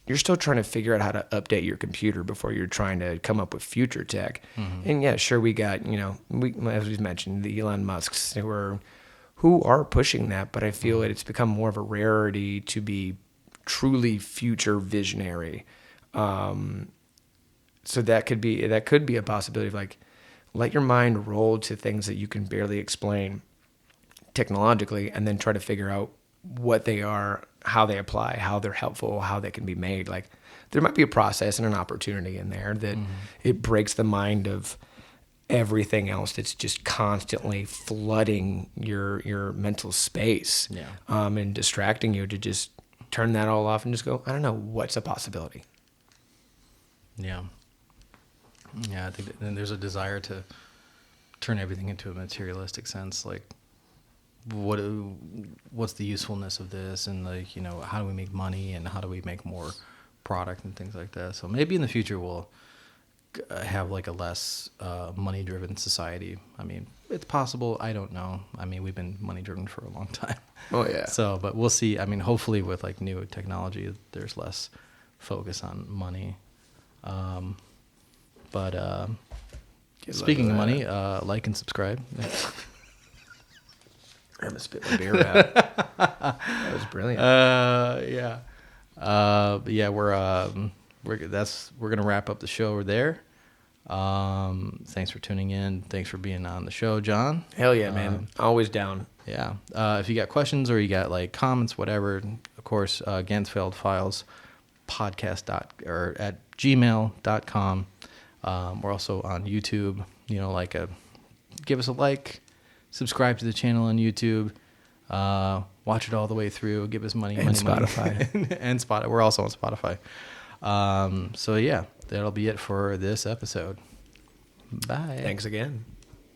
you're still trying to figure out how to update your computer before you're trying to come up with future tech. Mm-hmm. And yeah, sure, we got, as we've mentioned, the Elon Musks who are pushing that, but I feel that it's become more of a rarity to be truly future visionary. So that could be a possibility of let your mind roll to things that you can barely explain technologically, and then try to figure out what they are, how they apply, how they're helpful, how they can be made. Like there might be a process and an opportunity in there that it breaks the mind of everything else that's just constantly flooding your mental space, and distracting you, to just turn that all off and just go, I don't know, what's a possibility? Yeah. Yeah, I think that there's a desire to turn everything into a materialistic sense. Like, what's the usefulness of this? And how do we make money, and how do we make more product and things like that? So maybe in the future we'll have a less money-driven society. I mean, it's possible. I don't know. I mean, we've been money-driven for a long time. Oh yeah. So, but we'll see. I mean, hopefully with new technology, there's less focus on money. But speaking of money, like and subscribe. I'm gonna spit my beer out. That was brilliant. Yeah. But yeah, we're gonna wrap up the show there. Thanks for tuning in. Thanks for being on the show, John. Hell yeah, man. Always down. Yeah. If you got questions or you got comments, whatever, of course, Ganzfeld Files podcast or at gmail.com. We're also on YouTube. Give us a like, subscribe to the channel on YouTube, watch it all the way through, give us money, and Spotify. money. And Spotify. We're also on Spotify. So yeah, that'll be it for this episode. Bye. Thanks again.